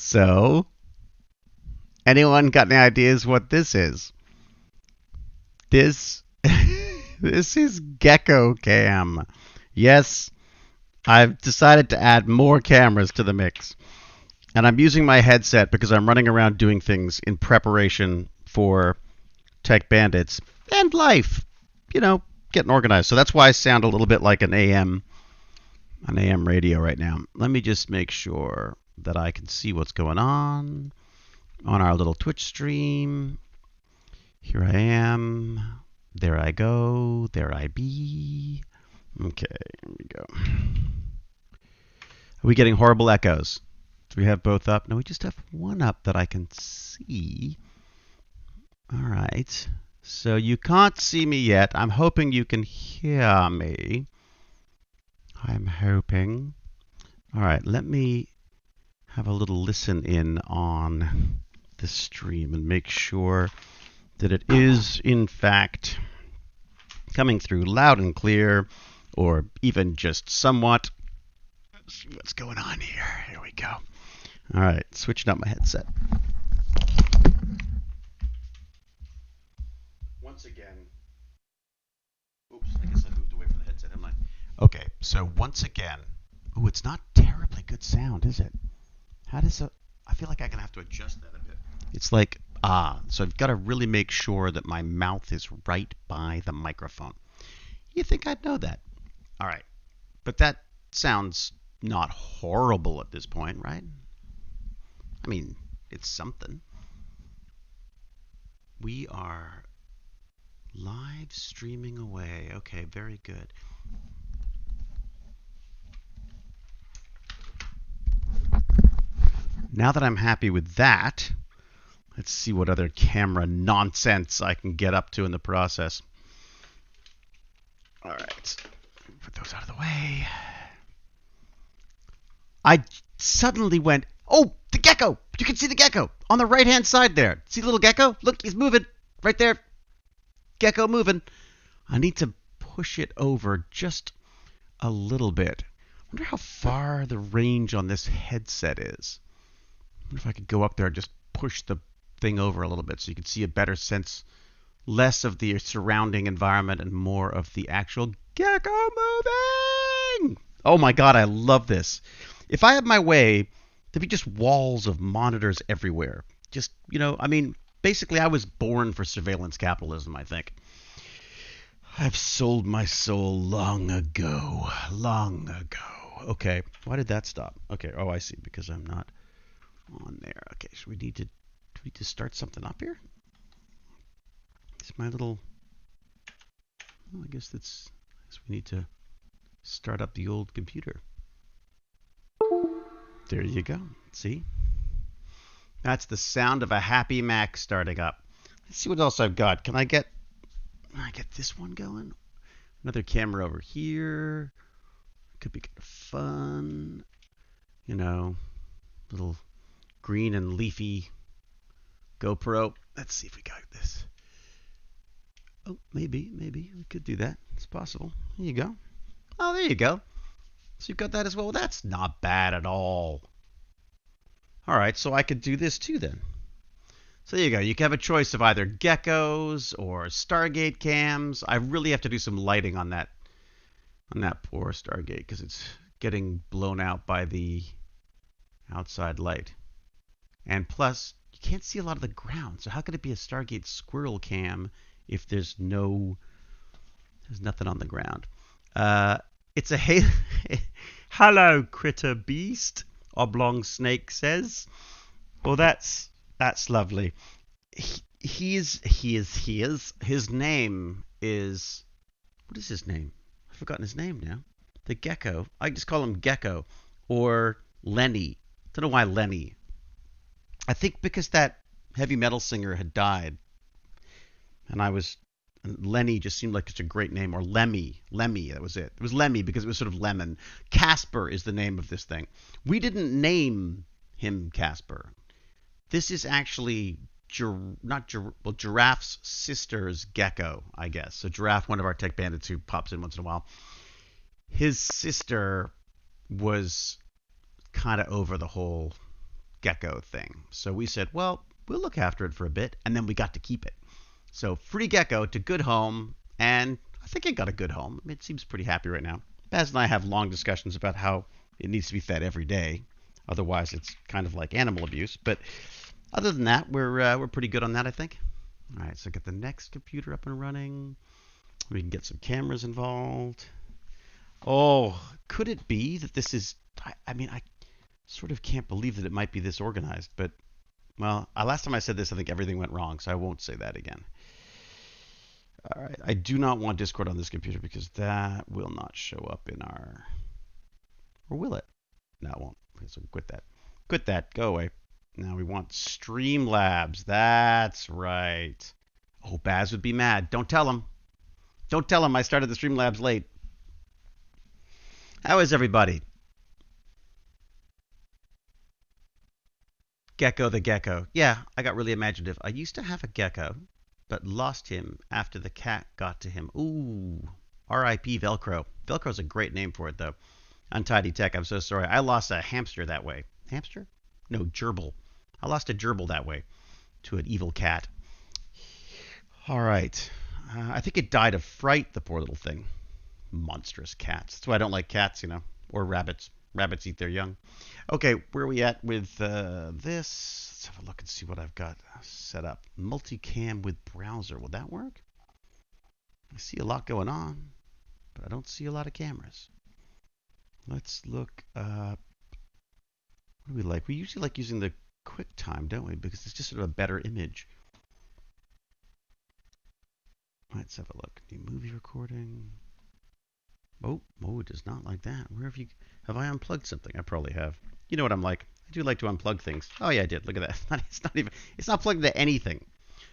So, anyone got any ideas what this is? This this is Gecko Cam. Yes, I've decided to add more cameras to the mix. And I'm using my headset because I'm running around doing things in preparation for Tech Bandits and life. You know, getting organized. So that's why I sound a little bit like an AM radio right now. Let me just make sure that I can see what's going on our little Twitch stream. Here I am. There I go. There I be. Okay, here we go. Are we getting horrible echoes? Do we have both up? No, we just have one up that I can see. All right. So you can't see me yet. I'm hoping you can hear me. I'm hoping. All right, let me have a little listen in on the stream and make sure that it is, in fact, coming through loud and clear, or even just somewhat. Let's see what's going on here. Here we go. All right, switching up my headset. Once again, oops, I guess I moved away from the headset, haven't I? Okay, so once again, ooh, it's not terribly good sound, is it? How does it, I feel like I'm going to have to adjust that a bit. It's like, so I've got to really make sure that my mouth is right by the microphone. You think I'd know that? All right, but that sounds not horrible at this point, right? I mean, it's something. We are live streaming away. Okay, very good. Now that I'm happy with that, let's see what other camera nonsense I can get up to in the process. All right, put those out of the way. I suddenly went, oh, the gecko! You can see the gecko on the right-hand side there. See the little gecko? Look, he's moving right there. Gecko moving. I need to push it over just a little bit. I wonder how far the range on this headset is. I wonder if I could go up there and just push the thing over a little bit so you can see a better sense, less of the surrounding environment and more of the actual gecko moving. Oh my God, I love this. If I had my way, there'd be just walls of monitors everywhere. Just, I mean, basically I was born for surveillance capitalism, I think. I've sold my soul long ago. Long ago. Okay, why did that stop? Okay, oh, I see, because I'm not on there. Okay, so do we need to start something up here? It's my little, well, I guess we need to start up the old computer. There you go. See? That's the sound of a happy Mac starting up. Let's see what else I've got. Can I get this one going? Another camera over here. Could be kind of fun. Little green and leafy GoPro. Let's see if we got this. Oh, maybe we could do that. It's possible. There you go. Oh, there you go. So you've got that as well. Well, that's not bad at all. All right, so I could do this too then. So there you go. You can have a choice of either geckos or Stargate cams. I really have to do some lighting on that poor Stargate because it's getting blown out by the outside light. And plus, you can't see a lot of the ground. So how could it be a Stargate squirrel cam if there's nothing on the ground? It's a hello, critter beast, Oblong Snake says. Well, that's lovely. His name is, what is his name? I've forgotten his name now. The gecko. I just call him Gecko or Lenny. Don't know why Lenny. I think because that heavy metal singer had died, and Lenny just seemed like such a great name. Or Lemmy, that was it. It was Lemmy because it was sort of lemon. Casper is the name of this thing. We didn't name him Casper. This is actually Giraffe's sister's gecko, I guess. So Giraffe, one of our tech bandits who pops in once in a while, his sister was kind of over the whole gecko thing. So we said, well, we'll look after it for a bit, and then we got to keep it. So free gecko to good home, and I think it got a good home. I mean, it seems pretty happy right now. Baz and I have long discussions about how it needs to be fed every day. Otherwise, it's kind of like animal abuse. But other than that, we're pretty good on that, I think. All right, so get the next computer up and running. We can get some cameras involved. Oh, could it be that this is... I mean, I sort of can't believe that it might be this organized. But, well, last time I said this, I think everything went wrong, so I won't say that again. All right, I do not want Discord on this computer because that will not show up in our... Or will it? No, it won't. Okay, so quit that. Quit that. Go away. Now we want Streamlabs. That's right. Oh, Baz would be mad. Don't tell him. Don't tell him I started the Streamlabs late. How is everybody? Gecko the gecko. Yeah, I got really imaginative. I used to have a gecko, but lost him after the cat got to him. Ooh, R.I.P. Velcro. Velcro's a great name for it, though. Untidy Tech, I'm so sorry. I lost a hamster that way. Hamster? No, gerbil. I lost a gerbil that way to an evil cat. All right. I think it died of fright, the poor little thing. Monstrous cats. That's why I don't like cats, or rabbits. Rabbits eat their young. Okay, where are we at with this? Let's have a look and see what I've got set up. Multicam with browser. Will that work? I see a lot going on, but I don't see a lot of cameras. Let's look up. What do we like? We usually like using the QuickTime, don't we? Because it's just sort of a better image. Let's have a look. New movie recording. Oh, it does not like that. Where have I unplugged something? I probably have. You know what I'm like. I do like to unplug things. Oh yeah, I did. Look at that. It's not plugged into anything.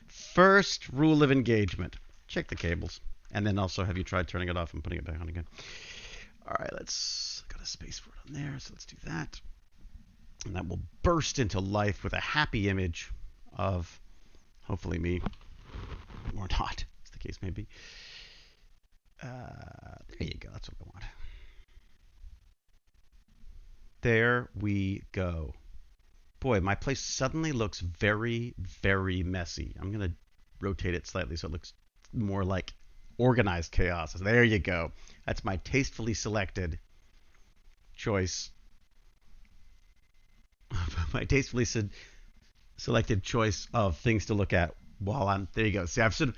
First rule of engagement. Check the cables. And then also, have you tried turning it off and putting it back on again? All right, got a space for it on there, so let's do that. And that will burst into life with a happy image of, hopefully, me, or not, as the case may be. There you go. That's what I want. There we go. Boy, my place suddenly looks very, very messy. I'm going to rotate it slightly so it looks more like organized chaos. There you go. That's my tastefully selected choice. My tastefully selected choice of things to look at while I'm... There you go. See, I've sort of...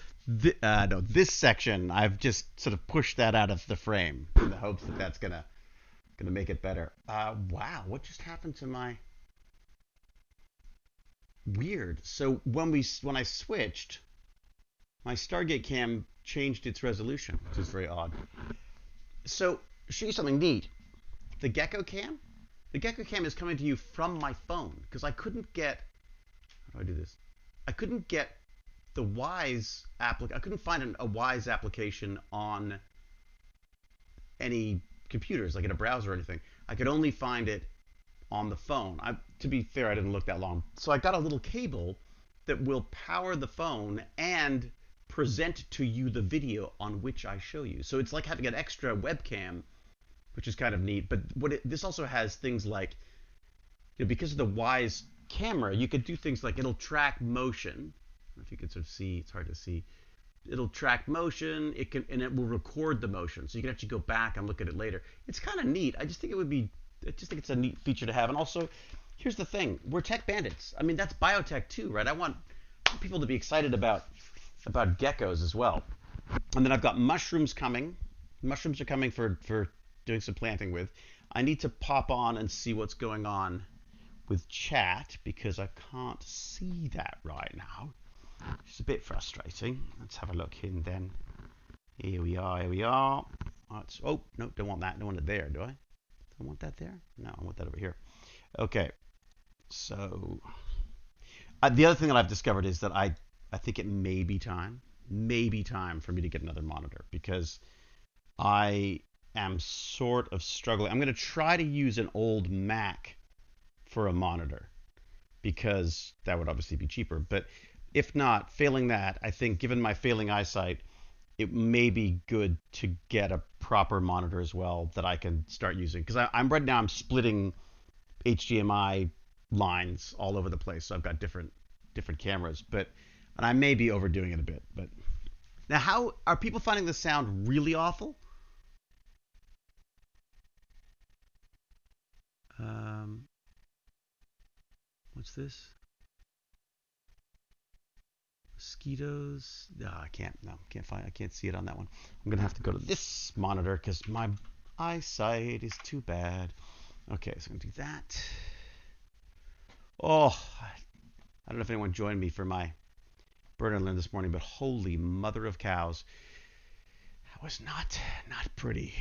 this section, I've just sort of pushed that out of the frame in the hopes that that's gonna make it better. Wow, what just happened to my... Weird. So when I switched, my Stargate cam changed its resolution, which is very odd. So, show you something neat. The Gecko cam is coming to you from my phone because I couldn't get... How do I do this? I couldn't get the Wise I couldn't find a Wise application on any computers, like in a browser or anything. I could only find it on the phone. To be fair, I didn't look that long. So I got a little cable that will power the phone and present to you the video on which I show you. So it's like having an extra webcam, which is kind of neat. But this also has things like, because of the Wise camera, you could do things like it'll track motion. I don't know if you can sort of see, it's hard to see. It'll track motion, and it will record the motion. So you can actually go back and look at it later. It's kind of neat. I just think it's a neat feature to have. And also, here's the thing. We're tech bandits. I mean, that's biotech too, right? I want people to be excited about geckos as well. And then I've got mushrooms coming. Mushrooms are coming for doing some planting with. I need to pop on and see what's going on with chat because I can't see that right now. It's a bit frustrating. Let's have a look in then. Here we are. Oh, no, don't want that. Don't want it there, do I? Do I want that there? No, I want that over here. Okay. So, the other thing that I've discovered is that I think it may be time for me to get another monitor because I am sort of struggling. I'm going to try to use an old Mac for a monitor because that would obviously be cheaper. But if not, failing that, I think given my failing eyesight, it may be good to get a proper monitor as well that I can start using. Because I'm right now I'm splitting HDMI lines all over the place. So I've got different cameras, and I may be overdoing it a bit. But now, how are people finding the sound really awful? What's this? Mosquitoes. No, I can't. No, can't find. I can't see it on that one. I'm gonna have to go to this monitor because my eyesight is too bad. Okay, so I'm gonna do that. Oh, I don't know if anyone joined me for my burn and learn this morning, but holy mother of cows, that was not pretty.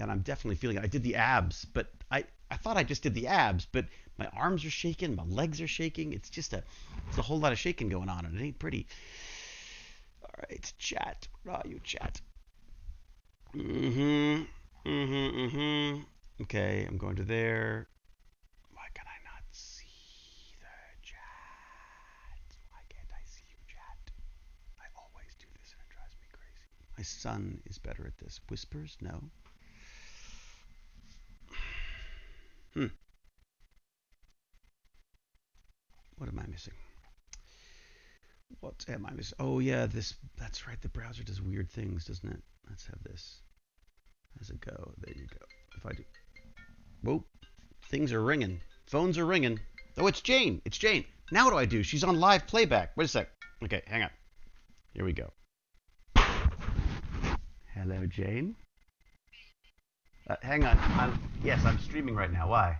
And I'm definitely feeling it. I did the abs, but I thought I just did the abs, but my arms are shaking, my legs are shaking. It's a whole lot of shaking going on, and it ain't pretty. All right, chat. Where are you, chat? Okay, I'm going to there. Why can I not see the chat? Why can't I see you, chat? I always do this, and it drives me crazy. My son is better at this. Whispers? No. What am I missing? What am I missing? Oh yeah, that's right. The browser does weird things, doesn't it? Let's have this. How's it go? There you go. If I do. Whoa. Things are ringing. Phones are ringing. Oh, it's Jane. It's Jane. Now what do? She's on live playback. Wait a sec. Okay, hang on. Here we go. Hello, Jane. Hang on. I'm streaming right now. Why?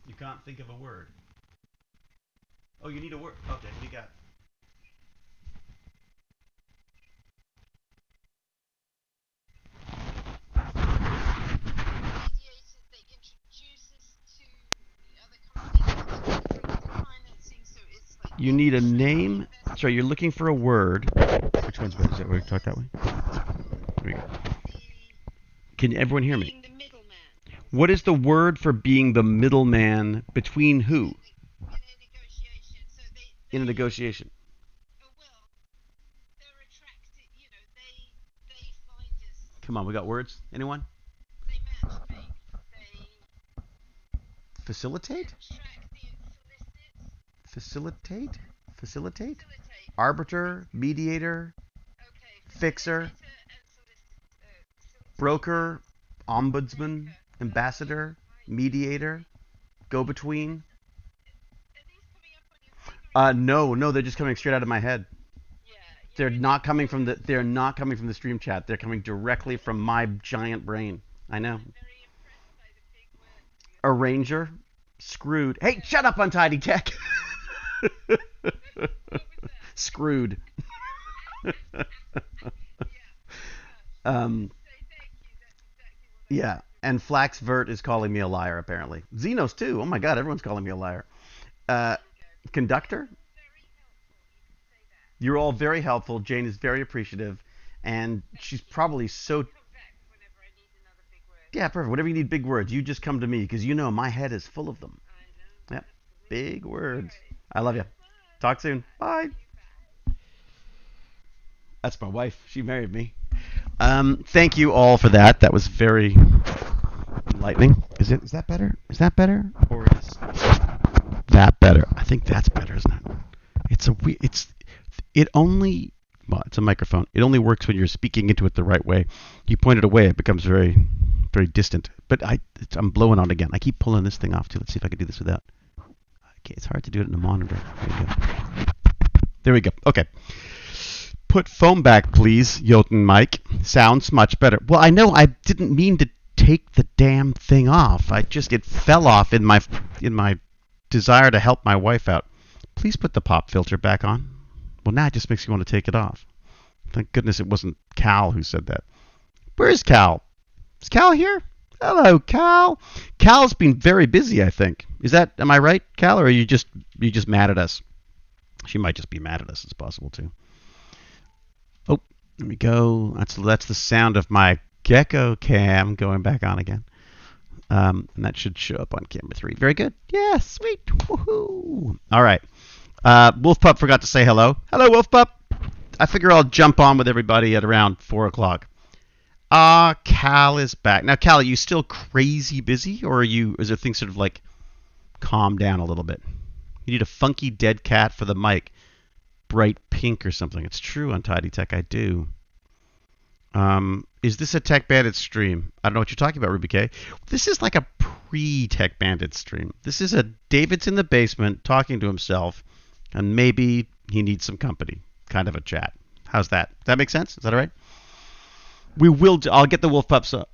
You can't think of a word. Oh, you need a word. Okay, what do you got? You need a name. Sorry, you're looking for a word. Which one's better? Is that where we talk that way? There we go. Can everyone hear me? What is the word for being the middleman between who? In a negotiation. Come on, we got words? Anyone? Facilitate? Facilitate? Arbiter, mediator, fixer, broker, ombudsman, ambassador, mediator, go-between. No, they're just coming straight out of my head. They're not coming from the stream chat. They're coming directly from my giant brain. I know. Arranger, screwed. Hey, shut up, Untidy Tech. Screwed. Yeah, and Flaxvert is calling me a liar, apparently. Xenos, too. Oh, my God, everyone's calling me a liar. Conductor? You're all very helpful. Jane is very appreciative, and she's probably so... Yeah, perfect. Whatever you need big words, you just come to me, because you know my head is full of them. Yep, big words. I love you. Talk soon. Bye. That's my wife. She married me. Thank you all for that. That was very enlightening. Is that better? Is that better? Or is that better? I think that's better, isn't it? It's a microphone. It only works when you're speaking into it the right way. You point it away, it becomes very, very distant. But I'm blowing on again. I keep pulling this thing off too. Let's see if I can do this without. Okay, it's hard to do it in a monitor. There we go. Okay. Put phone back, please, Jotun Mike. Sounds much better. Well, I know I didn't mean to take the damn thing off. It fell off in my desire to help my wife out. Please put the pop filter back on. Well, now it just makes you want to take it off. Thank goodness it wasn't Cal who said that. Where is Cal? Is Cal here? Hello, Cal. Cal's been very busy, I think. Am I right, Cal, or are you just mad at us? She might just be mad at us. It's possible too. Oh, there we go. That's the sound of my gecko cam going back on again. And that should show up on camera 3. Very good. Yeah, sweet. Woohoo. All right. Wolf Pup forgot to say hello. Hello, Wolf Pup. I figure I'll jump on with everybody at around 4 o'clock. Cal is back. Now, Cal, are you still crazy busy, or is there things sort of like calm down a little bit? You need a funky dead cat for the mic, bright pink or something. It's true, Untidy Tech, I do. Is this a Tech Bandit stream? I don't know what you're talking about, Ruby K. This is like a pre-Tech Bandit stream. This is a David's in the basement talking to himself, and maybe he needs some company, kind of a chat. How's that? Does that make sense? Is that all right? We will. I'll get the wolf pups. The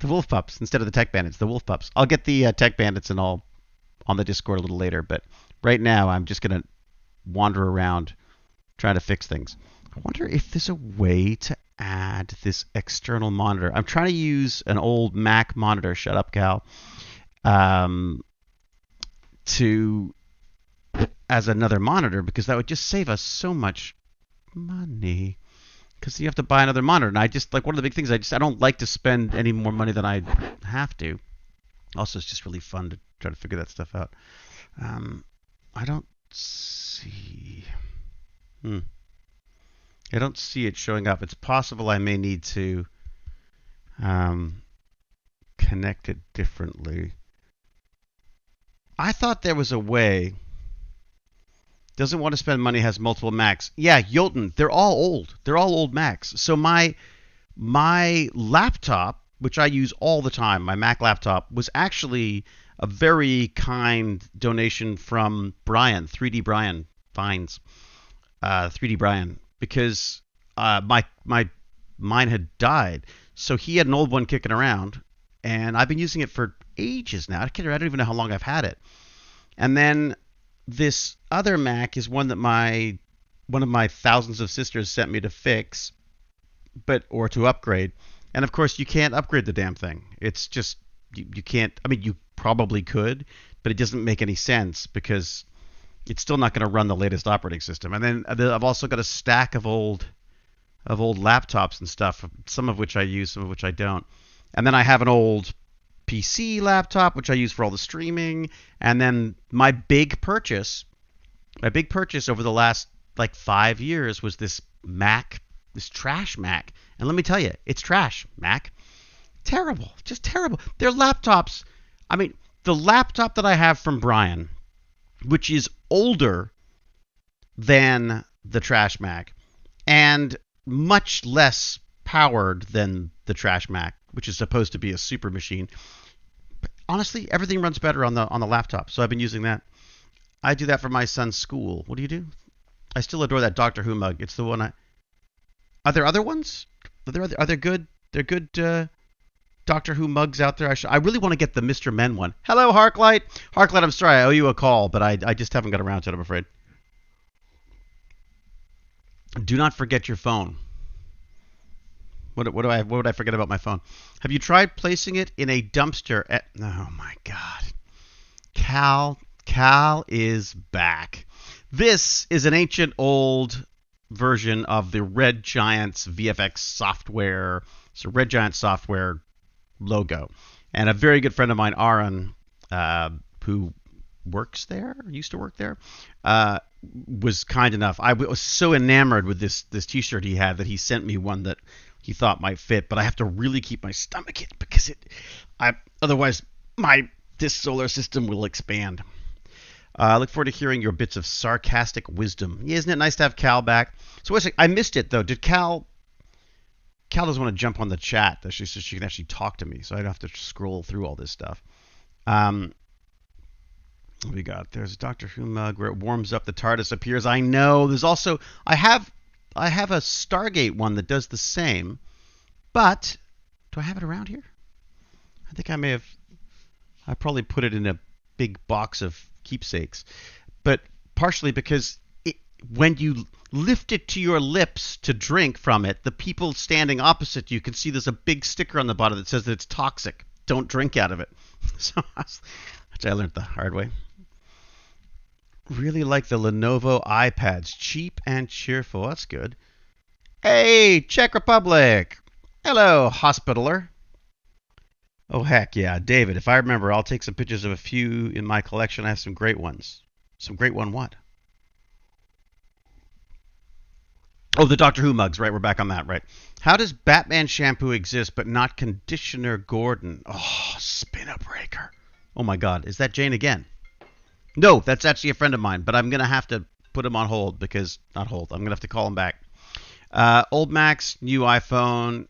wolf pups instead of the Tech Bandits. The wolf pups. I'll get the Tech Bandits and all on the Discord a little later. But right now, I'm just gonna wander around trying to fix things. I wonder if there's a way to add this external monitor. I'm trying to use an old Mac monitor. Shut up, Cal. To as another monitor, because that would just save us so much money. Because you have to buy another monitor, and I just like one of the big things. I don't like to spend any more money than I have to. Also, it's just really fun to try to figure that stuff out. I don't see. I don't see it showing up. It's possible I may need to connect it differently. I thought there was a way. Doesn't want to spend money, has multiple Macs. Yeah, Jolton, they're all old. They're all old Macs. So my laptop, which I use all the time, my Mac laptop, was actually a very kind donation from Brian, 3D Brian Fines, 3D Brian, because mine had died. So he had an old one kicking around, and I've been using it for ages now. I don't even know how long I've had it. And then this other Mac is one that one of my thousands of sisters sent me to fix, or to upgrade. And of course, you can't upgrade the damn thing. It's just you can't. I mean, you probably could, but it doesn't make any sense because it's still not going to run the latest operating system. And then I've also got a stack of old laptops and stuff, some of which I use, some of which I don't. And then I have an old PC laptop, which I use for all the streaming. And then my big purchase over the last like 5 years was this Mac, this trash Mac. And let me tell you, it's trash, Mac. Terrible, just terrible. They're laptops. I mean, the laptop that I have from Brian, which is older than the trash Mac and much less powered than the trash Mac, which is supposed to be a super machine. But honestly, everything runs better on the laptop, so I've been using that. I do that for my son's school. What do you do? I still adore that Doctor Who mug. It's the one Are there other ones? Are there good? They're good Doctor Who mugs out there. I really want to get the Mr. Men one. Hello, Harklight. Harklight, I'm sorry, I owe you a call, but I just haven't got around to it, I'm afraid. Do not forget your phone. What would I forget about my phone? Have you tried placing it in a dumpster oh my God. Cal is back. This is an ancient old version of the Red Giant's VFX software. So Red Giant software logo. And a very good friend of mine, Aaron, who used to work there, was kind enough. I was so enamored with this t-shirt he had that he sent me one that he thought might fit, but I have to really keep my stomach in because otherwise this solar system will expand. I look forward to hearing your bits of sarcastic wisdom. Yeah, isn't it nice to have Cal back? So wait a second, I missed it though. Did Cal doesn't want to jump on the chat so she can actually talk to me, so I don't have to scroll through all this stuff. What we got? There's a Doctor Who mug where it warms up, the TARDIS appears. I know. There's also I have a Stargate one that does the same, but do I have it around here? I think I probably put it in a big box of keepsakes, but partially because when you lift it to your lips to drink from it, the people standing opposite you can see there's a big sticker on the bottom that says that it's toxic. Don't drink out of it. So, which I learned the hard way. Really like the Lenovo iPads. Cheap and cheerful. That's good. Hey, Czech Republic. Hello, Hospitaler. Oh, heck yeah. David, if I remember, I'll take some pictures of a few in my collection. I have some great ones. Some great one what? Oh, the Doctor Who mugs, right? We're back on that, right? How does Batman shampoo exist but not conditioner Gordon? Oh, spinner breaker. Oh my God, is that Jane again? No, that's actually a friend of mine, but I'm gonna have to put him on hold because not hold. I'm gonna have to call him back. Old Max, new iPhone.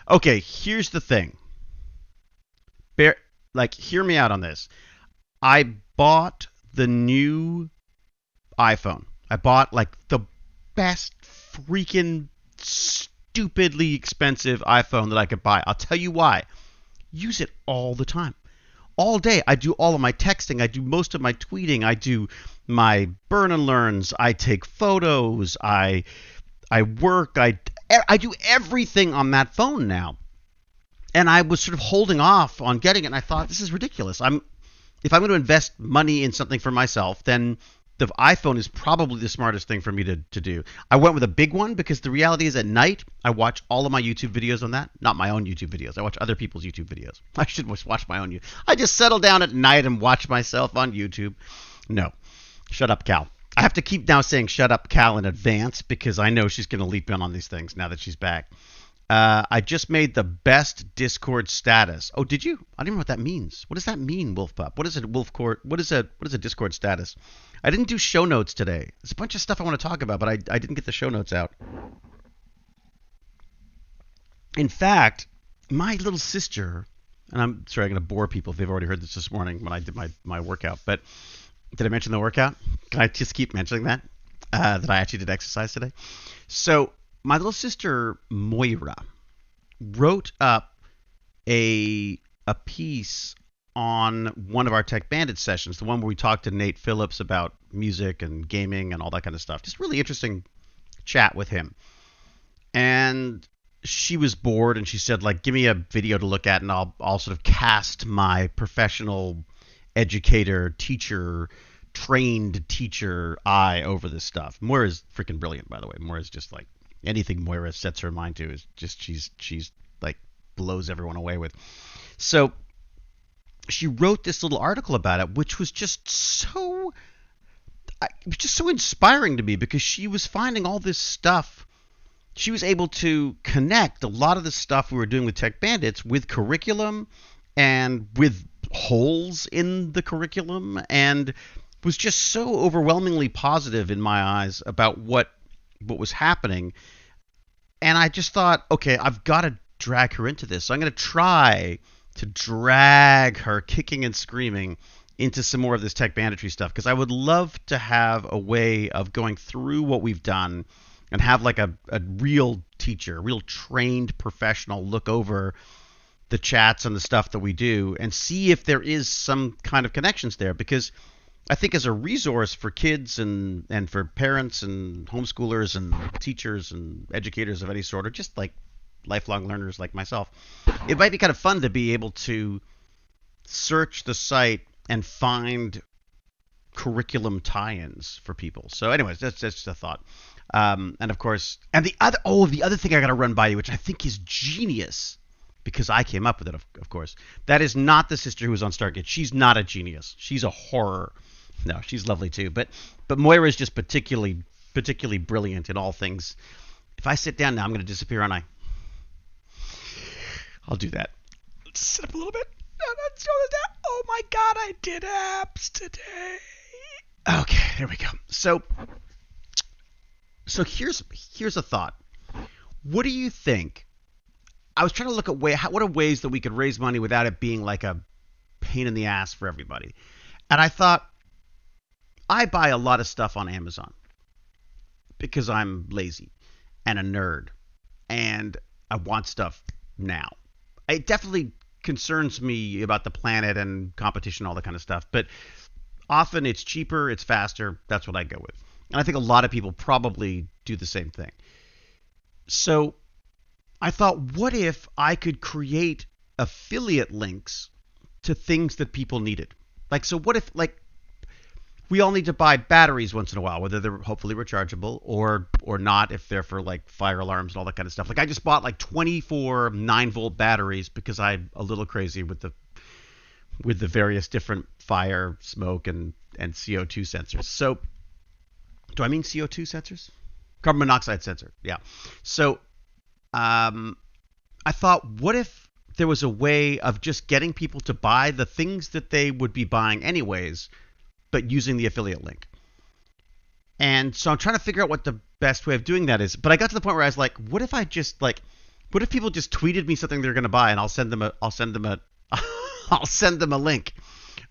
Okay, here's the thing. Hear me out on this. I bought the new iPhone. I bought like the best freaking stupidly expensive iPhone that I could buy. I'll tell you why. Use it all the time. All day. I do all of my texting. I do most of my tweeting. I do my burn and learns. I take photos. I work. I do everything on that phone now. And I was sort of holding off on getting it, and I thought, this is ridiculous. If I'm going to invest money in something for myself, then the iPhone is probably the smartest thing for me to do. I went with a big one because the reality is at night, I watch all of my YouTube videos on that. Not my own YouTube videos. I watch other people's YouTube videos. I should watch my own. I just settle down at night and watch myself on YouTube. No. Shut up, Cal. I have to keep now saying shut up, Cal, in advance because I know she's going to leap in on these things now that she's back. I just made the best Discord status. Oh, did you? I don't even know what that means. What does that mean, Wolf Pup? What is a What is a Discord status? I didn't do show notes today. There's a bunch of stuff I want to talk about, but I didn't get the show notes out. In fact, my little sister, and I'm sorry, I'm going to bore people if they've already heard this morning when I did my workout, but did I mention the workout? Can I just keep mentioning that? That I actually did exercise today? So my little sister Moira wrote up a piece on one of our Tech Bandits sessions, the one where we talked to Nate Phillips about music and gaming and all that kind of stuff. Just really interesting chat with him. And she was bored and she said, like, give me a video to look at and I'll sort of cast my professional educator, teacher, trained teacher eye over this stuff. Moira's freaking brilliant, by the way. Moira's just like, anything Moira sets her mind to is just she's like blows everyone away with. So she wrote this little article about it, which was just so inspiring to me because she was finding all this stuff. She was able to connect a lot of the stuff we were doing with Tech Bandits with curriculum and with holes in the curriculum, and was just so overwhelmingly positive in my eyes about what was happening. And I just thought, okay, I've got to drag her into this. So I'm going to try to drag her kicking and screaming into some more of this tech banditry stuff, because I would love to have a way of going through what we've done and have like a real teacher, a real trained professional look over the chats and the stuff that we do and see if there is some kind of connections there. Because I think as a resource for kids and for parents and homeschoolers and teachers and educators of any sort, or just like lifelong learners like myself, it might be kind of fun to be able to search the site and find curriculum tie-ins for people. So anyways, that's just a thought. And of course, and the other thing I got to run by you, which I think is genius, because I came up with it, of course. That is not the sister who was on Stargate. She's not a genius. She's a horror. No, she's lovely too. But Moira is just particularly brilliant in all things. If I sit down now, I'm going to disappear, aren't I? I'll do that. Let's sit up a little bit. Let's go down. Oh my God, I did apps today. Okay, there we go. So here's a thought. What do you think? I was trying to look at what are ways that we could raise money without it being like a pain in the ass for everybody. And I thought, I buy a lot of stuff on Amazon because I'm lazy and a nerd and I want stuff now. It definitely concerns me about the planet and competition, all that kind of stuff. But often it's cheaper, it's faster. That's what I go with. And I think a lot of people probably do the same thing. So I thought, what if I could create affiliate links to things that people needed? Like, so what if, like, we all need to buy batteries once in a while, whether they're hopefully rechargeable or not, if they're for like fire alarms and all that kind of stuff. Like, I just bought like 24 9-volt batteries because I'm a little crazy with the various different fire, smoke, and CO2 sensors. So, do I mean CO2 sensors? Carbon monoxide sensor. Yeah. So I thought, what if there was a way of just getting people to buy the things that they would be buying anyways, but using the affiliate link? And so I'm trying to figure out what the best way of doing that is. But I got to the point where I was like, what if people just tweeted me something they're going to buy, and I'll send them a link.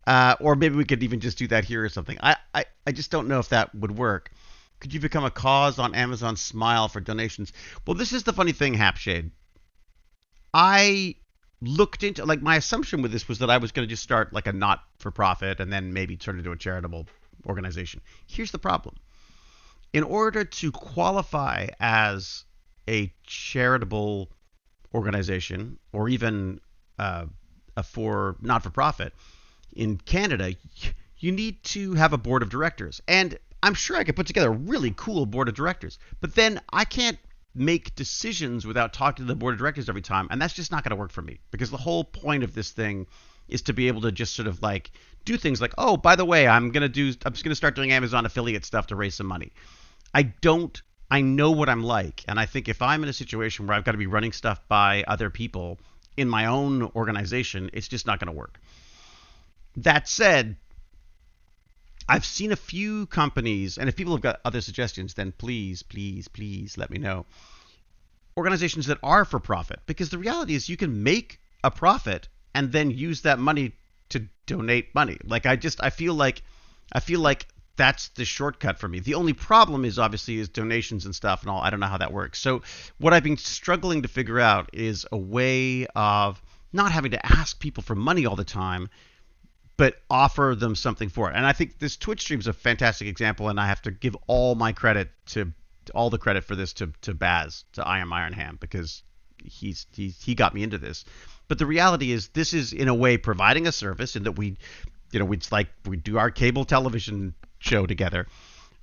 Or maybe we could even just do that here or something. I just don't know if that would work. Could you become a cause on Amazon Smile for donations? Well, this is the funny thing, Hapshade. I looked into, like, my assumption with this was that I was going to just start like a not-for-profit and then maybe turn it into a charitable organization. Here's the problem. In order to qualify as a charitable organization or even for not-for-profit in Canada, you need to have a board of directors. And I'm sure I could put together a really cool board of directors, but then I can't make decisions without talking to the board of directors every time, and that's just not going to work for me, because the whole point of this thing is to be able to just sort of like do things like, oh, by the way, I'm just going to start doing Amazon affiliate stuff to raise some money. I know what I'm like, and I think if I'm in a situation where I've got to be running stuff by other people in my own organization, it's just not going to work. That said, I've seen a few companies, and if people have got other suggestions, then please let me know. Organizations that are for profit, because the reality is you can make a profit and then use that money to donate money. Like I feel like that's the shortcut for me. The only problem is donations and stuff and all. I don't know how that works. So what I've been struggling to figure out is a way of not having to ask people for money all the time, but offer them something for it. And I think this Twitch stream is a fantastic example, and I have to give all the credit for this to Baz, to I Am Ironham, because he got me into this. But the reality is, this is in a way providing a service in that it's like we do our cable television show together.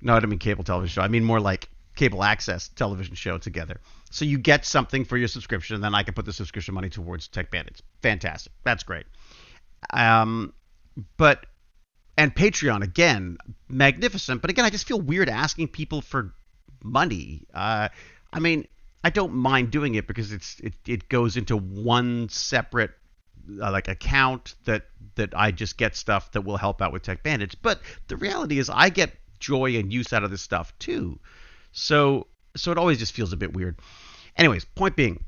No, I don't mean cable television show. I mean more like cable access television show together. So you get something for your subscription, and then I can put the subscription money towards Tech Bandits. Fantastic. That's great. And Patreon, again, magnificent. But again, I just feel weird asking people for money. I mean, I don't mind doing it because it goes into one separate account that I just get stuff that will help out with Tech Bandits. But the reality is I get joy and use out of this stuff too. So it always just feels a bit weird. Anyways, point being,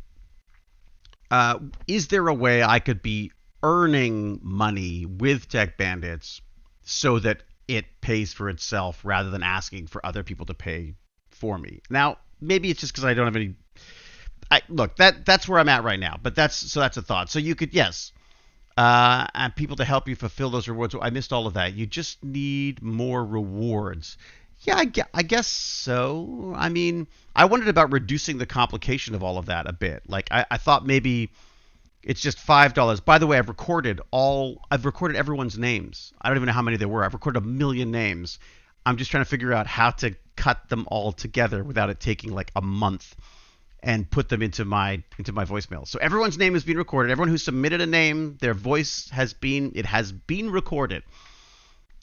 is there a way I could be earning money with Tech Bandits so that it pays for itself rather than asking for other people to pay for me? Now, maybe it's just because I don't have any. Look, that's where I'm at right now. But that's a thought. So you could, yes, and people to help you fulfill those rewards. I missed all of that. You just need more rewards. Yeah, I guess so. I mean, I wondered about reducing the complication of all of that a bit. Like I thought maybe it's just $5. By the way, I've recorded everyone's names. I don't even know how many there were. I've recorded 1 million names. I'm just trying to figure out how to cut them all together without it taking like a month and put them into my voicemail. So everyone's name has been recorded. Everyone who submitted a name, their voice has been recorded.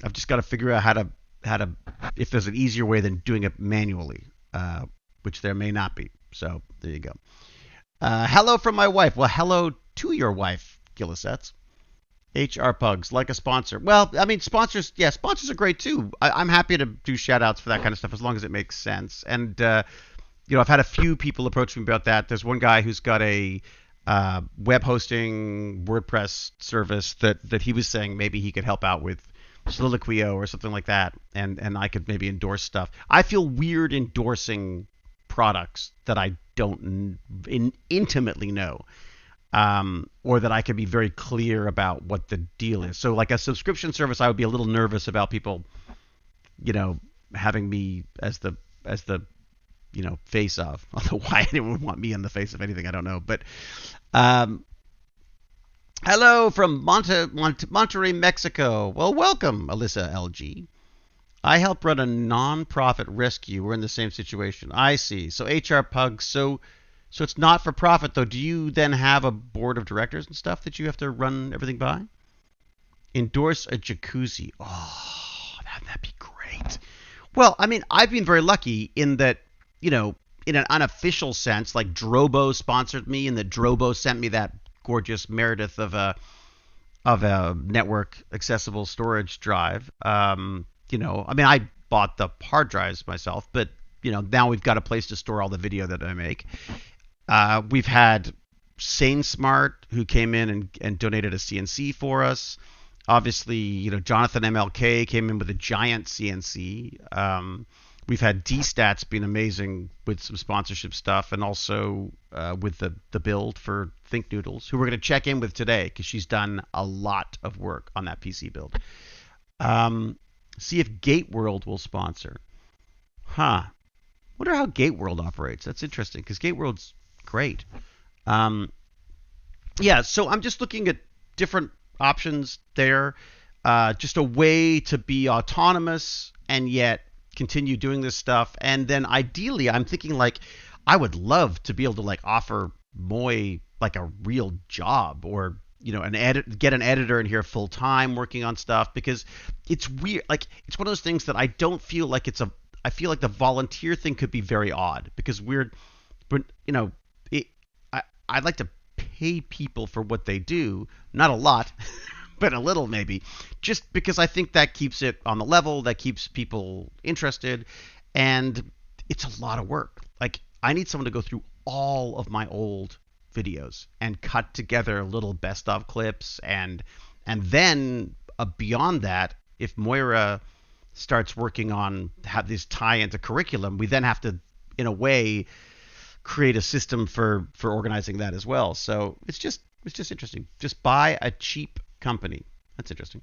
I've just got to figure out how to if there's an easier way than doing it manually, which there may not be. So there you go. Hello from my wife. Well, hello to your wife, Gillisets. HR Pugs, like a sponsor. Well, I mean, sponsors are great too. I'm happy to do shout outs for that kind of stuff as long as it makes sense. And, I've had a few people approach me about that. There's one guy who's got a web hosting WordPress service that he was saying maybe he could help out with Soliloquio or something like that. And I could maybe endorse stuff. I feel weird endorsing products that I don't intimately know. Or that I can be very clear about what the deal is. So like a subscription service, I would be a little nervous about people, having me as the face of. Although why anyone would want me in the face of anything, I don't know. But hello from Monterrey, Mexico. Well, welcome, Alyssa LG. I help run a non-profit rescue. We're in the same situation. I see. So HR Pugs. So it's not for profit, though. Do you then have a board of directors and stuff that you have to run everything by? Endorse a jacuzzi. Oh, that'd be great. Well, I mean, I've been very lucky in that you know, in an unofficial sense, like Drobo sponsored me, and that Drobo sent me that gorgeous Meredith of a network accessible storage drive. I mean, I bought the hard drives myself, but now we've got a place to store all the video that I make. We've had Sane Smart, who came in and donated a CNC for us. Obviously, Jonathan MLK came in with a giant CNC. We've had D-Stats being amazing with some sponsorship stuff, and also with the build for Think Noodles, who we're going to check in with today because she's done a lot of work on that PC build. See if Gate World will sponsor. Wonder how Gate World operates. That's interesting because Gate World's great. So I'm just looking at different options there. Just a way to be autonomous and yet continue doing this stuff. And then ideally, I'm thinking like I would love to be able to like offer Moy like a real job, or get an editor in here full time working on stuff, because it's weird. Like it's one of those things that I don't feel like I feel like the volunteer thing could be very odd because I'd like to pay people for what they do, not a lot. But a little maybe, just because I think that keeps it on the level, that keeps people interested, and it's a lot of work. Like I need someone to go through all of my old videos and cut together little best of clips, and then beyond that, if Moira starts working on have this tie into curriculum, we then have to, in a way, create a system for organizing that as well. So it's just interesting. Just buy a cheap company. That's interesting.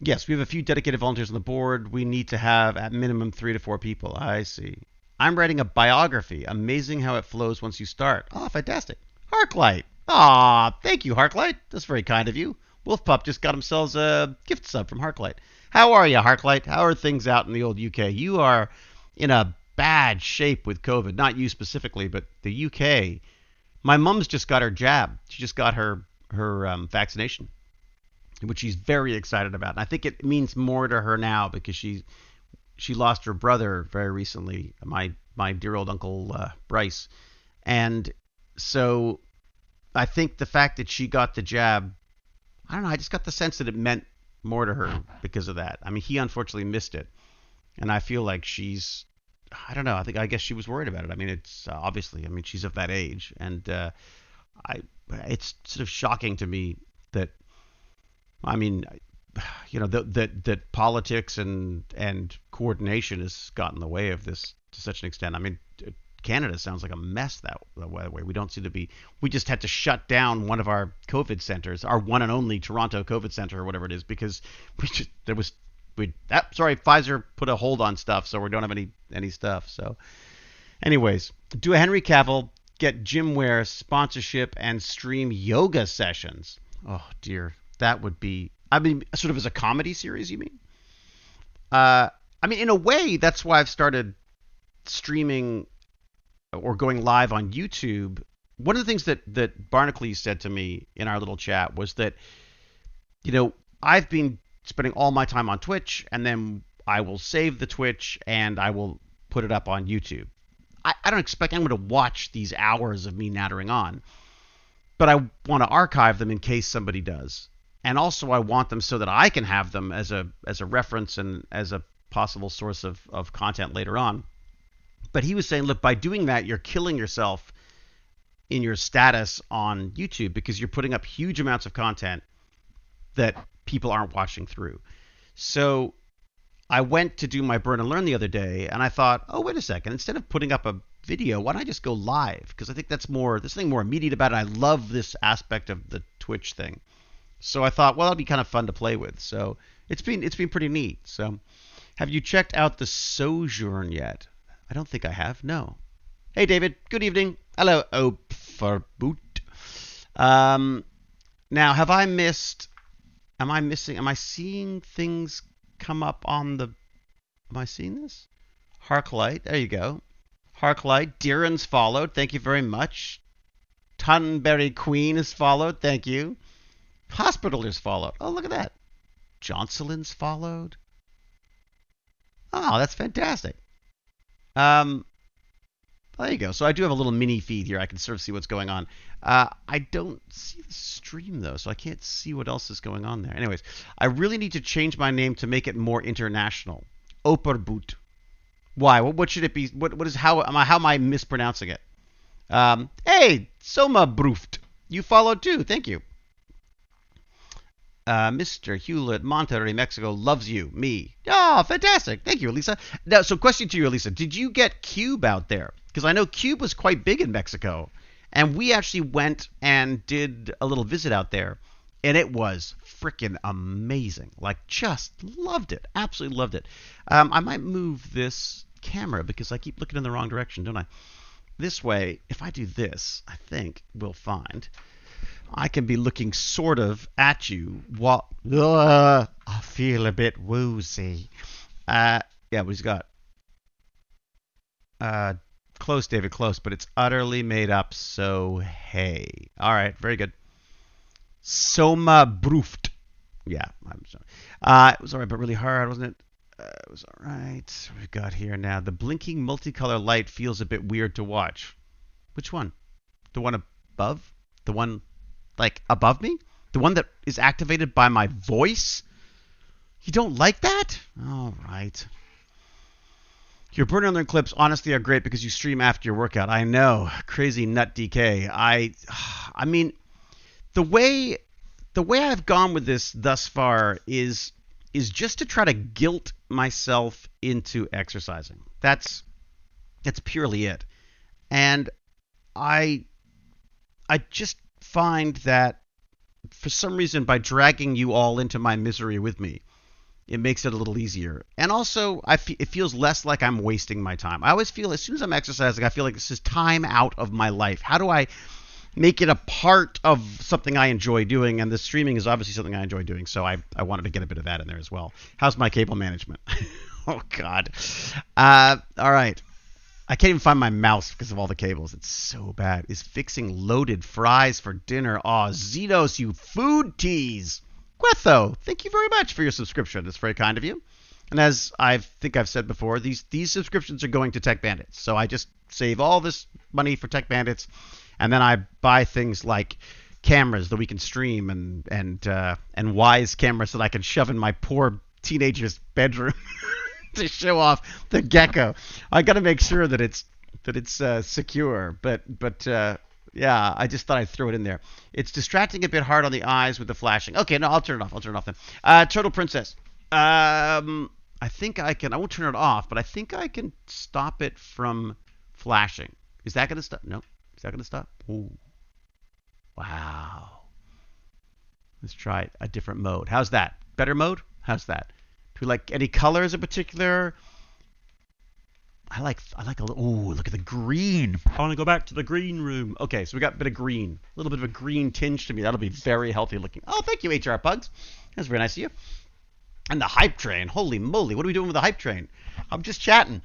Yes, we have a few dedicated volunteers on the board. We need to have at minimum 3 to 4 people. I see. I'm writing a biography. Amazing how it flows once you start. Oh, fantastic. Harklight. Aw, thank you, Harklight. That's very kind of you. Wolfpup just got themselves a gift sub from Harklight. How are you, Harklight? How are things out in the old UK? You are in a bad shape with COVID. Not you specifically, but the UK. My mom's just got her jab. She just got her vaccination, which she's very excited about. And I think it means more to her now because she lost her brother very recently, my dear old Uncle Bryce. And so I think the fact that she got the jab, I don't know, I just got the sense that it meant more to her because of that. I mean, he unfortunately missed it. And I feel like I don't know, I guess she was worried about it. I mean, it's obviously, she's of that age. And it's sort of shocking to me that, that politics and coordination has gotten in the way of this to such an extent. I mean, Canada sounds like a mess that way. We don't seem to be. We just had to shut down one of our COVID centers, our one and only Toronto COVID center or whatever it is, because Pfizer put a hold on stuff, so we don't have any stuff. So, anyways, do a Henry Cavill, get gymwear sponsorship, and stream yoga sessions. Oh dear, that would be. Sort of as a comedy series, you mean? In a way, that's why I've started streaming or going live on YouTube. One of the things that Barnacle said to me in our little chat was that, I've been spending all my time on Twitch, and then I will save the Twitch and I will put it up on YouTube. I don't expect anyone to watch these hours of me nattering on, but I want to archive them in case somebody does. And also I want them so that I can have them as a reference and as a possible source of content later on. But he was saying, look, by doing that, you're killing yourself in your status on YouTube because you're putting up huge amounts of content that people aren't watching through. So I went to do my Burn and Learn the other day, and I thought, oh, wait a second. Instead of putting up a video, why don't I just go live? Because I think there's something more immediate about it. I love this aspect of the Twitch thing. So I thought, well, that'll be kind of fun to play with. So it's been pretty neat. So have you checked out the Sojourn yet? I don't think I have. No. Hey, David. Good evening. Hello, Opferboot. Now, am I seeing things come up on the... Am I seeing this? Harklight. There you go. Harklight. Deeran's followed. Thank you very much. Tunberry Queen is followed. Thank you. Hospitaler's followed. Oh, look at that. Jocelyn's followed. Oh, that's fantastic. There you go. So I do have a little mini feed here. I can sort of see what's going on. I don't see the stream, though, so I can't see what else is going on there. Anyways, I really need to change my name to make it more international. Operboot. Why? What should it be? What is how am I mispronouncing it? Hey, Soma Bruft. You followed too. Thank you. Mr. Hewlett, Monterrey, Mexico, loves you. Me. Oh, fantastic. Thank you, Elisa. Now, so question to you, Elisa. Did you get Cube out there? Because I know Cube was quite big in Mexico. And we actually went and did a little visit out there. And it was freaking amazing. Like, just loved it. Absolutely loved it. I might move this camera because I keep looking in the wrong direction, don't I? This way, if I do this, I think we'll find I can be looking sort of at you while I feel a bit woozy. Yeah, what he's got. Close, David, close, but it's utterly made up, so hey. All right, very good. Soma Bruft. Yeah, I'm sorry. It was all right, but really hard, wasn't it? It was all right. What we've got here now. The blinking multicolor light feels a bit weird to watch. Which one? The one above? The one, like, above me? The one that is activated by my voice? You don't like that? All right. Your burn alert clips honestly are great because you stream after your workout. I know. Crazy nut DK. I mean, the way I've gone with this thus far is just to try to guilt myself into exercising. That's purely it. And I just find that for some reason by dragging you all into my misery with me, it makes it a little easier. And also, it feels less like I'm wasting my time. I always feel as soon as I'm exercising, I feel like this is time out of my life. How do I make it a part of something I enjoy doing? And the streaming is obviously something I enjoy doing, so I wanted to get a bit of that in there as well. How's my cable management? Oh, God. All right. I can't even find my mouse because of all the cables. It's so bad. Is fixing loaded fries for dinner. Aw, Zenos, you food tease. Guetho, thank you very much for your subscription. It's very kind of you. And as I think I've said before, these subscriptions are going to Tech Bandits. So I just save all this money for Tech Bandits, and then I buy things like cameras that we can stream and wise cameras that I can shove in my poor teenager's bedroom to show off the gecko. I got to make sure that it's secure, but yeah, I just thought I'd throw it in there. It's distracting a bit hard on the eyes with the flashing. Okay, no, I'll turn it off then. Turtle Princess. I think I can. I won't turn it off, but I think I can stop it from flashing. Is that going to stop? No. Is that going to stop? Ooh. Wow. Let's try a different mode. How's that? Better mode? How's that? Do we like any colors in particular? I like a little. Ooh, look at the green. I want to go back to the green room. Okay, so we got a bit of green. A little bit of a green tinge to me. That'll be very healthy looking. Oh, thank you, HR Pugs. That's very nice of you. And the hype train. Holy moly. What are we doing with the hype train? I'm just chatting.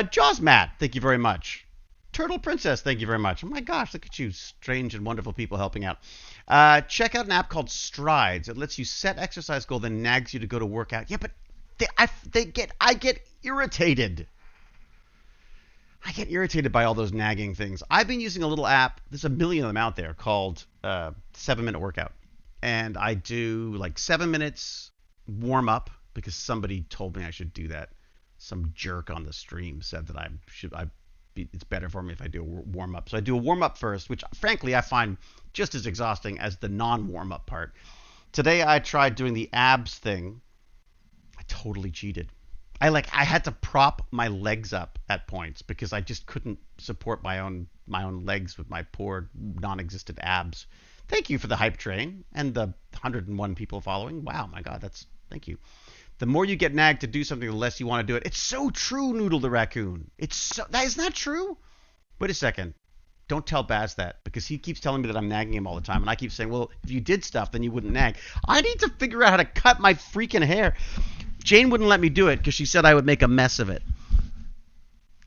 Jaws Matt, thank you very much. Turtle Princess, thank you very much. Oh my gosh, look at you, strange and wonderful people helping out. Check out an app called Strides. It lets you set exercise goal, then nags you to go to work out. Yeah, but I get irritated. I get irritated by all those nagging things. I've been using a little app. There's a million of them out there called 7-Minute Workout. And I do like 7 minutes warm up because somebody told me I should do that. Some jerk on the stream said that it's better for me if I do a warm up. So I do a warm up first, which frankly I find just as exhausting as the non-warm up part. Today I tried doing the abs thing. I totally cheated. I had to prop my legs up at points because I just couldn't support my own legs with my poor non-existent abs. Thank you for the hype train and the 101 people following. Wow, my God, thank you. The more you get nagged to do something, the less you want to do it. It's so true, Noodle the raccoon. Isn't that true? Wait a second. Don't tell Baz that because he keeps telling me that I'm nagging him all the time, and I keep saying, well, if you did stuff, then you wouldn't nag. I need to figure out how to cut my freaking hair. Jane wouldn't let me do it because she said I would make a mess of it.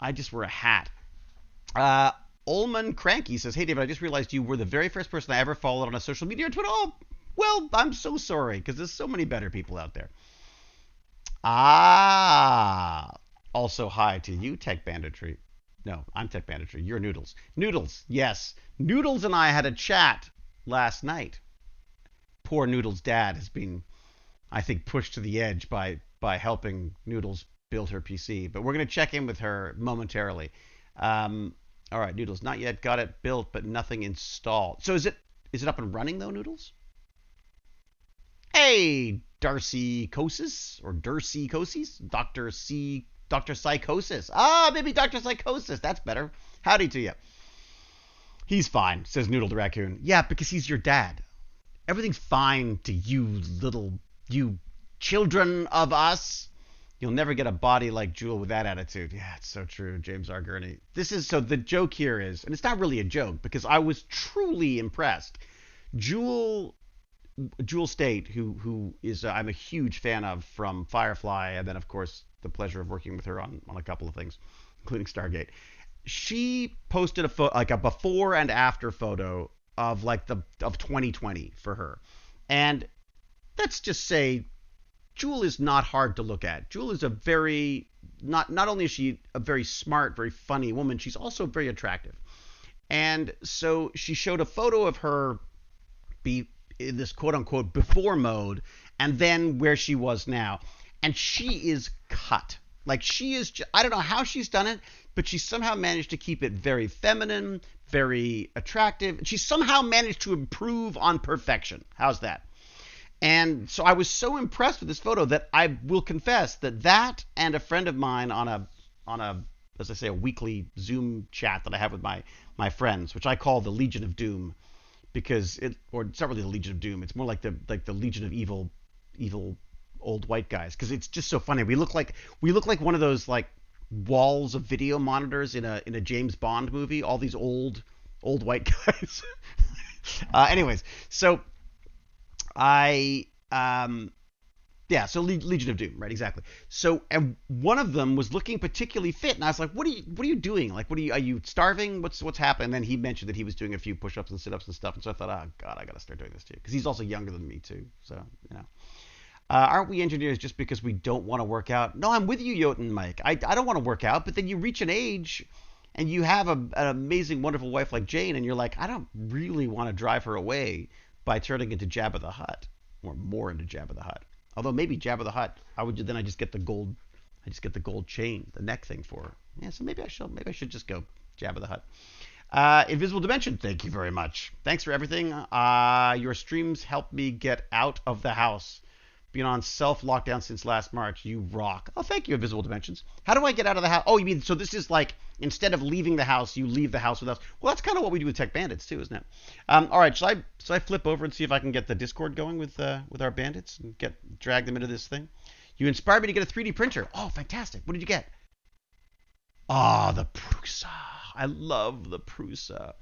I just wear a hat. Ullman Cranky says, hey, David, I just realized you were the very first person I ever followed on a social media or Twitter. Oh, well, I'm so sorry because there's so many better people out there. Also hi to you, Tech Banditry. No, I'm tech manager. You're Noodles. Noodles, yes. Noodles and I had a chat last night. Poor Noodles' dad has been, I think, pushed to the edge by helping Noodles build her PC. But we're going to check in with her momentarily. All right, Noodles, not yet. Got it built, but nothing installed. So is it up and running though, Noodles? Hey, Darcy Kosis or Darcy Kosis, Doctor Psychosis. Ah, maybe Doctor Psychosis. That's better. Howdy to you. He's fine, says Noodle the raccoon. Yeah, because he's your dad. Everything's fine to you children of us. You'll never get a body like Jewel with that attitude. Yeah, it's so true, James R. Gurney. So the joke here is, and it's not really a joke because I was truly impressed. Jewel State, who is I'm a huge fan of from Firefly, and then of course the pleasure of working with her on a couple of things, including Stargate. She posted a photo, like a before and after photo of of 2020 for her, and let's just say Jewel is not hard to look at. Jewel is a very not only is she a very smart, very funny woman, she's also very attractive. And so she showed a photo of her be in this quote unquote before mode and then where she was now. And she is cut. Like she is, I don't know how she's done it, but she somehow managed to keep it very feminine, very attractive. She somehow managed to improve on perfection. How's that? And so I was so impressed with this photo that I will confess that and a friend of mine on a as I say, a weekly Zoom chat that I have with my friends, which I call the Legion of Doom, because it's not really the Legion of Doom. It's more like the Legion of evil old white guys, because it's just so funny. We look like one of those like walls of video monitors in a James Bond movie. All these old white guys. Anyways, so so Legion of Doom, right? Exactly. So, and one of them was looking particularly fit, and I was like, "What are you doing? Like, are you starving? What's happening?" And then he mentioned that he was doing a few push-ups and sit-ups and stuff, and so I thought, "Oh God, I got to start doing this too," because he's also younger than me too. So, you know, aren't we engineers just because we don't want to work out? No, I'm with you, Jotun Mike. I don't want to work out, but then you reach an age, and you have an amazing, wonderful wife like Jane, and you're like, I don't really want to drive her away by turning into Jabba the Hutt, or more into Jabba the Hutt. Although maybe Jabba the Hutt, I just get the gold chain, the neck thing for her. Yeah, so maybe I should just go Jabba the Hutt. Invisible Dimension, thank you very much. Thanks for everything. Your streams helped me get out of the house. Been on self-lockdown since last March. You rock. Oh, thank you, Invisible Dimensions. How do I get out of the house? Oh, you mean, so this is like, instead of leaving the house, you leave the house with us. Well, that's kind of what we do with Tech Bandits, too, isn't it? All right, shall I flip over and see if I can get the Discord going with our bandits and drag them into this thing? You inspired me to get a 3D printer. Oh, fantastic. What did you get? Ah, the Prusa. I love the Prusa.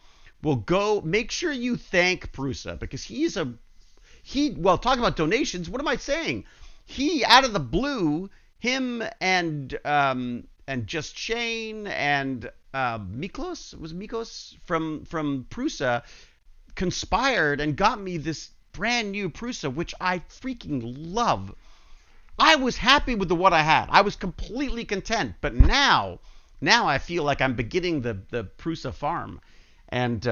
Well, make sure you thank Prusa, because well, talking about donations, what am I saying? He, out of the blue, him and Just Shane and Miklos from Prusa conspired and got me this brand new Prusa, which I freaking love. I was happy with the what I had. I was completely content, but now I feel like I'm beginning the Prusa farm. And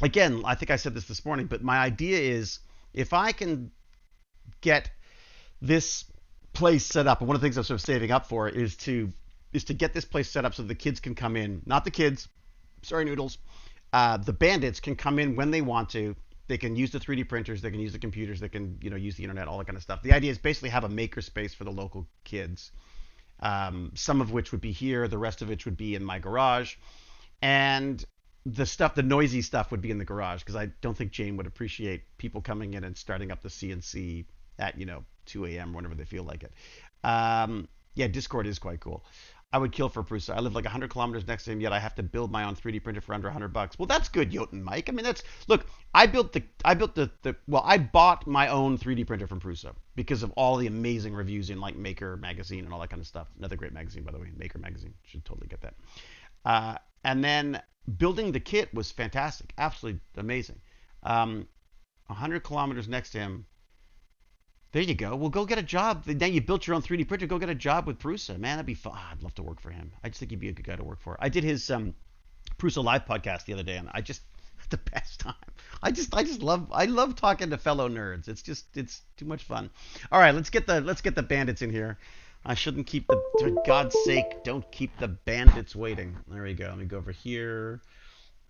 again, I think I said this morning, but my idea is, if I can get this place set up, and one of the things I'm sort of saving up for is to get this place set up so the kids can come in. Not the kids, sorry, Noodles. The bandits can come in when they want to. They can use the 3D printers. They can use the computers. They can use the internet, all that kind of stuff. The idea is basically have a maker space for the local kids. Some of which would be here. The rest of it would be in my garage, and the noisy stuff would be in the garage, because I don't think Jane would appreciate people coming in and starting up the CNC at 2 a.m. whenever they feel like it. Yeah, Discord is quite cool. I would kill for Prusa. I live like 100 kilometers next to him, yet I have to build my own 3D printer for under $100. Well, that's good, Jotun Mike. I mean, look. I bought my own 3D printer from Prusa because of all the amazing reviews in like Maker magazine and all that kind of stuff. Another great magazine, by the way, Maker magazine. Should totally get that. And then building the kit was fantastic, absolutely amazing. 100 kilometers next to him, There you go. Well, go get a job. Now you built your own 3D printer. Go get a job with Prusa. Man, that'd be fun. I'd love to work for him. I just think he'd be a good guy to work for. I did his Prusa Live podcast the other day, and I just the best time. I love talking to fellow nerds. It's too much fun. All right, let's get the bandits in here. I shouldn't keep for God's sake, don't keep the bandits waiting. There we go. Let me go over here.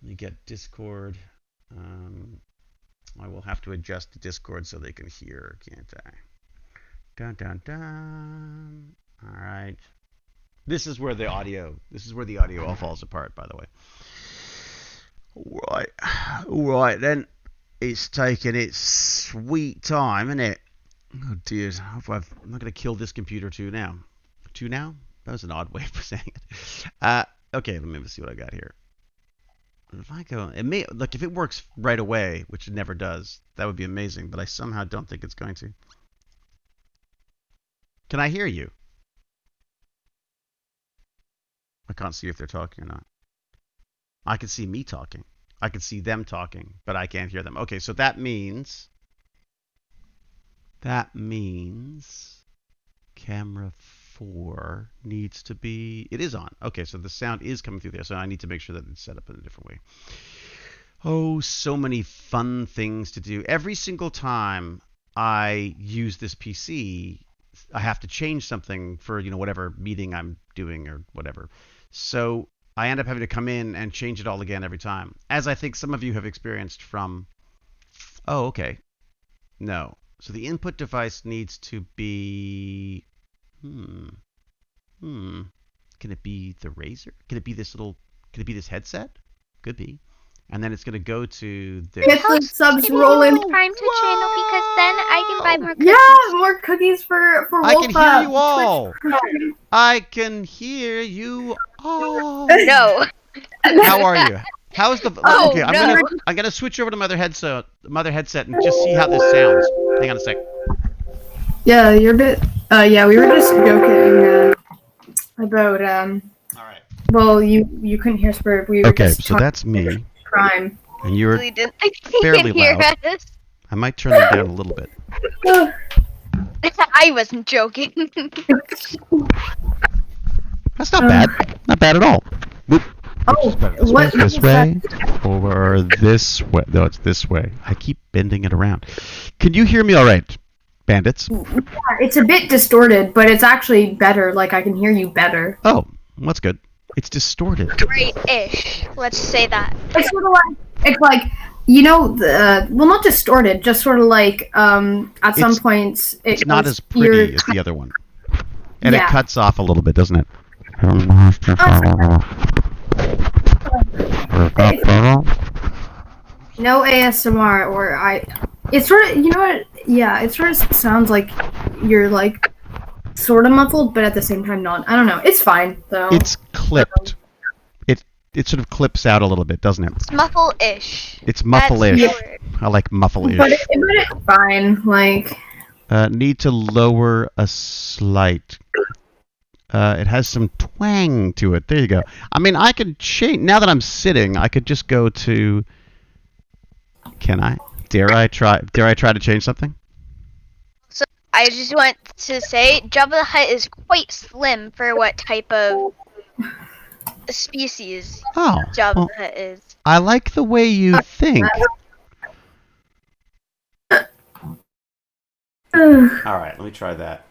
Let me get Discord. I will have to adjust Discord so they can hear, can't I? Dun dun dun. All right. This is where the audio all falls apart, by the way. All right then. It's taking its sweet time, isn't it? Oh dear. I'm not going to kill this computer too now. That was an odd way of saying it. Okay, let me see what I got here. If I go, it may look if it works right away, which it never does. That would be amazing, but I somehow don't think it's going to. Can I hear you? I can't see if they're talking or not. I can see me talking. I can see them talking, but I can't hear them. Okay, so that means camera 4 needs to be, it is on. Okay, so the sound is coming through there, so I need to make sure that it's set up in a different way. Oh, so many fun things to do. Every single time I use this PC, I have to change something for, whatever meeting I'm doing or whatever. So I end up having to come in and change it all again every time, as I think some of you have experienced from, oh, okay. No. So the input device needs to be, Can it be the Razer? Can it be this headset? Could be. And then it's going to go to this. Get the subs rolling. Prime to channel because then I can buy more cookies. Yeah, more cookies for Wolf. I can hear you all. I can hear you all. No. How are you? How's the? Oh, okay, no. I'm gonna switch over to my other headset and just see how this sounds. Hang on a sec. Yeah, you're a bit. Yeah, we were just joking about. All right. Well, you couldn't hear us, but we were Okay, just so that's me. Prime. And you're Really didn't fairly hear loud. us. I might turn them down a little bit. I wasn't joking. That's not bad. Not bad at all. Whoop. Oh, what? This way or this way? No, it's this way. I keep bending it around. Can you hear me all right, bandits? Yeah, it's a bit distorted, but it's actually better. Like, I can hear you better. Oh, that's good. It's distorted. Great-ish. Let's say that. It's sort of like, well, not distorted, just sort of like, at some points, it's not as pretty as the other one. And it cuts off a little bit, doesn't it? No ASMR it's sort of, it sort of sounds like you're like sort of muffled, but at the same time not. I don't know. It's fine though. It's clipped. It sort of clips out a little bit, doesn't it? It's muffle-ish. It's muffle-ish. That's the word. I like muffle-ish. But it's fine. Like. Need to lower a slight. It has some twang to it. There you go. I mean, I could change. Now that I'm sitting, I could just go to. Can I? Dare I try to change something? So I just want to say, Jabba the Hutt is quite slim for what type of species Jabba the Hutt is. I like the way you think. Alright, let me try that.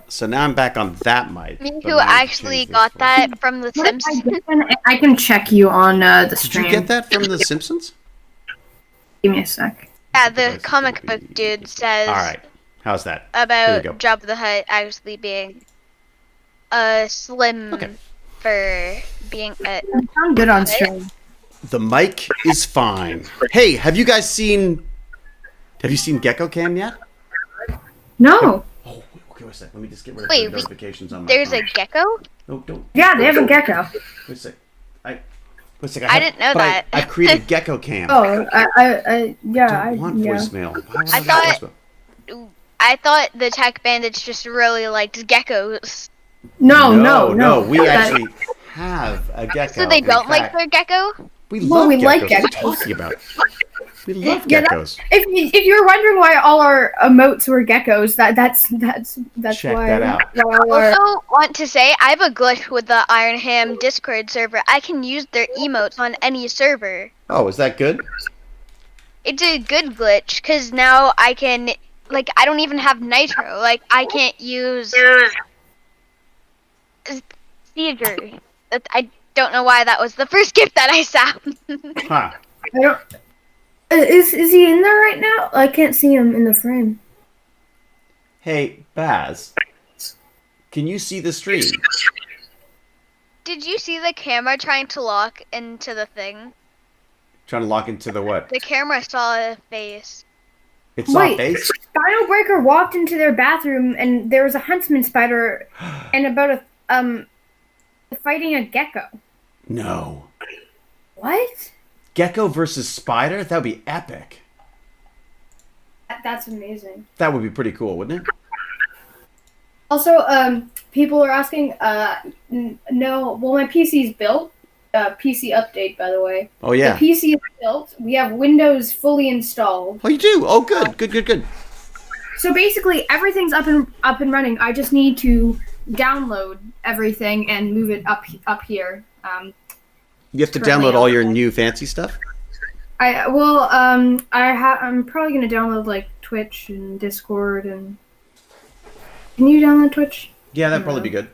So now I'm back on that mic. Me who actually got that from The Simpsons. I can check you on the stream. Did you get that from The Simpsons? Give me a sec. Yeah, the comic book dude says. Alright, how's that? About Jabba the Hutt actually being slim for being a. You sound good on stream. The mic is fine. Hey, have you seen Gecko Cam yet? No. Oh, okay, wait a sec. Let me just get rid of Wait, the notifications on my there's phone. a gecko? No, don't. Yeah, they have a gecko. Wait a sec. I didn't know that. I created Gecko Cam. Oh, I don't want voicemail. I thought the Tech Bandits just really liked geckos. No. We actually have a gecko. So they don't like their gecko? We Well, love we geckos. like What are you geckos. talking about? We love Yeah, geckos. If you're wondering why all our emotes were geckos, that's Check why. that out. Why all our, Also, want to say I have a glitch with the Iron Ham Discord server. I can use their emotes on any server. Oh, is that good? It's a good glitch because now I can, like, I don't even have Nitro. Like, I can't use Seizure. I don't know why that was the first gift that I saw. Huh. I don't. Is he in there right now? I can't see him in the frame. Hey, Baz. Can you see the stream? Did you see the camera trying to lock into the thing? Trying to lock into the what? The camera saw a face. It saw Wait. face? Dino Breaker walked into their bathroom and there was a huntsman spider and about fighting a gecko. No. What? Gecko versus spider? That would be epic. That's amazing. That would be pretty cool, wouldn't it? Also, people are asking, no, well, my PC's built. PC update, by the way. Oh, yeah. The PC is built. We have Windows fully installed. Oh, you do? Oh, good. Good. So basically, everything's up and running. I just need to download everything and move it up here. You have to Currently download all on your the- new fancy stuff? I'm probably gonna download like Twitch and Discord and. Can you download Twitch? Yeah, that'd probably be good.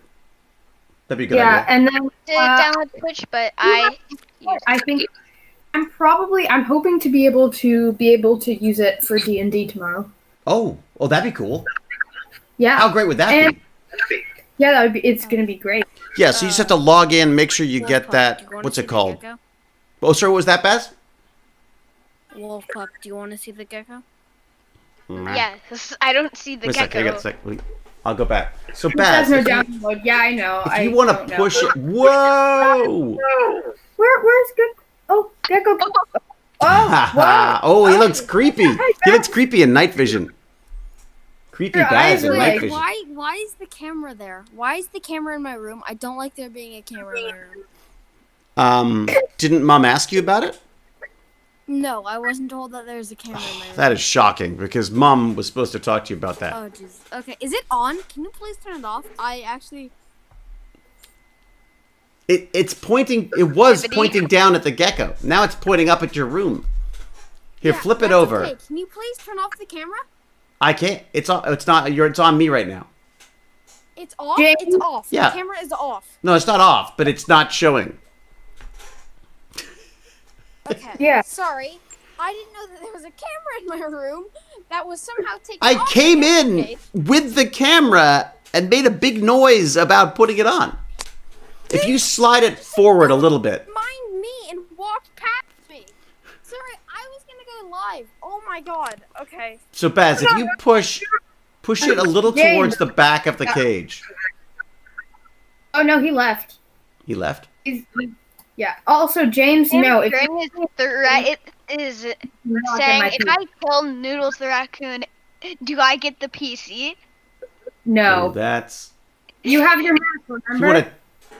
That'd be a good Yeah, idea. and then To download Twitch, but I think I'm hoping to be able to use it for D&D tomorrow. Oh, that'd be cool. Yeah. How great would that be? Yeah, that would be. It's gonna be great. Yeah, so you just have to log in, make sure you get Wolf Pup, that. do you wanna What's see it the called? gecko? Oh, sorry, what was that, Baz? Wolf Pup, do you want to see the gecko? yes, I don't see the Wait a sec, I gecko. got a sec. Wait, I'll go back. So, It Baz, has no if you, download. Yeah, I know. if you want to push it. Whoa! Where's Gecko? Oh, Gecko. Oh, wow. Oh, he looks creepy. He looks creepy in night vision. Creepy Your Baz eyes in are night like- vision. Why is the camera there? Why is the camera in my room? I don't like there being a camera in my room. Didn't Mom ask you about it? No, I wasn't told that there's a camera in my room. That is shocking because Mom was supposed to talk to you about that. Oh, jeez. Okay, is it on? Can you please turn it off? I actually... It's pointing. It was Activity. pointing down at the gecko. Now it's pointing up at your room. Here, Yeah, flip it that's over. Okay. Can you please turn off the camera? I can't. It's on. It's not. It's on me right now. It's off? James? It's off. Yeah. The camera is off. No, it's not off, but it's not showing. Okay. Yeah. Sorry. I didn't know that there was a camera in my room that was somehow taken I off. came in Okay. with the camera and made a big noise about putting it on. If you slide it forward a little bit. Mind me and walked past me. Sorry, I was gonna go live. Oh my god. Okay. So Baz, if you push it a little James. towards the back of the cage. Oh no, he left. He left. Yeah. Also, James, no. If During his threat, it is you're not saying my if I kill Noodles the raccoon, do I get the PC? Oh, no, that's. you have your mask. If you Remember? want to.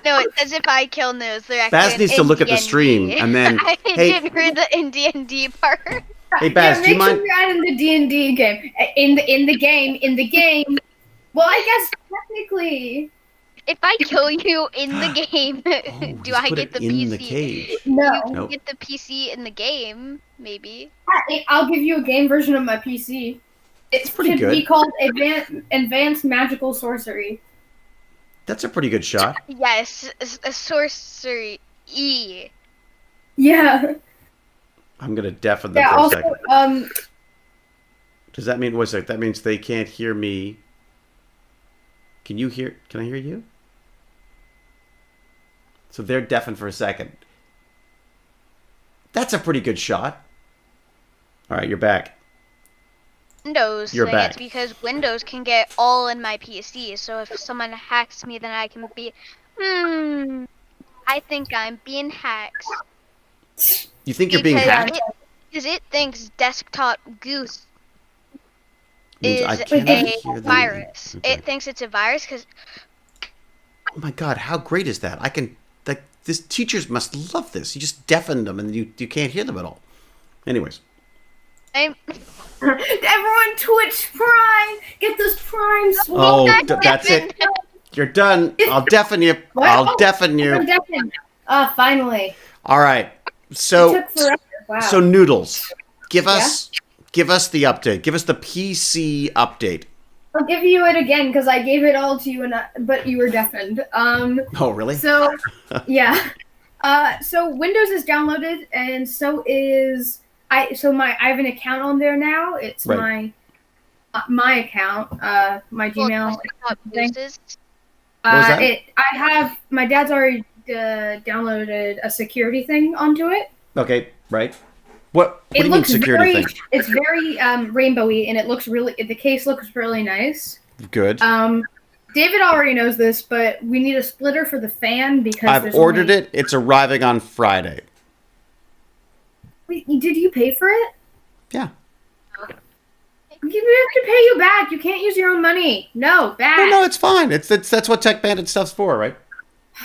No, it says if I kill Noodles the raccoon. Baz needs to in look at the D&D. stream and then. I Hey, didn't read the in D&D part. hey Baz, yeah, do you make sure mind? you're out in the D&D game. In the game. Well, I guess technically, If I kill you in the game, Oh, do just I put get it the in PC? the cage. no. You can Nope. get the PC in the game, maybe. I'll give you a game version of my PC. It pretty should good. be called Advanced Magical Sorcery. That's a pretty good shot. Yes, a sorcery E. Yeah. I'm gonna deafen them Yeah. for a Also, second. Does that mean what's that? That means they can't hear me. Can you hear? Can I hear you? So they're deafened for a second. That's a pretty good shot. All right, you're back. Windows You're thing. back. It's because Windows can get all in my PC. So if someone hacks me, then I can be, I think I'm being hacked. You think you're being Because hacked? Because it thinks desktop goose Means is I cannot a hear them. virus. Okay. It thinks it's a virus because Oh my god, how great is that? I can like This teachers must love this. You just deafened them, and you can't hear them at all. Anyways. I'm Everyone, Twitch Prime. Get those Prime. Oh, that's it. You're done. I'll deafen you. What? I'll deafen you. I'm deafened. Finally. All right. It So took forever. Wow. so Noodles, give us the update. Give us the PC update. I'll give you it again because I gave it all to you, but you were deafened. Oh, really? So, yeah. So Windows is downloaded, and so is I. So I have an account on there now. It's Right. my account, my Gmail. thing. What was that? I have my dad's already downloaded a security thing onto it. Okay, right. What do you mean looks security very, thing? It's very rainbowy, and it looks really. The case looks really nice. Good. David already knows this, but we need a splitter for the fan because I've ordered it. It's arriving on Friday. Wait, did you pay for it? Yeah. We have to pay you back. You can't use your own money. No, back. No, it's fine. That's what Tech Bandit stuff's for, right?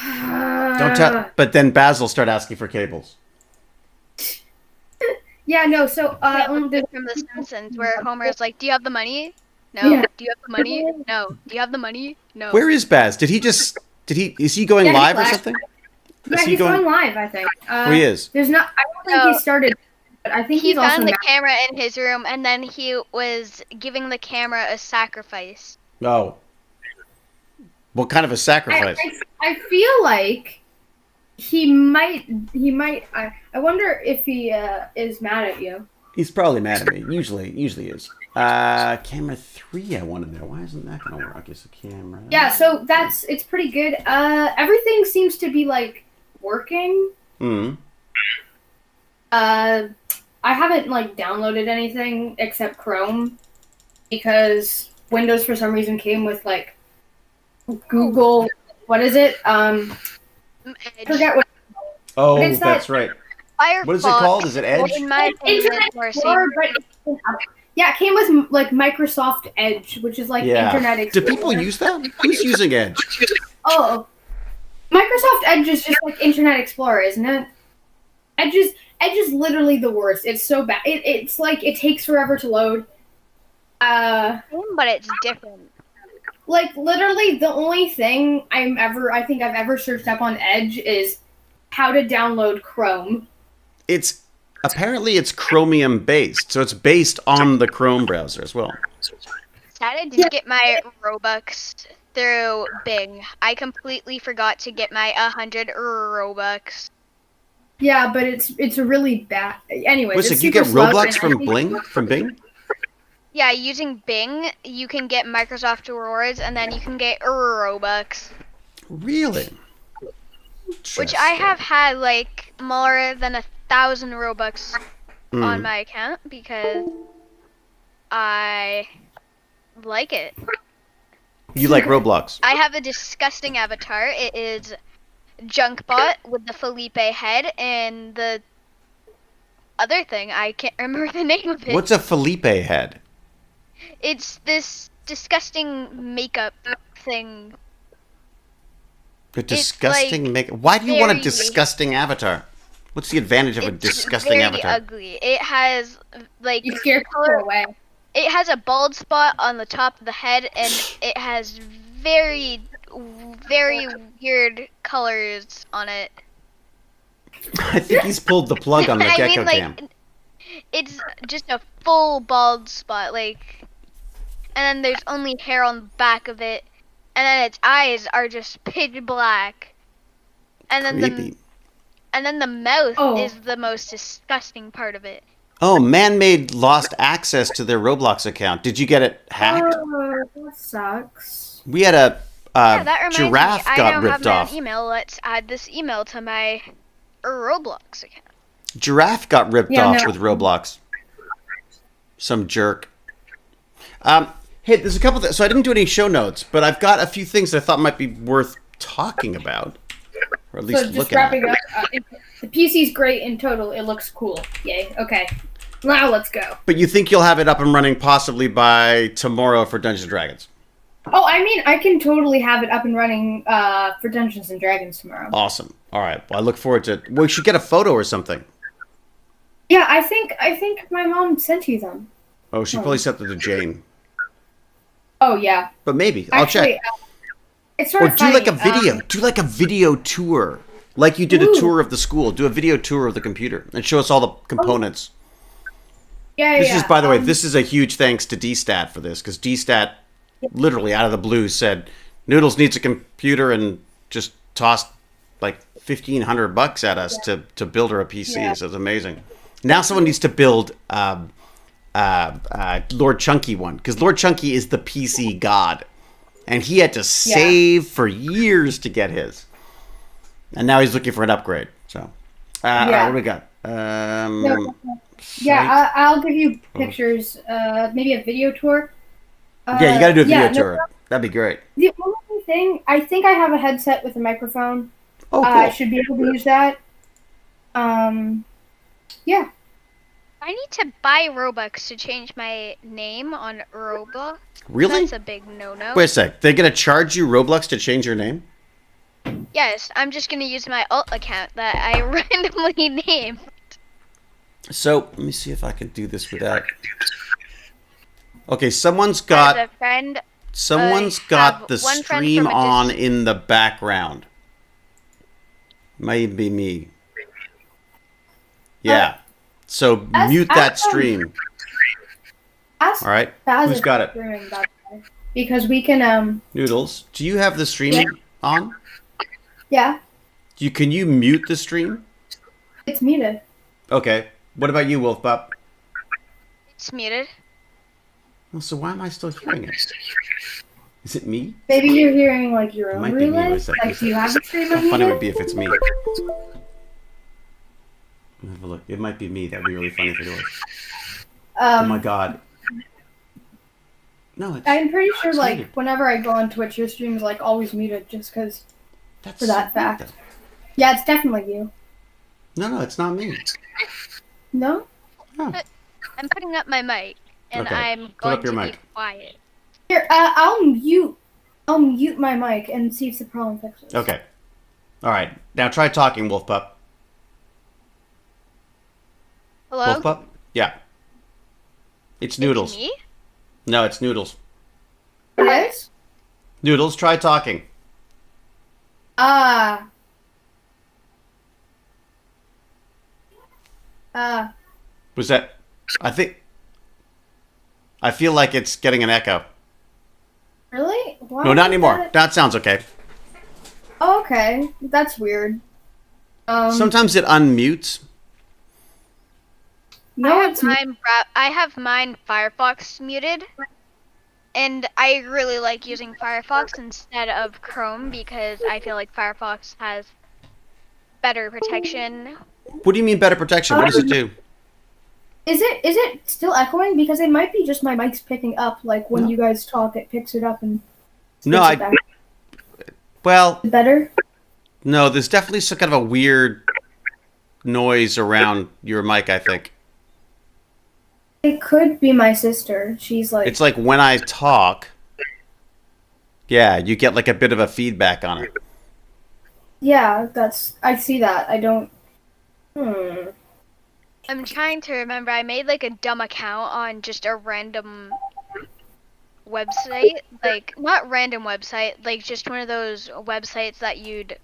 Don't tell. But then Basil start asking for cables. Yeah, no. So, from The Simpsons, where Homer's like, "Do you have the money? No. Yeah. Do you have the money? No. Do you have the money? No." Where is Baz? Is he going Yeah, he's live or live. something? yeah, Is he he's going- going live. I think. He is. There's not. I don't think No. he started, but I think He he's also. found the not- camera in his room, and then he was giving the camera a sacrifice. Oh. What kind of a sacrifice? I feel like he might. I wonder if he is mad at you. He's probably mad at me. Usually is. Camera 3 I wanted there. Why isn't that gonna work? It's a camera. Yeah, so it's pretty good. Everything seems to be like working. Hmm. I haven't like downloaded anything except Chrome because Windows for some reason came with like Google. What is it? I forget what. Oh, What is that? that's right. Firefox. What is it called? Is it Edge? In my opinion, Internet is more Explorer, safe. but yeah, it came with like Microsoft Edge, which is like Yeah. Internet Do Explorer. people use that? Who's using Edge? Oh, Microsoft Edge is just like Internet Explorer, isn't it? Edge is literally the worst. It's so bad. It's like it takes forever to load. But it's different. Like literally the only thing I think I've ever searched up on Edge is how to download Chrome. It's Chromium based, so it's based on the Chrome browser as well. Decided to get my Robux through Bing. I completely forgot to get my 100 Robux. Yeah, but it's a really bad. Anyways, Wait, so it's you get super slow, Roblox and from I think- Bling? From Bing? Yeah, using Bing, you can get Microsoft rewards, and then you can get Robux. Really? Which I have had like more than 1,000 Robux on my account because I like it. You like Roblox? I have a disgusting avatar. It is Junkbot with the Felipe head and the other thing. I can't remember the name of it. What's a Felipe head? It's this disgusting makeup thing. A disgusting Why do you want a very- disgusting avatar? What's the advantage of a It's disgusting very avatar? ugly. It has like You scare color. people away. It has a bald spot on the top of the head, and it has very, very weird colors on it. I think he's pulled the plug on the I gecko mean, like, cam. it's just a full bald spot, like, and then there's only hair on the back of it, and then its eyes are just pitch black, and then Creepy. the mouth Oh. is the most disgusting part of it. Oh, man-made lost access to their Roblox account. Did you get it hacked? Oh, that sucks. We had a Yeah, that reminds giraffe me. I got now ripped have off. an email. Let's add this email to my Roblox account. Giraffe got ripped Yeah, off no. with Roblox. Some jerk. Hey, there's a couple things. So I didn't do any show notes, but I've got a few things that I thought might be worth talking about, or at least So just looking at. wrapping up, the PC's great in total. It looks cool. Yay. Okay. Now let's go. But you think you'll have it up and running possibly by tomorrow for Dungeons & Dragons? Oh, I mean, I can totally have it up and running for Dungeons and Dragons tomorrow. Awesome. All right. Well, I look forward to it. We should get a photo or something. Yeah, I think my mom sent you them. Oh, she probably sent them to Jane. Oh yeah. But maybe I'll check. It's sort Or of do funny. like a video. Do like a video tour, like you did a Ooh. tour of the school. Do a video tour of the computer and show us all the components. Yeah, This yeah. is, by the way, this is a huge thanks to DStat for this, because DStat literally out of the blue said Noodles needs a computer and just tossed like $1,500 at us to build her a PC. Yeah. So it's amazing. Now someone needs to build Lord Chunky one, because Lord Chunky is the PC god, and he had to save for years to get his, and now he's looking for an upgrade. So, what do we got? Yeah, I'll give you pictures. Maybe a video tour. Yeah, you got to do a video tour. That'd be great. The only thing, I think I have a headset with a microphone. Oh, cool. I should be able to use that. Yeah. I need to buy Robux to change my name on Roblox. Really? That's a big no-no. Wait a sec. They're gonna charge you Roblox to change your name? Yes, I'm just gonna use my alt account that I randomly named. So let me see if I can do this without. Okay, someone's got As a friend, got the one friend stream from a on in the background. Might be me. Yeah. So mute that stream. All right. Who's got it? Because we can Noodles, do you have the stream on? Yeah. Can you mute the stream? It's muted. Okay. What about you, Wolf Pup? it's muted. Well, so why am I still hearing it? Is it me? Maybe you're hearing like your It own might be me. relay. What's that? Like, do you have the stream How unmuted? funny it would be if it's me. Have a look. It might be me. That'd be really funny if it was. Oh my god. No, it's. I'm pretty sure, it's like, muted. whenever I go on Twitch, your stream's like always muted, just because. That's for that so weird, fact. Yeah, it's definitely you. though. No, it's not me. No. Oh. I'm putting up my mic, and Okay, I'm put going up your to mic. be quiet. Here, I'll mute my mic and see if the problem fixes. Okay. All right. Now try talking, Wolf Pup. Hello? Wolf Pup? Yeah. It's Noodles. It's me? No, it's Noodles. It is? Noodles, try talking. Was that? I feel like it's getting an echo. Really? Why No, not is anymore. that- That sounds okay. Oh, okay. That's weird. Sometimes it unmutes. No, it's I have mine Firefox muted, and I really like using Firefox instead of Chrome because I feel like Firefox has better protection. What do you mean better protection? What does it do? Is it still echoing? Because it might be just my mic's picking up. Like when No. you guys talk, it picks it up and. No, spits it back. Well, Better. no, there's definitely some kind of a weird noise around your mic, I think. It could be my sister. She's like. It's like when I talk, yeah, you get like a bit of a feedback on it. Yeah, I see that. I don't. I'm trying to remember. I made like a dumb account on just a random website, like not random website, like just one of those websites that you'd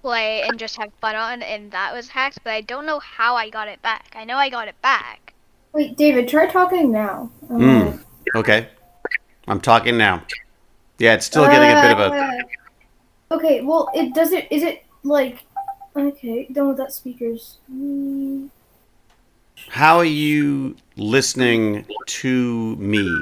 play and just have fun on, and that was hacked. But I don't know how I got it back. I know I got it back. Wait, David, try talking now. Okay. I'm talking now. Yeah, it's still getting a bit of a... Okay, well, is it like... Okay, done with that speakers. How are you listening to me?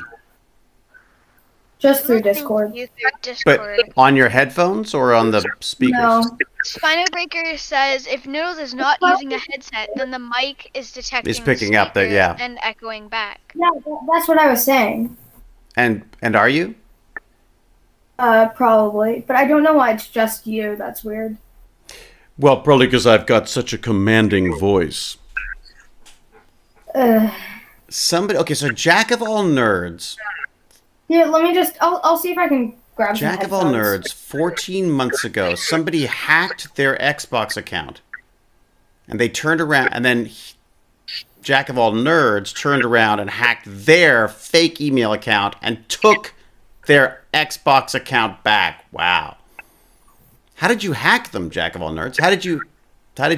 Just through Listening to Discord. you through Discord. But on your headphones or on the speakers? No. Spino Breaker says if Noodles is not using a headset, then the mic is detecting It's picking up the- speakers yeah. and echoing back. Yeah, that's what I was saying. And are you? Probably. But I don't know why it's just you. That's weird. Well, probably because I've got such a commanding voice. Somebody. Okay, so Jack of all nerds. Yeah, let me just. I'll see if I can grab some Jack of all headphones. nerds, 14 months ago, somebody hacked their Xbox account. And they turned around, and then Jack of all nerds turned around and hacked their fake email account and took their Xbox account back. Wow. How did you hack them, Jack of all nerds? How did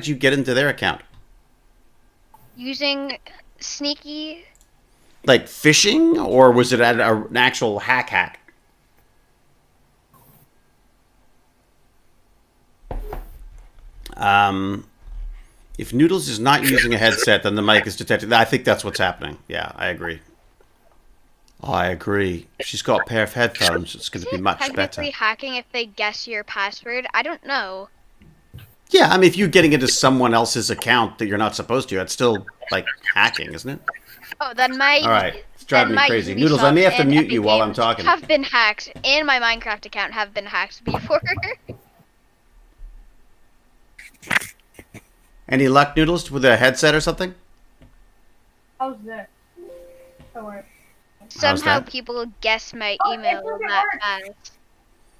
you get into their account? Using sneaky. Like phishing, or was it an actual hack? If Noodles is not using a headset, then the mic is detected. I think that's what's happening. Yeah, I agree. She's got a pair of headphones. It's going to be much better. Technically hacking if they guess your password. I don't know. Yeah, I mean, if you're getting into someone else's account that you're not supposed to, that's still like hacking, isn't it? Oh, then my. All right, it's driving me crazy. Ubisoft Noodles, I may have to and mute Epic you while I'm Games talking. Have been hacked, and my Minecraft account have been hacked before. Any luck, Noodles, with a headset or something? How's this? Oh, wait. Somehow that? people guess my Oh, email it doesn't that work. fast.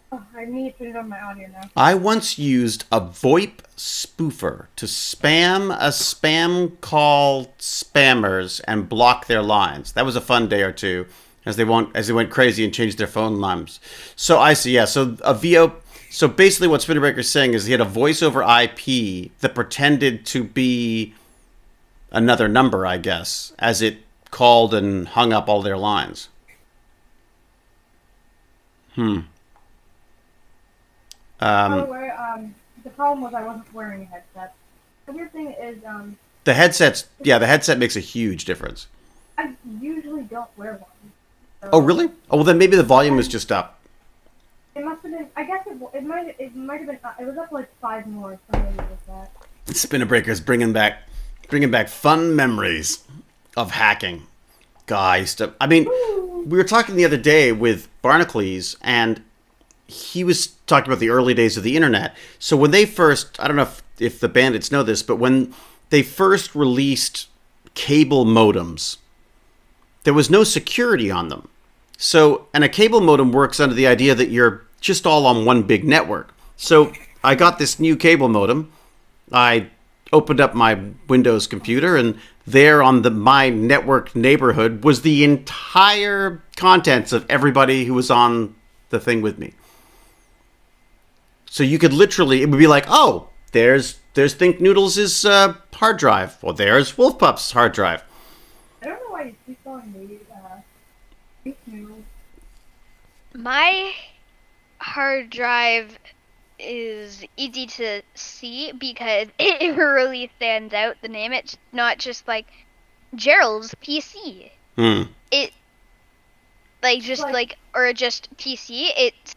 Oh, I need to put it on my audio now. I once used a VoIP spoofer to spam a spam call spammers and block their lines. That was a fun day or two as they went crazy and changed their phone lines. So I see, yeah. So a VO. So basically, what Spinner Breaker's saying is he had a voice over IP that pretended to be another number, I guess, as it called and hung up all their lines. By the way, the problem was I wasn't wearing a headset. The weird thing is, The headset makes a huge difference. I usually don't wear one. So Oh, really? Oh, well, then maybe the volume is just up. It must have been. I guess it might have been. It was up like 5 more. So maybe it was that. Spinner Breaker's bringing back fun memories of hacking. Guys, I mean, we were talking the other day with Barnacles, and he was talking about the early days of the internet. So when they first, I don't know if the bandits know this, but when they first released cable modems, there was no security on them. So, and a cable modem works under the idea that you're just all on one big network. So I got this new cable modem. I opened up my Windows computer, and there on my network neighborhood was the entire contents of everybody who was on the thing with me. So you could literally, it would be like, oh, there's Think Noodles' hard drive. Well, there's Wolf Pup's hard drive. I don't know why you keep calling me. My hard drive is easy to see because it really stands out, the name. It's not just like Gerald's PC. It or just PC. It's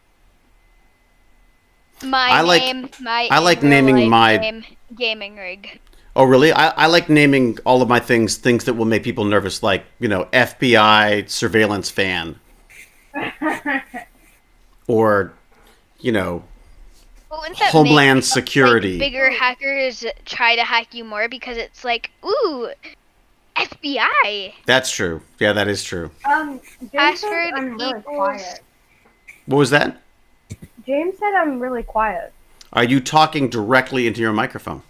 my name, I like naming my name, gaming rig. Oh, really? I like naming all of my things that will make people nervous, like, FBI surveillance fan. Or, Well, wouldn't that Homeland make, Security. Bigger hackers try to hack you more because it's like, ooh, FBI. That's true. Yeah, that is true. James Password said I'm really equals- quiet. What was that? James said I'm really quiet. Are you talking directly into your microphone?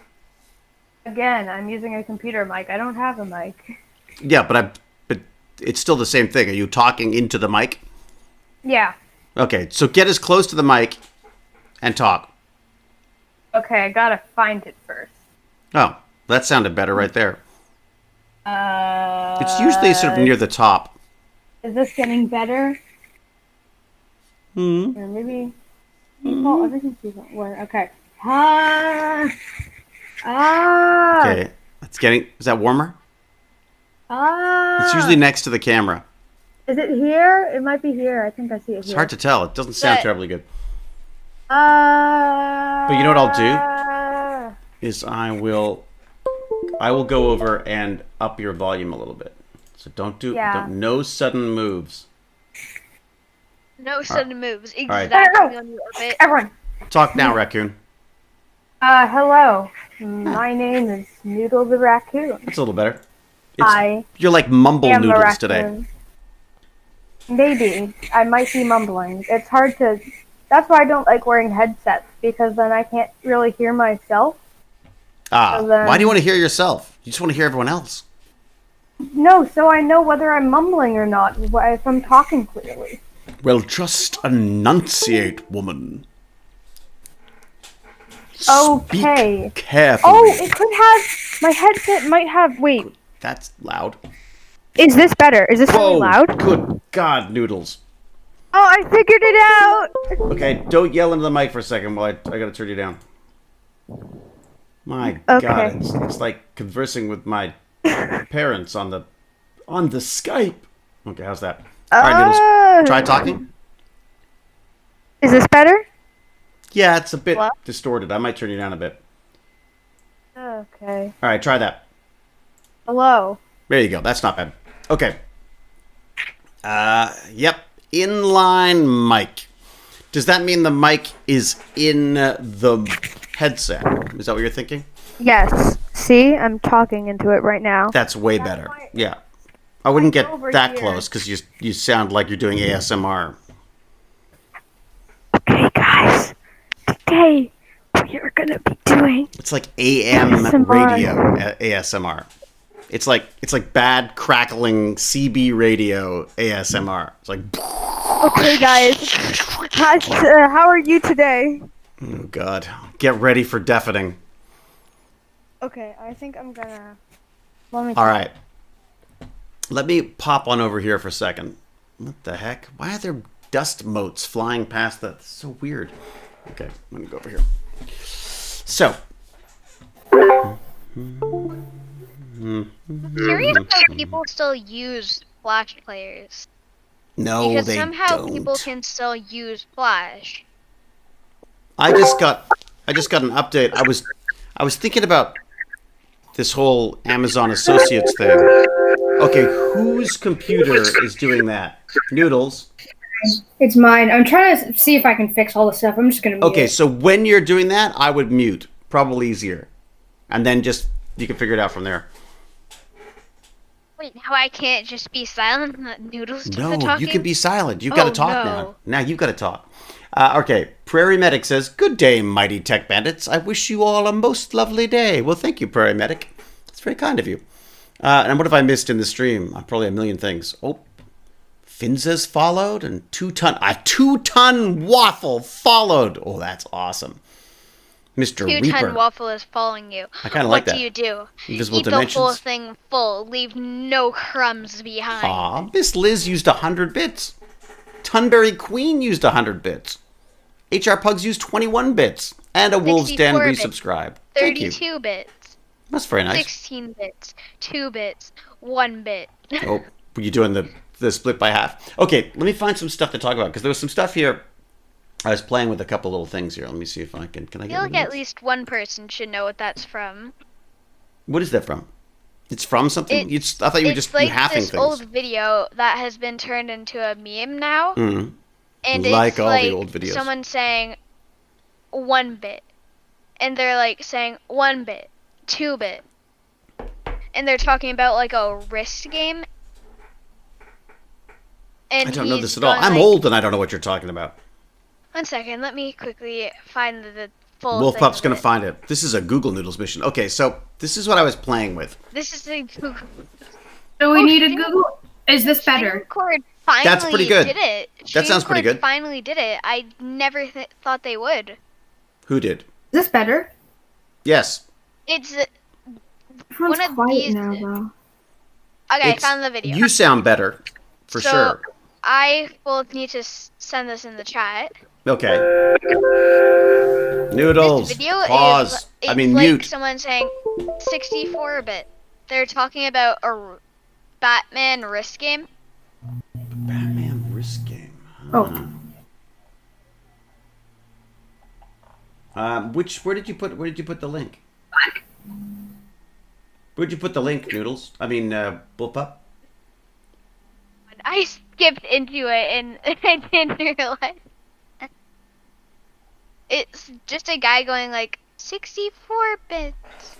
Again, I'm using a computer mic. I don't have a mic. Yeah, but it's still the same thing. Are you talking into the mic? Yeah. Okay, so get as close to the mic and talk. Okay, I gotta find it first. Oh, that sounded better right there. It's usually sort of near the top. Is this getting better? Or maybe default. Everything's default. Where? Okay. Okay, is that warmer? It's usually next to the camera. Is it here? It might be here. I think I see it It's here. hard to tell. It doesn't sound terribly good. But you know what I'll do? Is I will go over and up your volume a little bit. So no sudden moves. No sudden moves. right. Exactly on the orbit. Everyone. Talk now, Raccoon. Hello. My name is Noodle the Raccoon. That's a little better. I You're like mumble am a noodles raccoon. today. Maybe. I might be mumbling. It's hard to... That's why I don't like wearing headsets, because then I can't really hear myself. Ah, why do you want to hear yourself? You just want to hear everyone else. No, so I know whether I'm mumbling or not, if I'm talking clearly. Well, just enunciate, woman. Okay. Speak carefully. Oh, it could have... My headset might have... Wait. That's loud. Is this better? Is this really loud? Good God, Noodles. Oh, I figured it out! Okay, don't yell into the mic for a second while I gotta turn you down. My Okay. God, it's like conversing with my parents on the Skype. Okay, how's that? All right, Noodles, try talking. Is this better? Yeah, it's a bit distorted. I might turn you down a bit. Okay. All right, try that. Hello. There you go. That's not bad. Okay. Yep. Inline mic. Does that mean the mic is in the headset? Is that what you're thinking? Yes. See, I'm talking into it right now. That's way better. Yeah. I wouldn't get over that here. close because you sound like you're doing ASMR. Okay, guys. Today, we are going to be doing... It's like AM ASMR. radio ASMR. It's like bad crackling CB radio ASMR. It's like... Okay, guys. How are you today? Oh, God. Get ready for deafening. Okay, I think I'm gonna... All right. Let me pop on over here for a second. What the heck? Why are there dust motes flying past that? It's so weird. Okay, let me go over here. So. Curious how people still use Flash players. No, because they somehow don't. people can still use Flash. I just got an update. I was thinking about this whole Amazon Associates thing. Okay, whose computer is doing that? Noodles. It's mine. I'm trying to see if I can fix all the stuff. I'm just gonna mute Okay, it. so when you're doing that, I would mute. Probably easier. And then just, you can figure it out from there. Wait, now I can't just be silent and let Noodles do the No, talking? you can be silent. You've got to talk no. now. Now you've got to talk. Okay, Prairie Medic says, "Good day, mighty tech bandits. I wish you all a most lovely day." Well, thank you, Prairie Medic. That's very kind of you. And what have I missed in the stream? Probably a million things. Oh, Finza's followed, and a two-ton waffle followed. Oh, that's awesome. Mr. Reaper. 2-ton waffle is following you. I kind of like that. What do you do? Invisible Eat dimensions. the whole thing full. Leave no crumbs behind. Aw, Miss Liz used 100 bits. Tunberry Queen used 100 bits. HR Pugs used 21 bits. And a Wolves Den 64 bits. resubscribed. Thank you. 32 bits. That's very nice. 16 bits. 2 bits. 1 bit. Oh, were you doing the split by half? Okay, let me find some stuff to talk about, because there was some stuff here. I was playing with a couple little things here. Let me see if I can. Can I I get feel one like of at those? least one person should know what that's from. What is that from? It's from something? I thought you were just like halving this things. old video that has been turned into a meme now. Mm-hmm. And Like it's all like the old videos. someone saying 1 bit. And they're like saying 1 bit, 2 bit. And they're talking about like a wrist game. And I don't know he's this at all. going, I'm like, old and I don't know what you're talking about. 1 second, let me quickly find the full Wolf thing Pup's of going to it. find it. This is a Google Noodles mission. Okay, so this is what I was playing with. This is the Google. So we need a Google... Is this better? Record finally That's pretty good. did it. That sounds pretty Record good. Finally did it. I never thought they would. Who did? Is this better? Yes. It's Everyone's one of quiet these- now, though. okay. It's- I found the video. You sound better, for So- sure. I will need to send this in the chat. Okay. Noodles. This video Pause. is it's I mean, like mute. someone saying 64-bit. They're talking about a Batman wrist game. Batman wrist game. Oh. Where did you put the link? Where'd you put the link, Noodles? I mean, Bullpup? I skipped into it and I didn't realize. It's just a guy going like 64 bits,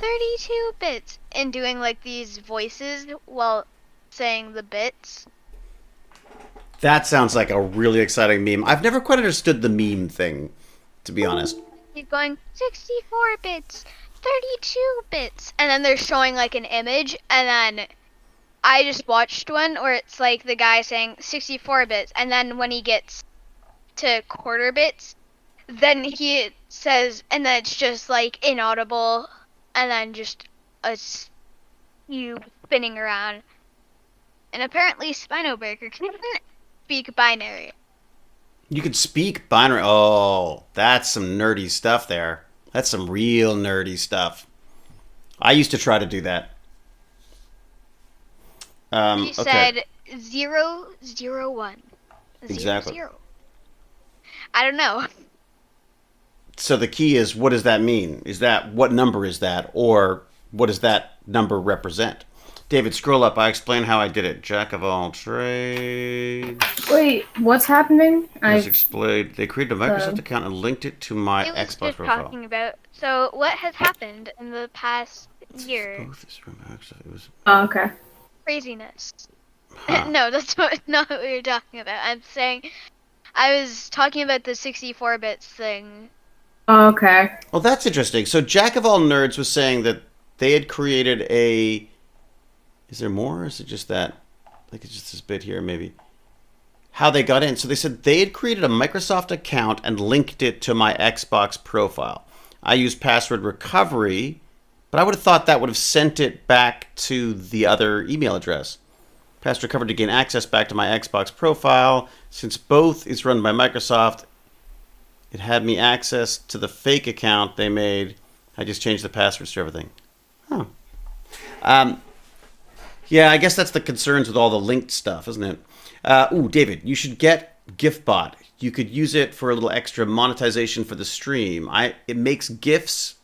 32 bits, and doing like these voices while saying the bits. That sounds like a really exciting meme. I've never quite understood the meme thing, to be honest. You're going 64 bits, 32 bits, and then they're showing like an image, and then I just watched one where it's like the guy saying 64 bits, and then when he gets to quarter bits, then he says, and then it's just like inaudible, and then just you spinning around. And apparently Spino Breaker can speak binary. You could speak binary. Oh, that's some nerdy stuff there. That's some real nerdy stuff. I used to try to do that. You said 0, 0, 1. 0, Exactly. 0. I don't know. So the key is, what does that mean? Is that, what number is that? Or what does that number represent? David, scroll up. I explain how I did it. Jack of all trades. Wait, what's happening? As explained, they created a Microsoft account and linked it to my It was Xbox just profile. talking about, so what has happened in the past year? Both is from Microsoft. It was Oh, okay. Craziness. Huh. No, that's not what we were talking about. I'm saying, I was talking about the 64 bits thing. Oh, okay. Well, that's interesting. So Jack of all nerds was saying that they had created a... Is there more? Or is it just that? Like it's just this bit here, maybe. How they got in. So they said they had created a Microsoft account and linked it to my Xbox profile. I used password recovery, but I would have thought that would have sent it back to the other email address. Password recovery to gain access back to my Xbox profile. Since both is run by Microsoft, it had me access to the fake account they made. I just changed the passwords to everything. Huh. Yeah, I guess that's the concerns with all the linked stuff, isn't it? Ooh, David, you should get GIFbot. You could use it for a little extra monetization for the stream. It makes GIFs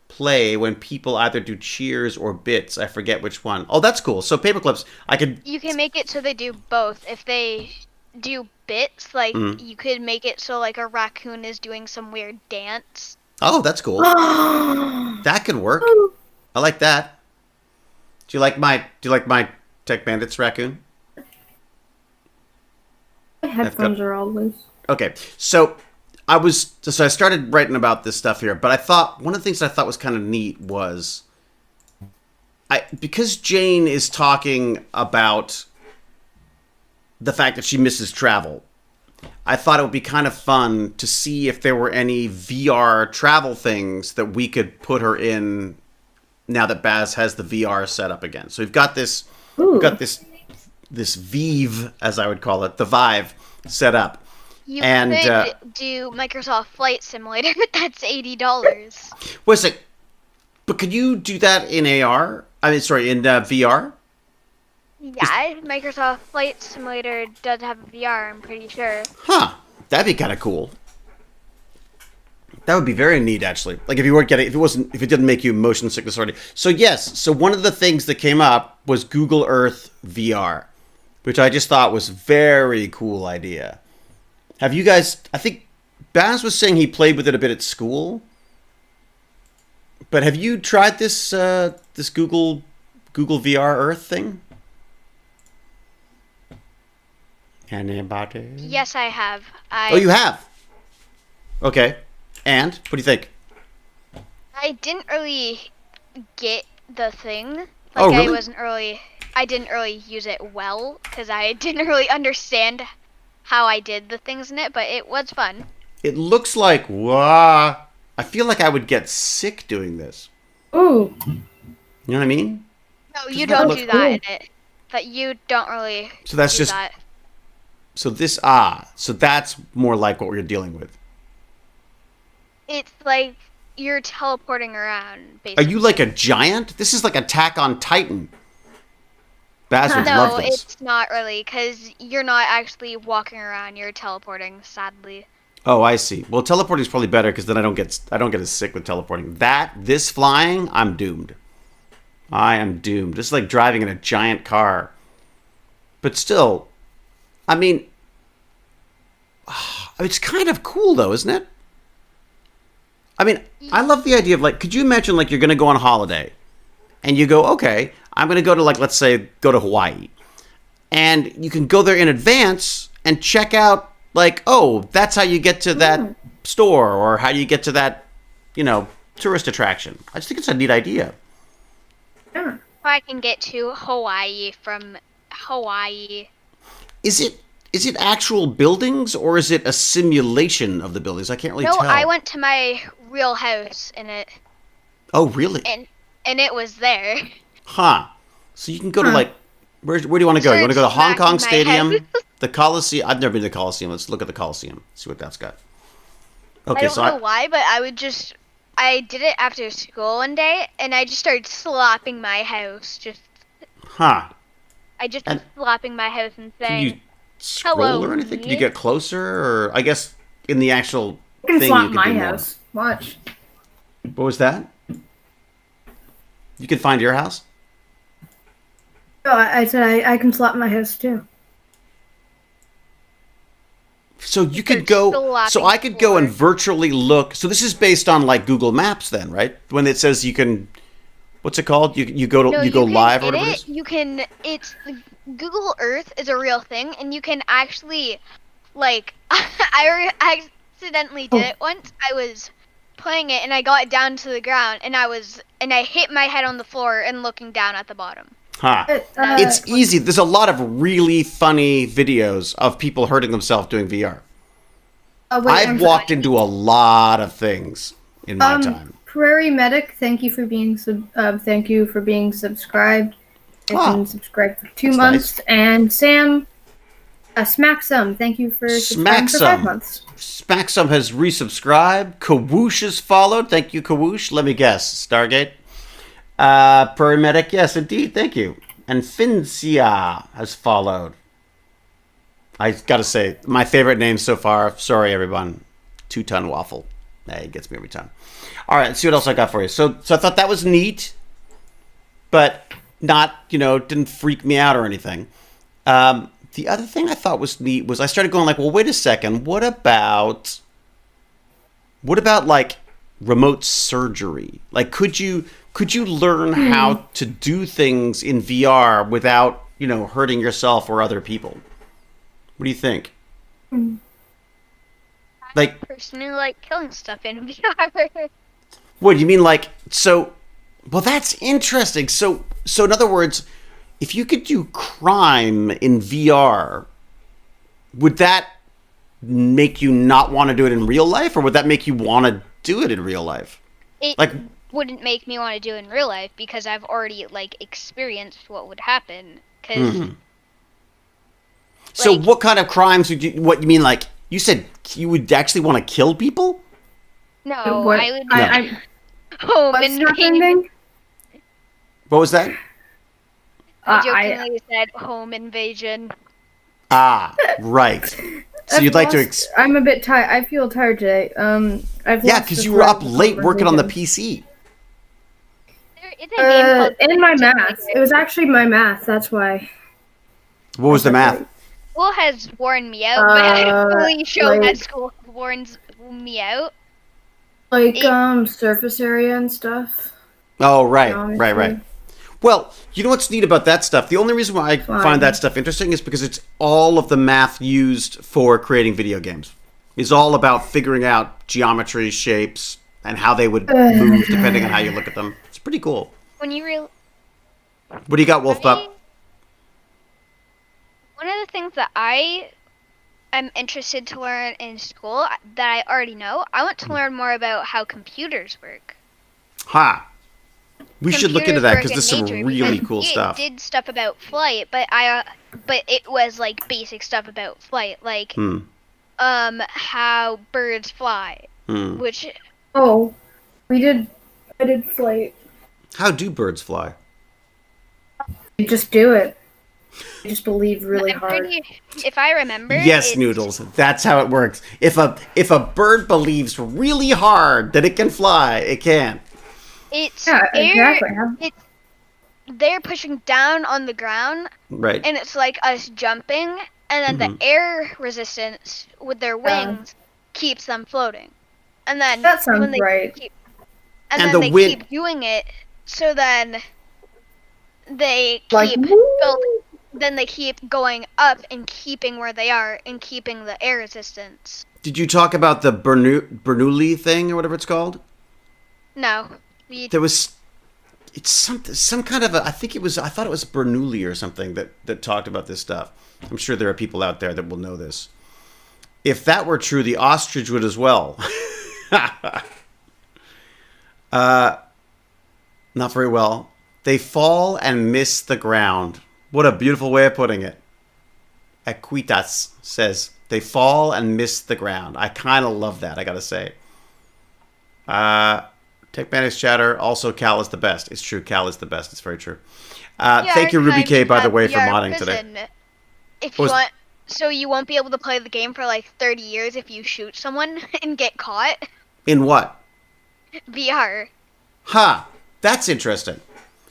play when people either do cheers or bits. I forget which one. Oh, that's cool. So Paperclips, I could... You can make it so they do both. If they do bits, like, you could make it so, like, a raccoon is doing some weird dance. Oh, that's cool. That could work. I like that. Do you like my Tech Bandits raccoon? My headphones are all loose. Okay, so I started writing about this stuff here, but I thought one of the things I thought was kind of neat was because Jane is talking about the fact that she misses travel. I thought it would be kind of fun to see if there were any VR travel things that we could put her in now that Baz has the VR set up again. So we've got this Vive, as I would call it, the Vive set up. You could do Microsoft Flight Simulator, but that's $80. Was it? But could you do that in AR? I mean, sorry, in VR? Yeah, Microsoft Flight Simulator does have a VR, I'm pretty sure. Huh. That'd be kind of cool. That would be very neat, actually. Like if it didn't make you motion sickness already. So yes, so one of the things that came up was Google Earth VR, which I just thought was very cool idea. Have you guys? I think Baz was saying he played with it a bit at school. But have you tried this this Google VR Earth thing? Anybody? Yes, I have. Oh, you have? Okay. And? What do you think? I didn't really get the thing. Like, Oh, really? I didn't really use it well, because I didn't really understand how I did the things in it, but it was fun. It looks like, wow. I feel like I would get sick doing this. Ooh. You know what I mean? No, you that don't look do that in it. But you don't really So that's do just... that. So so that's more like what we're dealing with. It's like you're teleporting around, basically. Are you like a giant? This is like Attack on Titan. Baz would love No, this. it's not really, because you're not actually walking around. You're teleporting, sadly. Oh, I see. Well, teleporting is probably better because then I don't get as sick with teleporting. This flying, I'm doomed. I am doomed. This is like driving in a giant car. But still, I mean, it's kind of cool though, isn't it? I mean, I love the idea of like, could you imagine like you're going to go on holiday and you go, okay, I'm going to go to like, let's say, go to Hawaii. and you can go there in advance and check out, like, oh, that's how you get to that store, or how you get to that, tourist attraction. I just think it's a neat idea. Yeah. I can get to Hawaii from Hawaii. Is it actual buildings, or is it a simulation of the buildings? I can't really No, tell. I went to my real house in it, Oh, really? and it was there. Huh. So you can go to, like, where do you want to go? You want to go to Hong Kong Stadium, the Coliseum? I've never been to the Coliseum. Let's look at the Coliseum. See what that's got. Okay, I don't know why, but I did it after school one day, and I just started slapping my house. Huh. I just was slapping my house and Can saying, you scroll "Hello, or anything? Can you me?" get closer? Or I guess in the actual I can thing swap you can my do more. house. Watch. What was that? You can find your house? Oh, I said I can swap my house too. So you could They're go. still So I could go and virtually look. So this is based on, like, Google Maps, then, right? When it says you can, what's it called? You go No, you go can live or get whatever it it. is. You can. It's Google Earth is a real thing, and you can actually, like, I accidentally did it once. I was playing it, and I got down to the ground, and I hit my head on the floor and looking down at the bottom. Huh. It's easy. There's a lot of really funny videos of people hurting themselves doing VR. I've walked into a lot of things in my time. Prairie Medic, thank you for being subscribed. I've been subscribed for 2 months. Nice. And Sam Smacksum, thank you for subscribing for 5 months. Smacksum has resubscribed. Kawoosh has followed. Thank you, Kawoosh. Let me guess. Stargate. Prairie Medic, yes, indeed. Thank you. And Fincia has followed. I gotta say, my favorite name so far. Sorry, everyone. 2-ton waffle. Hey, it gets me every time. All right, let's see what else I got for you. So I thought that was neat, but not, didn't freak me out or anything. The other thing I thought was neat was I started going like, well, wait a second. What about like remote surgery? Like, could you learn how to do things in VR without, hurting yourself or other people? What do you think? Like, I personally like killing stuff in VR. what do you mean? Like, so, well, that's interesting. So in other words, if you could do crime in VR, would that make you not want to do it in real life, or would that make you want to do it in real life? It wouldn't make me want to do it in real life because I've already experienced what would happen. So what kind of crimes would you? What you mean? Like, you said you would actually want to kill people? No, What? I would. Home invasion. What was that? I jokingly said home invasion. Ah, right. So you'd like to? I'm a bit tired. I feel tired today. Because you were up late working on the PC. There is a game called in my math. It was actually my math. That's why. What was the math? School has worn me out, but I don't really show that school warns me out. Surface area and stuff. Oh, right. Well, you know what's neat about that stuff? The only reason why I find that stuff interesting is because it's all of the math used for creating video games. It's all about figuring out geometry, shapes, and how they would move depending on how you look at them. It's pretty cool. When you What do you got, Wolfpup? One of the things that I am interested to learn in school that I already know, I want to learn more about how computers work. Ha! We should look into that because there's some nature, really because cool stuff. It did stuff about flight, but it was basic stuff about flight, how birds fly, which. Oh, I did flight. How do birds fly? You just do it. You just believe really hard. If I remember. Yes, Noodles. That's how it works. If a bird believes really hard that it can fly, it can. Exactly. They're pushing down on the ground, right? And it's like us jumping, and then the air resistance with their wings keeps them floating. And then that sounds right. Keep doing it, so then they keep building. then they keep going up and keeping where they are and keeping the air resistance. Did you talk about the Bernoulli thing or whatever it's called? No. There was, it's some kind of I thought it was Bernoulli or something that talked about this stuff. I'm sure there are people out there that will know this. If that were true, the ostrich would as well. Not very well. They fall and miss the ground. What a beautiful way of putting it. Equitas says, they fall and miss the ground. I kind of love that, I gotta say. Tech Bandits chatter, also Cal is the best. It's true, Cal is the best. It's very true. Thank you, Ruby K, by the way, for modding today. If you want, so you won't be able to play the game for like 30 years if you shoot someone and get caught. In what? VR. Ha! That's interesting.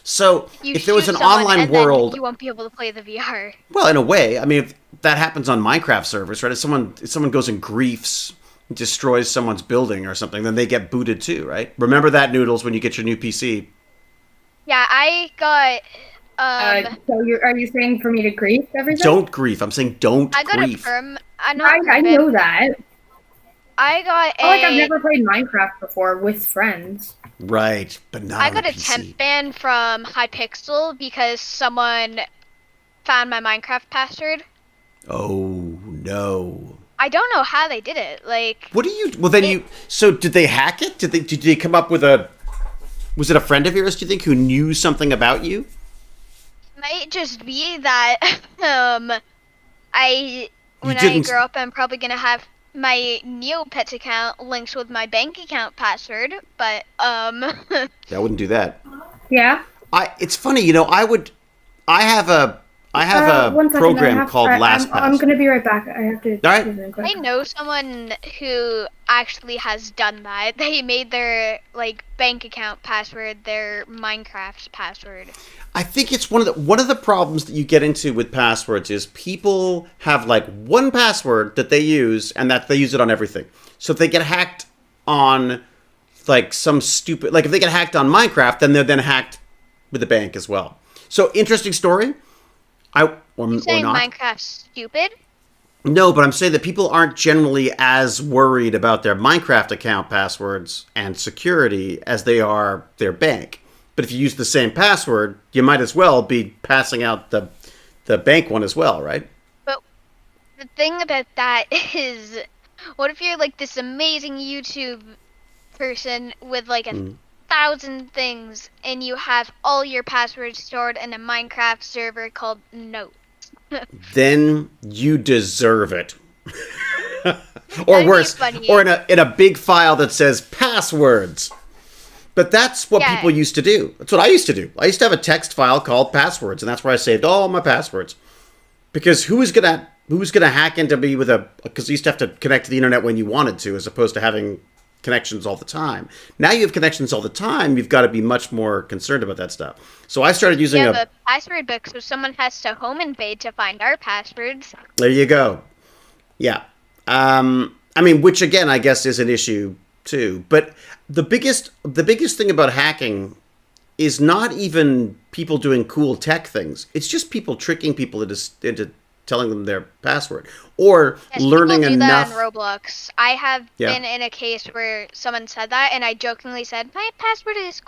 So, You if there was an shoot someone online and then world... you won't be able to play the VR. Well, in a way. I mean, if that happens on Minecraft servers, right? If someone goes and griefs, destroys someone's building or something, then they get booted too, right? Remember that, Noodles, when you get your new PC. Yeah, I got... So are you saying for me to grief everything? Don't grief. I'm saying don't I got grief. a perm... I know that. I got a... I've never played Minecraft before with friends. Right, but not I on got the a PC. temp ban from Hypixel because someone found my Minecraft password. Oh, no. I don't know how they did it. Like... What do you... Well, then So, did they hack it? Did they come up with a... Was it a friend of yours, do you think, who knew something about you? Might just be that when I grow up, I'm probably gonna have my Neopets account linked with my bank account password, but Yeah, I wouldn't do that. Yeah. It's funny, I have a program called LastPass. I'm gonna be right back. I have to. All right. do something quick. I know someone who actually has done that. They made their bank account password their Minecraft password. I think it's one of the problems that you get into with passwords is people have one password that they use and that they use it on everything. So if they get hacked on some stupid if they get hacked on Minecraft, then they're then hacked with the bank as well. So interesting story. You're saying Minecraft's stupid? No, but I'm saying that people aren't generally as worried about their Minecraft account passwords and security as they are their bank. But if you use the same password, you might as well be passing out the bank one as well, right? But the thing about that is, what if you're this amazing YouTube person with 1,000 things and you have all your passwords stored in a Minecraft server called Notes? Then you deserve it. Or worse, or in a big file that says passwords. But that's what people used to do. That's what I used to do. I used to have a text file called passwords, and that's where I saved all my passwords. Because who was gonna hack into me because you used to have to connect to the internet when you wanted to, as opposed to having connections all the time. Now you have connections all the time. You've got to be much more concerned about that stuff. So I started using a password book, so someone has to home invade to find our passwords. There you go. Yeah. Which again, I guess is an issue too. But the biggest thing about hacking is not even people doing cool tech things. It's just people tricking people into telling them their password or learning people do enough. That on Roblox. I have been in a case where someone said that, and I jokingly said, "My password is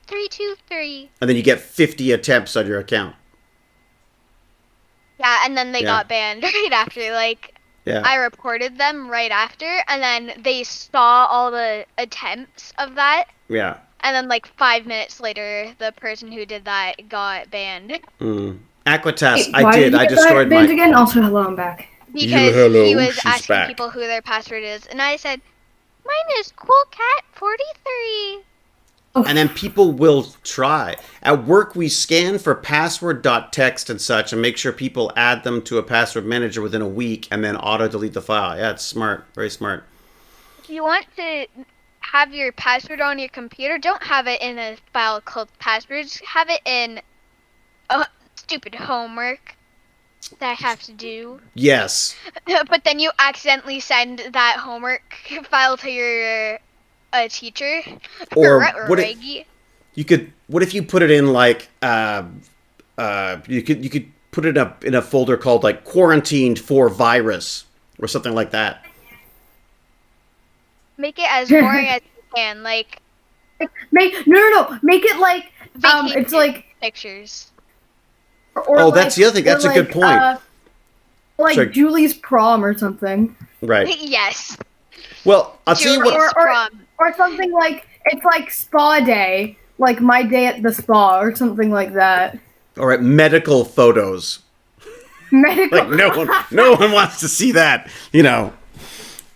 coolcat323." And then you get 50 attempts on your account. Yeah, and then they got banned right after. I reported them right after, and then they saw all the attempts of that. Yeah. And then 5 minutes later, the person who did that got banned. Aquitas, I destroyed banned again? Also, hello, I'm back. Because he was asking people who their password is, and I said, "Mine is coolcat43." And then people will try. At work, we scan for password.txt and such and make sure people add them to a password manager within a week and then auto-delete the file. Yeah, it's smart. Very smart. If you want to have your password on your computer, don't have it in a file called passwords. Have it in stupid homework that I have to do. Yes. But then you accidentally send that homework file to your teacher. Or what if you put it in you could put it up in a folder called like quarantined for virus or something like that. Make it as boring as you can, like Make it like it's like pictures. or that's the other thing. That's a good point. Like Sorry. Julie's prom or something. Right. Yes. Well, I'll tell you what. Or something like it's like spa day, like my day at the spa or something like that. All right, medical photos. Medical. Like no one wants to see that. I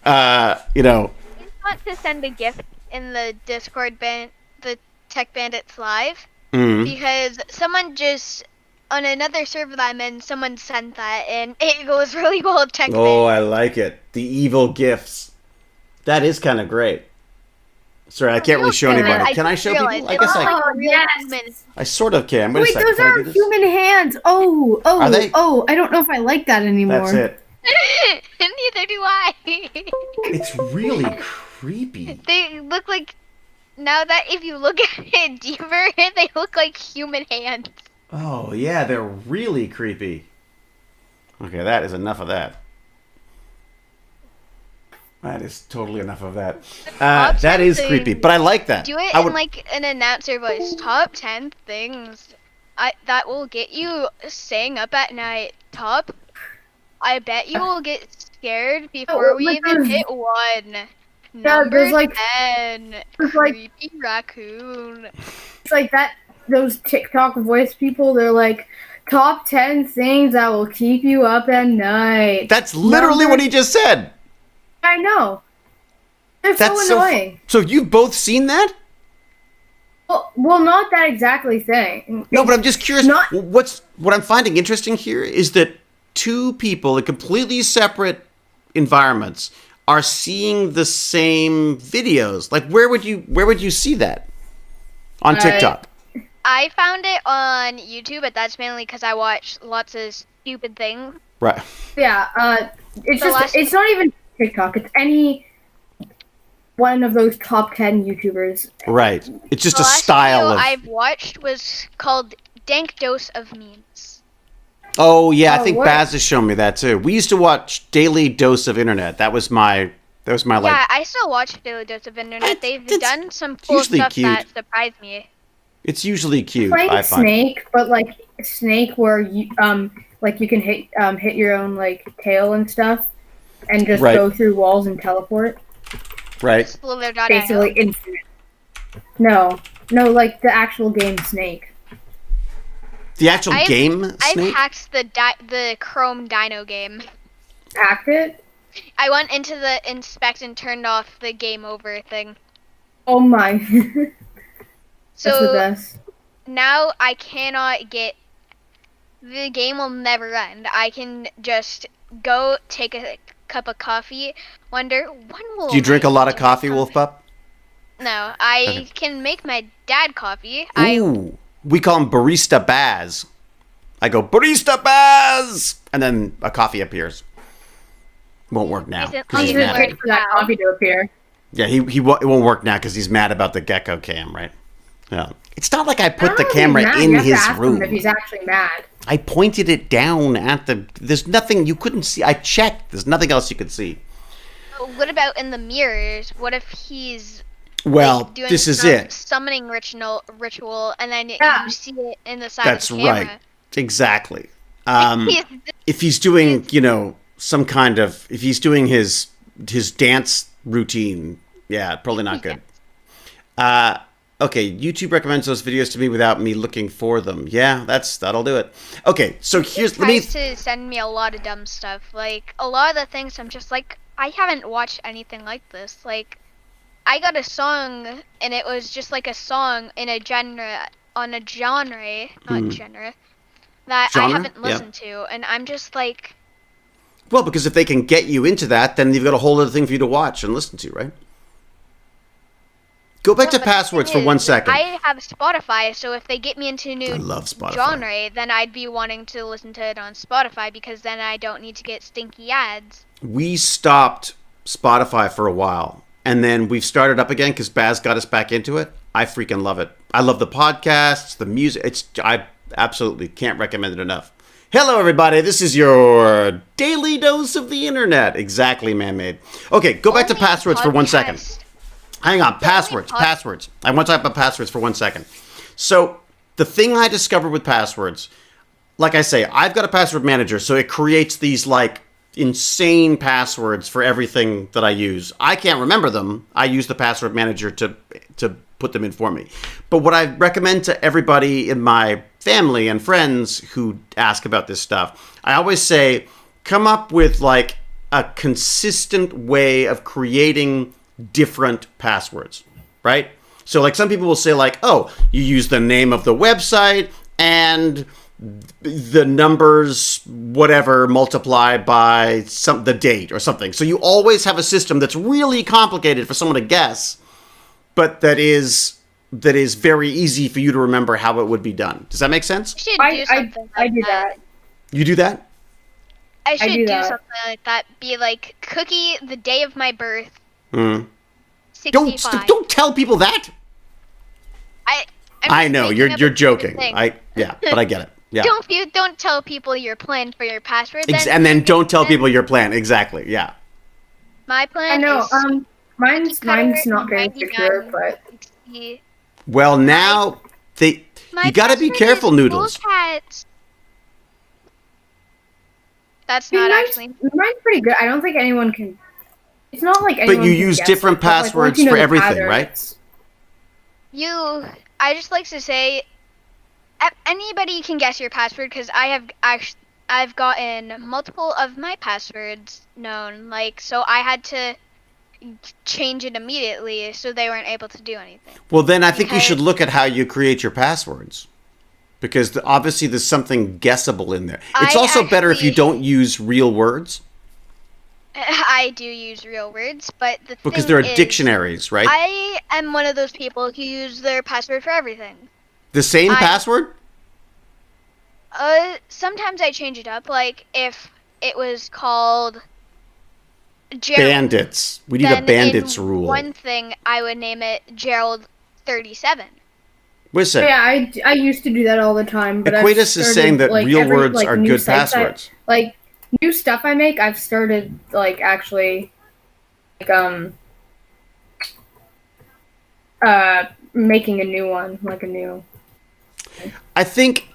want to send a gift in the Discord the Tech Bandits Live, because someone just on another server that I'm in, someone sent that and it goes really well with Tech Bandits. Oh, I like it. The evil gifts. That is kind of great. Sorry, I can't really show anybody. Can I show people? I guess yes. I sort of can. Wait, those are human hands. Oh, are they? Oh, I don't know if I like that anymore. That's it. Neither do I. It's really creepy. They look like, now that if you look at it deeper, they look like human hands. Oh, yeah, they're really creepy. Okay, that is enough of that. That is totally enough of that. That is creepy, but I like that. Do it in like an announcer voice. Top 10 things that will get you staying up at night. I bet you will get scared before we even hit 1. Number 10, creepy raccoon. It's like that. Those TikTok voice people. They're like, top 10 things that will keep you up at night. That's literally what he just said. I know. They're so annoying. So you've both seen that? Well, not that exactly thing. No, but I'm just curious. What I'm finding interesting here is that two people in completely separate environments are seeing the same videos. Like, where would you see that? On TikTok. I found it on YouTube, but that's mainly because I watch lots of stupid things. Right. Yeah. It's not even TikTok. It's any one of those top 10 YouTubers. Right. It's just the a style last of. I've watched was called Dank Dose of Memes. Oh yeah, I think Baz has shown me that too. We used to watch Daily Dose of Internet. That was my like. Yeah, I still watch Daily Dose of Internet. They've done some cool stuff that surprised me. It's usually cute. It's like I find. Snake, but like Snake, where you like you can hit your own like tail and stuff, and just go through walls and teleport. Right. Basically infinite. No, like the actual game Snake. The actual game I've Snake? hacked the Chrome Dino game. Hacked it? I went into the inspect and turned off the game over thing. Oh my. That's the best. Now I cannot get. The game will never end. I can just go take a cup of coffee. Wonder when will. Do you drink a lot of coffee, Wolf Pup? No, I can make my dad coffee. Ooh, we call him Barista Baz. I go Barista Baz, and then a coffee appears. Won't work now. He's waiting for that coffee to appear. Yeah, it won't work now because he's mad about the gecko cam, right? Yeah. It's not like I put the camera in his room. If he's actually mad. I pointed it down at the. There's nothing you couldn't see. I checked. There's nothing else you could see. What about in the mirrors? What if he's doing this is it. Summoning ritual, and then you see it in the side That's of the camera. right. Exactly. If he's doing, some kind of, if he's doing his dance routine, probably not good. Okay, YouTube recommends those videos to me without me looking for them. Yeah, that'll do it. Okay, so here's to send me a lot of dumb stuff. Like a lot of the things I'm just like, I haven't watched anything like this. Like I got a song and it was just like a song in a genre that I haven't listened to, and I'm just like, well, because if they can get you into that, then you've got a whole other thing for you to watch and listen to, right? Go back to passwords for 1 second. I have Spotify, so if they get me into a new genre, then I'd be wanting to listen to it on Spotify because then I don't need to get stinky ads. We stopped Spotify for a while, and then we've started up again because Baz got us back into it. I freaking love it. I love the podcasts, the music. I absolutely can't recommend it enough. Hello, everybody. This is your daily dose of the internet. Exactly, man-made. Okay, go back to passwords for 1 second. Hang on, passwords. I want to talk about passwords for 1 second. So, the thing I discovered with passwords, like I say, I've got a password manager, so it creates these, like, insane passwords for everything that I use. I can't remember them. I use the password manager to put them in for me. But what I recommend to everybody in my family and friends who ask about this stuff, I always say, come up with like a consistent way of creating different passwords, right? So like some people will say like, oh, you use the name of the website and the numbers, whatever, multiplied by the date or something. So you always have a system that's really complicated for someone to guess, but that is very easy for you to remember how it would be done. Does that make sense? I do that. You do that? I should do something like that. Be like, cookie, the day of my birth. 65. Don't tell people that. I know you're joking. But I get it. Yeah. Don't tell people your plan for your password. And then don't tell people your plan. Exactly. Yeah. My plan. I know. Mine's not very secure, but. Well, now you got to be careful, Noodles. That's not actually. Mine's pretty good. I don't think anyone can. It's not like anyone. But you use different passwords for everything, right? I just like to say, anybody can guess your password because I've gotten multiple of my passwords known. Like, so I had to change it immediately, so they weren't able to do anything. Well, then I think you should look at how you create your passwords, because obviously there's something guessable in there. It's also better if you don't use real words. I do use real words, but because there are dictionaries, right? I am one of those people who use their password for everything. The same password? Sometimes I change it up. Like if it was called Gerald, Bandits. We need a Bandits rule. One thing I would name it Gerald 37. Listen. Yeah, I used to do that all the time. But Equatus is saying that real words are good passwords. New stuff I make, I've started actually making a new one, I think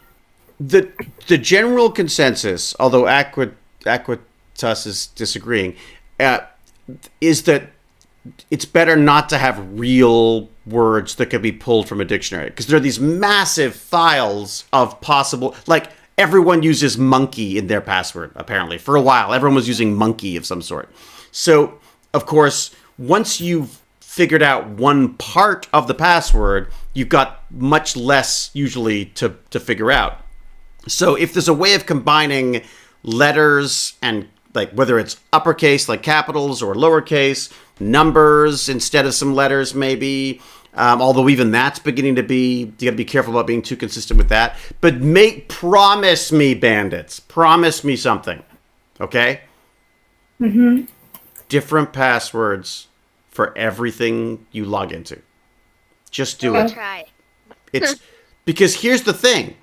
the general consensus, although Aquitas is disagreeing, is that it's better not to have real words that could be pulled from a dictionary, because there are these massive files of possible, like everyone uses monkey in their password, apparently. For a while, everyone was using monkey of some sort. So, of course, once you've figured out one part of the password, you've got much less usually to figure out. So if there's a way of combining letters and like whether it's uppercase like capitals or lowercase, numbers instead of some letters maybe, although even that's beginning to be, you got to be careful about being too consistent with that. But promise me, Bandits, promise me something, okay? Mm-hmm. Different passwords for everything you log into. Just do it. Try. It's because here's the thing: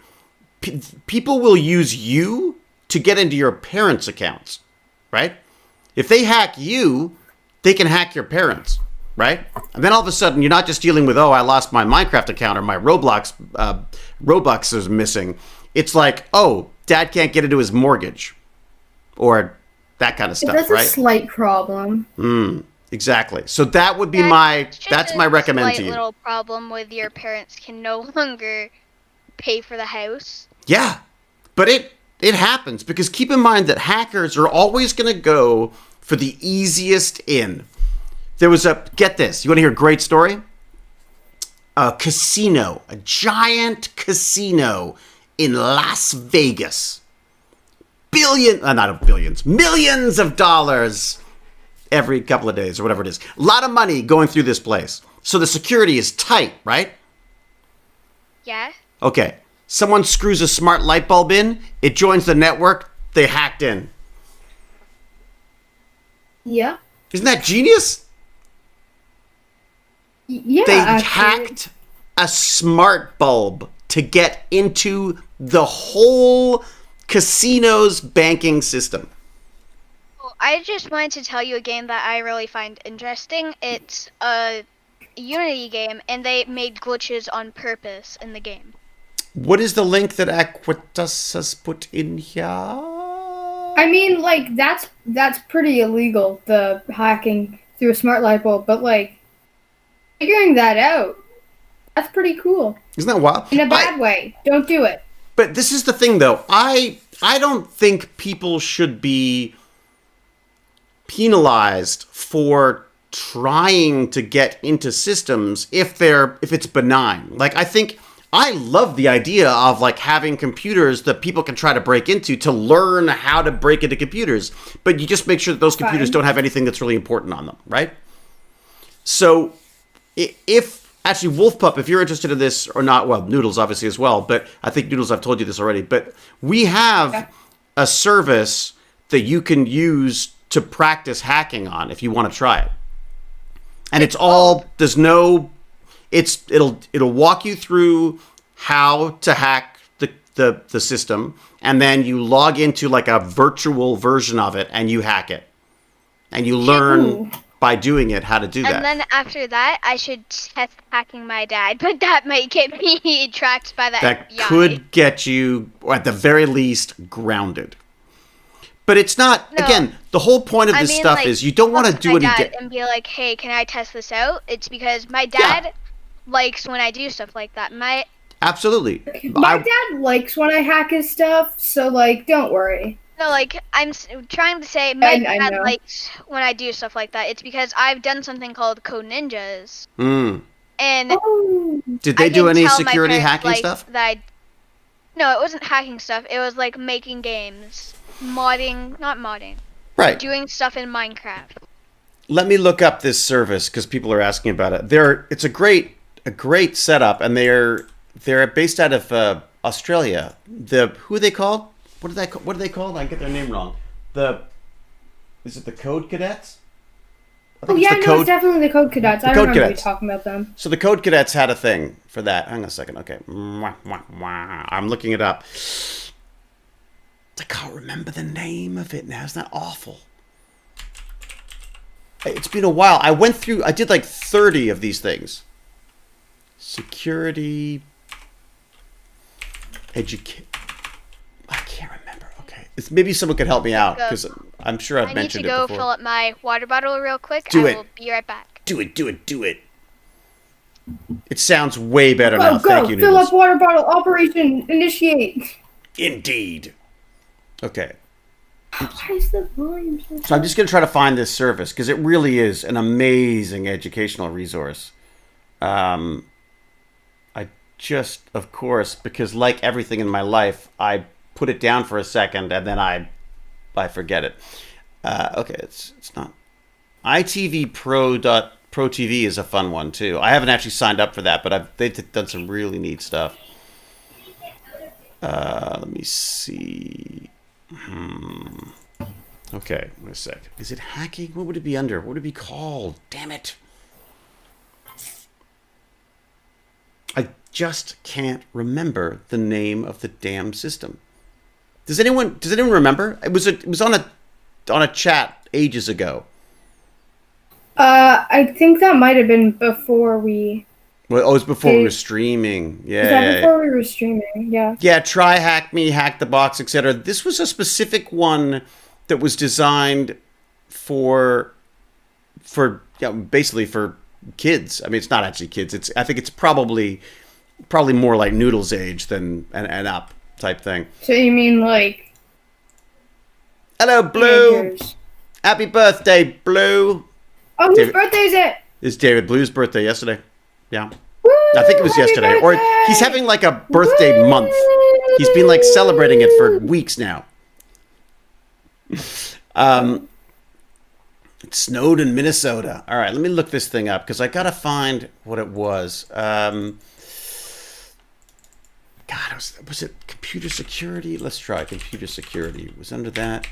people will use you to get into your parents' accounts, right? If they hack you, they can hack your parents. Right? And then all of a sudden, you're not just dealing with, I lost my Minecraft account or my Robux is missing. It's like, Dad can't get into his mortgage. Or that kind of stuff, right? That's a slight problem. Exactly. So that would be that's my recommend to you. Slight little problem with your parents can no longer pay for the house. Yeah. But it happens, because keep in mind that hackers are always going to go for the easiest in. There was get this, you want to hear a great story? A casino, a giant casino in Las Vegas. Millions of dollars every couple of days or whatever it is. A lot of money going through this place. So the security is tight, right? Yeah. Okay. Someone screws a smart light bulb in, it joins the network, they hacked in. Yeah. Isn't that genius? Yeah, they hacked a smart bulb to get into the whole Casino's banking system. I just wanted to tell you a game that I really find interesting. It's a Unity game, and they made glitches on purpose in the game. What is the link that Aquitas has put in here? I mean, like, that's pretty illegal, the hacking through a smart light bulb, but, like, figuring that out, that's pretty cool. Isn't that wild? In a bad way. Don't do it. But this is the thing, though. I don't think people should be penalized for trying to get into systems if it's benign. Like, I love the idea of like having computers that people can try to break into to learn how to break into computers, but you just make sure that those computers don't have anything that's really important on them, right? So if actually Wolfpup, if you're interested in this or not, well, Noodles obviously as well, but I think Noodles, I've told you this already, but we have a service that you can use to practice hacking on if you want to try it. And it's all, it'll walk you through how to hack the system, and then you log into like a virtual version of it and you hack it. And you learn by doing it how to do that. And then after that, I should test hacking my dad, but that might get me tracked by the FBI. That could get you, or at the very least, grounded. But it's not, again, the whole point of this stuff is you don't want to do any and be like, hey, can I test this out? It's because my dad likes when I do stuff like that. Absolutely. My dad likes when I hack his stuff, so, like, don't worry. No, like, I'm trying to say my dad likes when I do stuff like that. It's because I've done something called Code Ninjas. And did they do any security hacking stuff? No, it wasn't hacking stuff. It was, like, making games. Not modding. Right. Doing stuff in Minecraft. Let me look up this service because people are asking about it. It's a great setup, and they're based out of Australia. Who are they called? What are they called? I get their name wrong. Is it the Code Cadets? It's definitely the Code Cadets. I remember you talking about them. So the Code Cadets had a thing for that. Hang on a second. Okay. I'm looking it up. I can't remember the name of it now. Isn't that awful? It's been a while. I did like 30 of these things. Security. Educate. I can't remember. Okay. Maybe someone could help me out because I'm sure I've mentioned it before. I need to go fill up my water bottle real quick. I will be right back. Do it. It sounds way better now. Thank you, Fill Noodles. up water bottle. Operation initiate. Indeed. Okay. Why is the volume So I'm just going to try to find this service because it really is an amazing educational resource. I just, of course, because like everything in my life, I put it down for a second and then I forget it. Okay, it's not. ITV Pro TV is a fun one too. I haven't actually signed up for that, but they've done some really neat stuff. Let me see. Okay, wait a sec. Is it hacking? What would it be under? What would it be called? Damn it. I just can't remember the name of the damn system. Does anyone remember? It was on a chat ages ago. I think that might have been before we... Well, it was before we were streaming. Yeah. Was that before we were streaming? Yeah. Yeah, try hack me, hack the box, etc. This was a specific one that was designed for basically for kids. I mean, it's not actually kids. I think it's probably more like Noodles' age than an up type thing. So you mean like? Hello, Blue. Happy birthday, Blue. Oh, whose birthday is it? It's David Blue's birthday yesterday. Yeah. Woo, I think it was yesterday. Birthday. Or he's having like a birthday month. He's been like celebrating it for weeks now. It snowed in Minnesota. All right, let me look this thing up because I gotta find what it was. God, was it computer security? Let's try computer security. It was under that.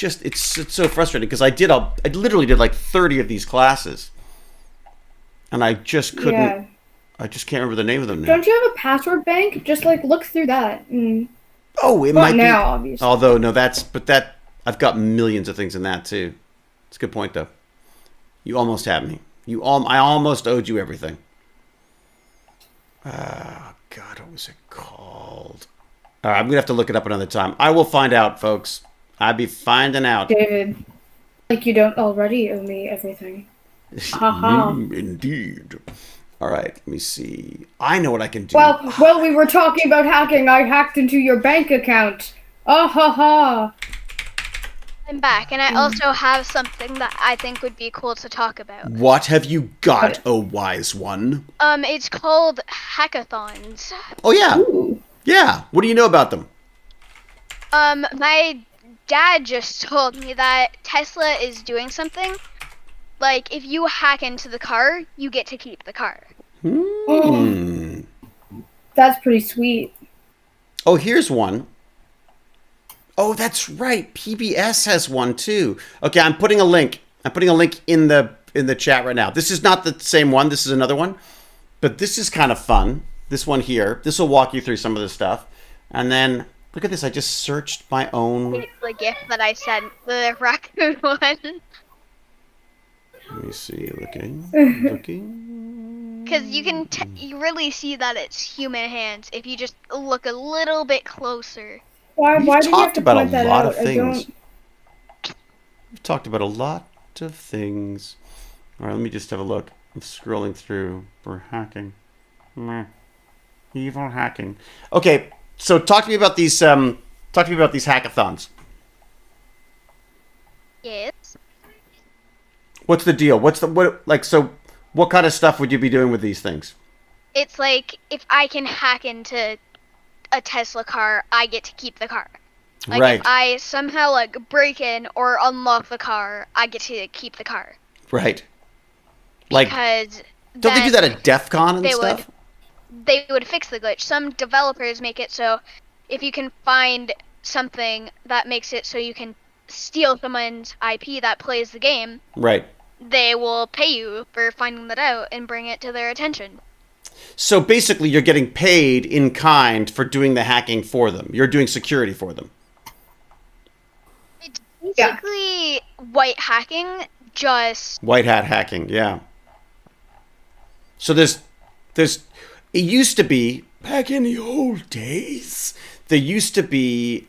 It's so frustrating because I literally did like 30 of these classes, and I just couldn't I just can't remember the name of them now. Don't you have a password bank? Just like look through that. Oh, it Not might now, be. obviously. Although no, I've got millions of things in that too. It's a good point though. You almost had me. I almost owed you everything. God, what was it called? All right, I'm gonna have to look it up another time. I will find out, folks. I'll be finding out. David, like you don't already owe me everything. Haha. Indeed. All right, let me see. I know what I can do. Well, we were talking about hacking. I hacked into your bank account. Ah ha ha. I'm back, and I also have something that I think would be cool to talk about. What have you got, oh wise one? It's called hackathons. Oh yeah. Ooh. Yeah. What do you know about them? My dad just told me that Tesla is doing something. Like, if you hack into the car, you get to keep the car. That's pretty sweet. Oh, here's one. Oh, that's right. PBS has one too. Okay, I'm putting a link. In the chat right now. This is not the same one. This is another one. But this is kind of fun. This one here. This will walk you through some of the stuff. And then look at this. I just searched my own. It's the gift that I sent, the raccoon one. Let me see. Looking. Because you really see that it's human hands if you just look a little bit closer. Why We've do you have talked to about point a that lot out? of things. We've talked about a lot of things. All right, let me just have a look. I'm scrolling through for hacking. Meh. Evil hacking. Okay, so talk to me about these. Hackathons. Yes. What's the deal? What kind of stuff would you be doing with these things? It's like, if I can hack into a Tesla car, I get to keep the car. Like, Right. if I somehow, like, break in or unlock the car, I get to keep the car. Right. Like, Because don't they do that at DEF CON and they stuff? they would fix the glitch. Some developers make it so if you can find something that makes it so you can steal someone's IP that plays the game, Right. they will pay you for finding that out and bring it to their attention. So basically, you're getting paid in kind for doing the hacking for them. You're doing security for them. It's basically white hacking, just White hat hacking, yeah. So there's it used to be, back in the old days, there used to be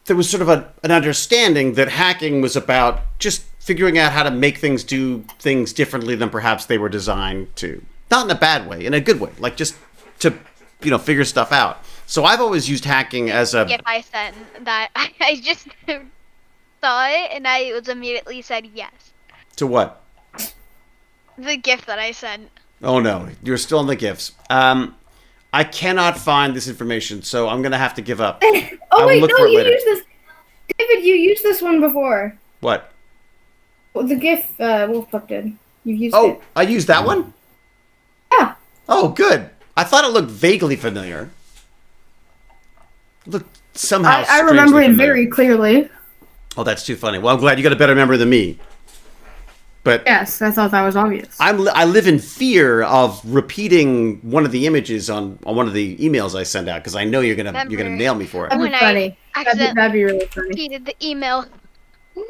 there was sort of an understanding that hacking was about just figuring out how to make things do things differently than perhaps they were designed to. Not in a bad way, in a good way. Like just to, figure stuff out. So I've always used hacking as a... if I sent that, I just saw it and I was immediately said yes. To what? The gift that I sent. Oh no, you're still in the gifts. I cannot find this information, so I'm going to have to give up. Oh wait, no, you used this. David, you used this one before. What? Well, the GIF Wolfpuck did. You've used it. Oh, I used that one? Yeah. Oh, good. I thought it looked vaguely familiar. It looked somehow I remember it familiar. very clearly. Oh, that's too funny. Well, I'm glad you got a better memory than me. But Yes, I thought that was obvious. I live in fear of repeating one of the images on one of the emails I send out because I know you're gonna nail me for it. That'd be When funny. I That'd be really funny. repeated the email. No.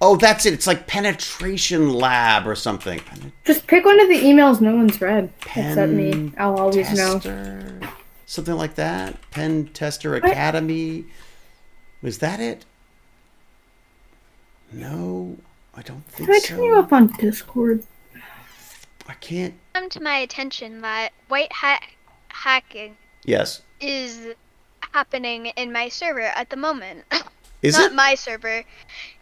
Oh, that's it. It's like penetration lab or something. Just pick one of the emails no one's read except me. I'll always know. Something like that. Pen Tester Academy. Was that it? No, I don't think Can I so. turn you up on Discord? I can't. Come to my attention that white hat hacking Yes. is happening in my server at the moment. Is Not it? my server.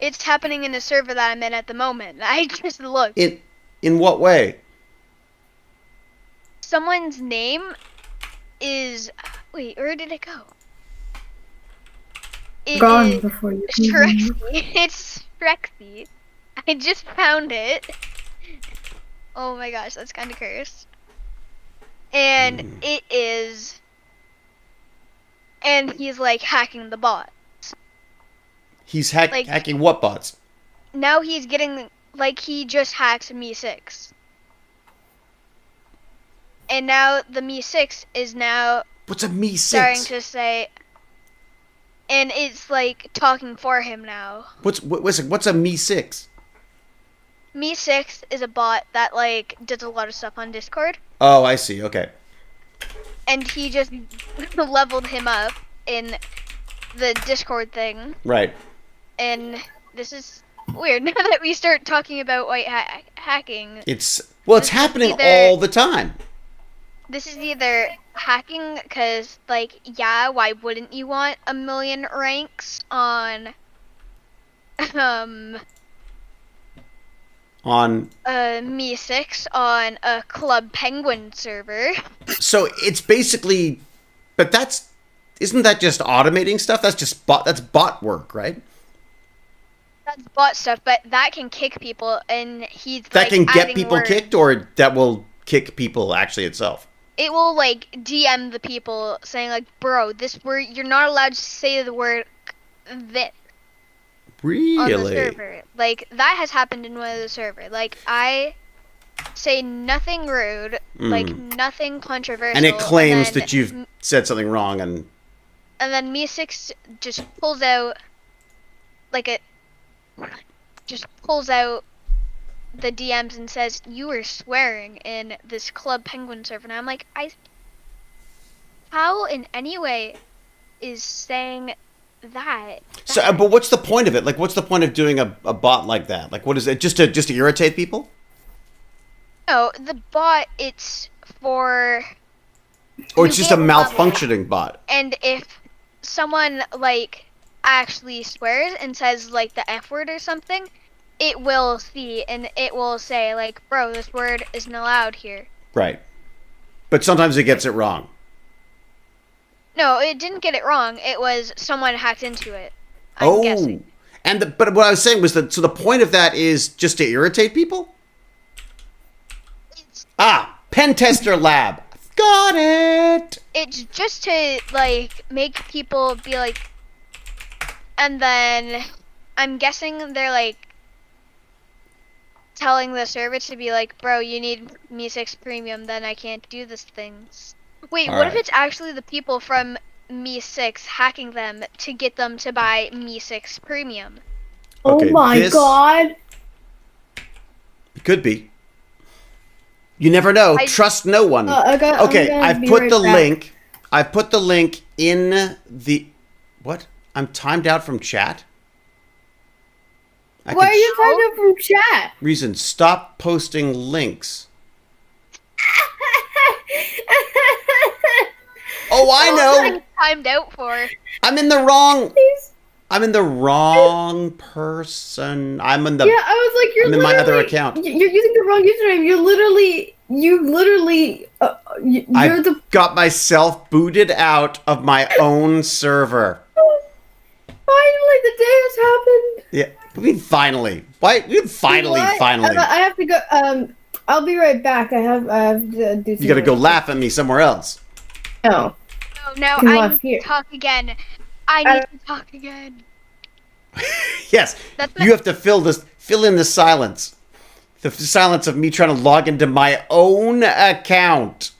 It's happening in the server that I'm in at the moment. I just looked. In what way? Someone's name is... Wait, where did it go? It Gone is before you. Shrexy. It's Shrexy. I just found it. Oh my gosh, that's kind of cursed. And it is... And he's like hacking the bot. He's hacking what bots? Now he's getting, like, he just hacks Me6. And now the Mi 6 is now What's a Me starting 6? to say, and it's like talking for him now. What's a Me 6? Mi 6 is a bot that like does a lot of stuff on Discord, Oh, I see. Okay. and he just leveled him up in the Discord thing. Right. And this is weird. Now that we start talking about white hacking, It's This is happening either- all the time. this is either hacking because, like, yeah, why wouldn't you want 1 million ranks on On Mi 6 on a Club Penguin server? So it's basically, but isn't that just automating stuff? That's bot work, right? That's bot stuff, but that can kick people, and he's That like, can get adding people words. kicked, or that will kick people actually itself. It will like DM the people saying like, bro, this word, you're not allowed to say the word this on the Really? server. Like, that has happened in one of the server. Like, I say nothing rude, like nothing controversial, And it claims then that you've said something wrong, and then Mi 6 just pulls out like the DMs and says, you were swearing in this Club Penguin server. And I'm like, how in any way is saying that? so. But what's the point of it? Like, what's the point of doing a bot like that? Like, what is it? Just to irritate people? No, the bot, it's for, Or it's You just a get a level. malfunctioning bot? and if someone like actually swears and says like the F word or something, it will see and it will say like, bro, this word isn't allowed here. Right. But sometimes it gets it wrong. No, it didn't get it wrong. It was someone hacked into it. I'm guessing. But what I was saying was that, so the point of that is just to irritate people? Pen Tester Lab. Got it. It's just to like make people be like, and then I'm guessing they're like telling the server to be like, bro, you need Mi 6 Premium, then I can't do these things. Wait, All what if right. it's actually the people from Mi 6 hacking them to get them to buy Mi 6 Premium? Okay, Oh my this- god. It could be. You never know. Trust no one. Okay, I've put the link. I've put the link in the. What? I'm timed out from chat. Why are you timed out from chat? Reason: stop posting links. Oh, I know. Timed out for. I'm in the wrong. I'm in the wrong person. I'm in the. Yeah, I was like, I'm in my other account. You're using the wrong username. You literally, you're I the. got myself booted out of my own server. Finally, the day has happened. Yeah. I mean, finally. Why? Finally, What? finally. I have to go. I'll be right back. I have to do. You gotta go laugh at me somewhere else. No. Oh, now Come I on, need here. to talk again. I need to talk again. Yes. That's You have to fill in the silence. The silence of me trying to log into my own account.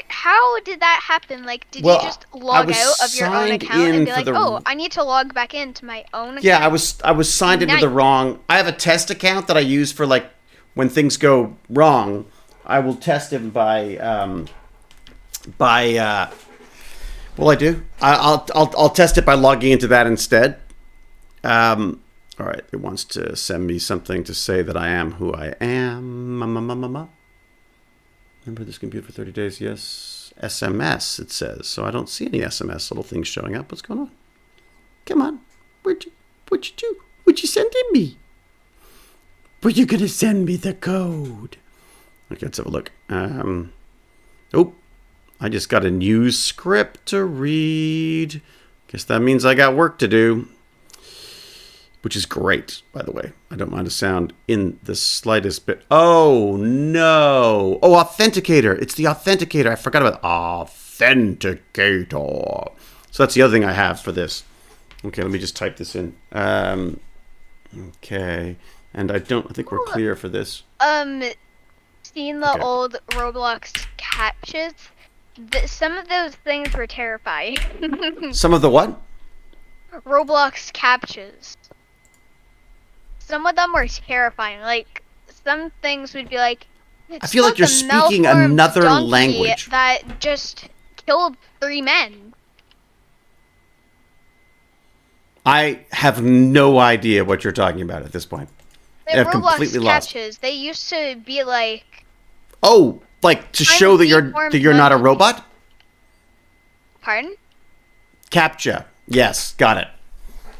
How did that happen? Like, did Well, you just I log was out of your own signed account in and be for like, the- oh, I need to log back into my own account? Yeah, I was signed into the Nice. wrong. I have a test account that I use for like when things go wrong. I will test him by well, I do. I'll test it by logging into that instead. All right, it wants to send me something to say that I am who I am. Remember this computer for 30 days? Yes. SMS, it says. So I don't see any SMS little things showing up. What's going on? Come on. What'd you do? What'd you send in me? Were you going to send me the code? Okay, let's have a look. Oh, I just got a new script to read. Guess that means I got work to do. Which is great, by the way. I don't mind a sound in the slightest bit. Oh, no. Oh, Authenticator. It's the Authenticator. I forgot about Authenticator. So that's the other thing I have for this. Okay, let me just type this in. Okay. And I think we're clear for this. seen the old Roblox captchas, some of those things were terrifying. Some of the what? Roblox captchas. Some of them were terrifying. Like, some things would be like, I feel like you're speaking another language. That just killed 3 men. I have no idea what you're talking about at this point. They're I've completely Roblox lost. captchas. They used to be like... Oh, like to show that you're not a robot? Pardon? CAPTCHA. Yes, got it.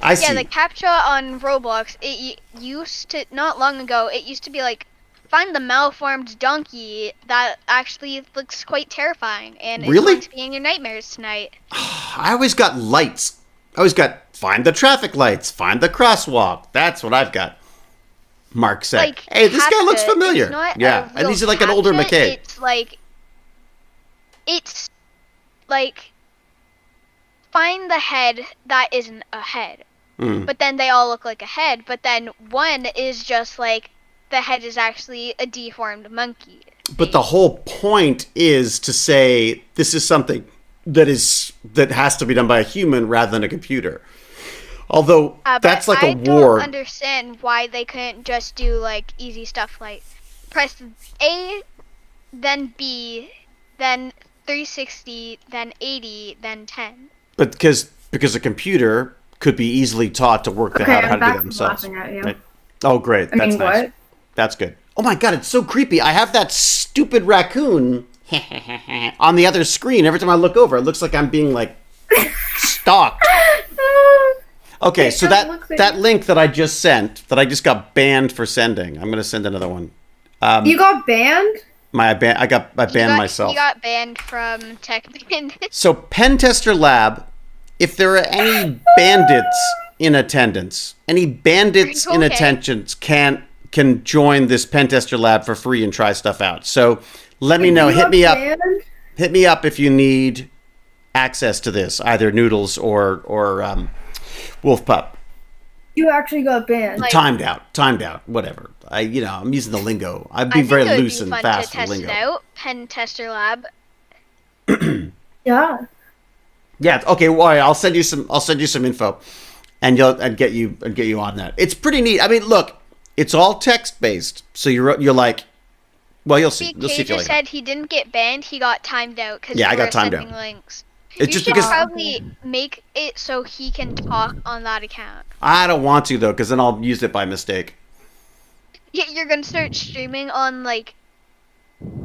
I see. Yeah, the CAPTCHA on Roblox, it used to, not long ago, it used to be like, find the malformed donkey that actually looks quite terrifying and is going to be in your nightmares tonight. I always got lights. I always got find the traffic lights, find the crosswalk. That's what I've got. Mark said, like, hey, this guy looks familiar. Yeah, and he's like an older McKay. It's like, find the head that isn't a head. But then they all look like a head. But then one is just like, the head is actually a deformed monkey. But the whole point is to say this is something that has to be done by a human rather than a computer. Although that's like a war. I don't understand why they couldn't just do like easy stuff like press A, then B, then 360, then 80, then 10. But because a computer could be easily taught to work out how to do that themselves. Right? Oh, great. That's nice. What? That's good. Oh my God, it's so creepy. I have that stupid raccoon on the other screen. Every time I look over, it looks like I'm being like stalked. Okay, so that link that I just sent, that I just got banned for sending, I'm going to send another one. You got banned? I banned myself. You got banned from Tech Bandits. So Pen Tester Lab, if there are any bandits in attendance, can join this Pen Tester Lab for free and try stuff out. So let me know. Hit me up. Hit me up if you need access to this, either Noodles or Wolf Pup. You actually got banned. Like, timed out, whatever. I'm using the lingo. I'd be very loose and fast with lingo. It out. Pen Tester Lab. Yeah. Yeah. Okay. Well, I'll send you some info, and get you on that. It's pretty neat. I mean, look, it's all text based, so you're like, well, you'll see. You'll see if you like said he didn't get banned. He got timed out because I got timed out. Links. It's you just should because probably make it so he can talk on that account. I don't want to though, because then I'll use it by mistake. Yeah, you're gonna start streaming on like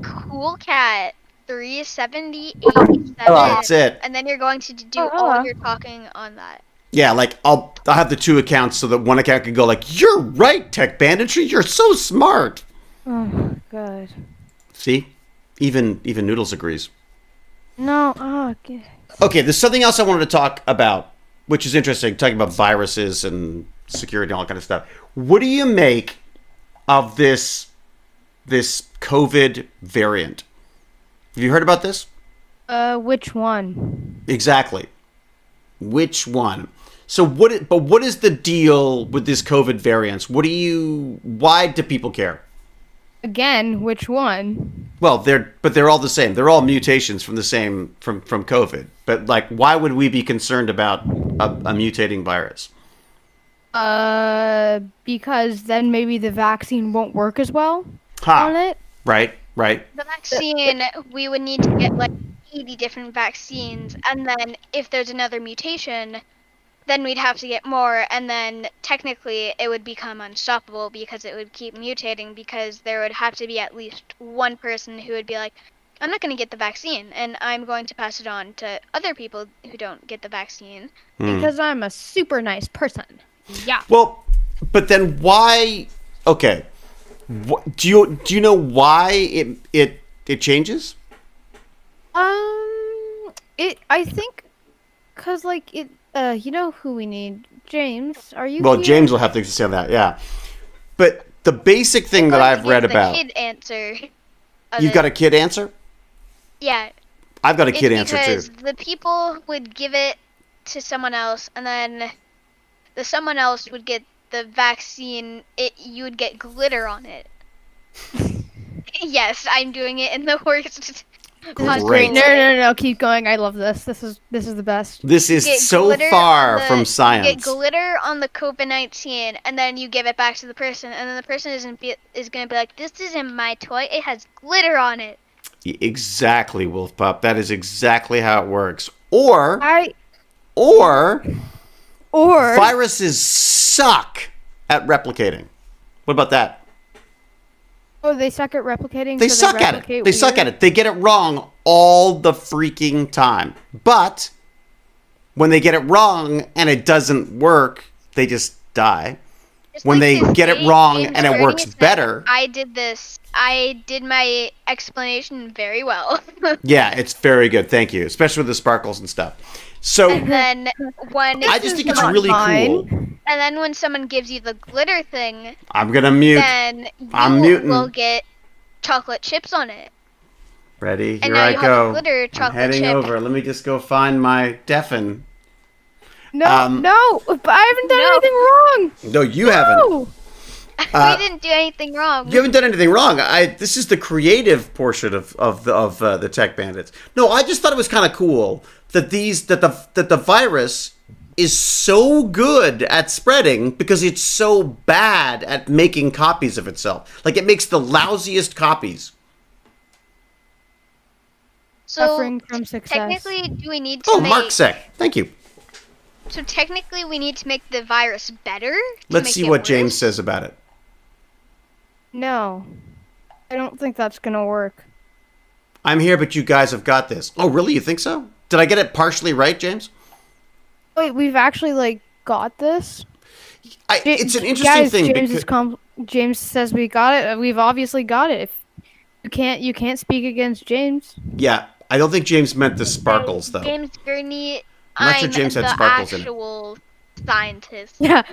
Cool Cat 370, 87. That's it. And then you're going to do all your talking on that. Yeah, like I'll have the 2 accounts so that one account can go like, "You're right, Tech Banditry. You're so smart." Oh God. See, even Noodles agrees. No. Oh, okay. Okay, there's something else I wanted to talk about, which is interesting, talking about viruses and security and all that kind of stuff. What do you make of this COVID variant? Have you heard about this? Which one? Exactly. Which one? So what is the deal with this COVID variants? Why do people care? Again, which one? Well, they're all the same. They're all mutations from COVID. But like, why would we be concerned about a mutating virus? Because then maybe the vaccine won't work as well on it. Right. The vaccine, we would need to get like 80 different vaccines, and then if there's another mutation, then we'd have to get more, and then technically it would become unstoppable because it would keep mutating, because there would have to be at least one person who would be like, I'm not going to get the vaccine, and I'm going to pass it on to other people who don't get the vaccine. Because I'm a super nice person. Yeah. Well, but then why? Okay. Do you know why it changes? I think because like it. You know who we need? James, are you? Well, here? James will have things to say on that. Yeah, but the basic thing that I've read about. Kid answer. You've got a kid answer? Yeah. I've got a kid answer too. Because the people would give it to someone else, and then the someone else would get the vaccine. You would get glitter on it. Yes, I'm doing it in the worst. Great. No. Keep going. I love this. This is the best. This is Get so glitter far on the- from You get science. glitter on the COVID-19, and then you give it back to the person, and then the person is gonna be like, "This isn't my toy. It has glitter on it." Exactly, Wolf Pup. That is exactly how it works. Or Or viruses suck at replicating. What about that? oh, they suck at replicating. They so suck at it. replicate They suck weird? at it. They get it wrong all the freaking time. But when they get it wrong and it doesn't work, they just die. Just When like they this get it James wrong and it Gurney works said, better. I did this. I did my explanation very well. Yeah, it's very good. Thank you. Especially with the sparkles and stuff. So And then when I just think it's not really mine. cool. and then when someone gives you the glitter thing, I'm going to mute. then I'm you muting. will get chocolate chips on it. Ready? And Here now I you have go. a glitter I'm chocolate heading chip. over. Let me just go find my deafen. No, but I haven't done No. anything wrong. No, you haven't. No. Uh, We didn't do anything wrong. You haven't done anything wrong. This is the creative portion of the Tech Bandits. No, I just thought it was kind of cool that the virus is so good at spreading because it's so bad at making copies of itself. Like it makes the lousiest copies. So Suffering from success. technically, do we need to Oh, make? Mark Sec. Thank you. So technically, we need to make the virus better. to Let's make see it what James worse? says about it. No, I don't think that's gonna work. I'm here, but you guys have got this. Oh, really? You think so? Did I get it partially right, James? Wait, we've actually got this. It's an interesting Guys, thing. James says we got it. We've obviously got it. If you can't speak against James. Yeah, I don't think James meant the sparkles, though. James Gurney, I'm not sure I'm James had the sparkles in it. actual scientist. Yeah.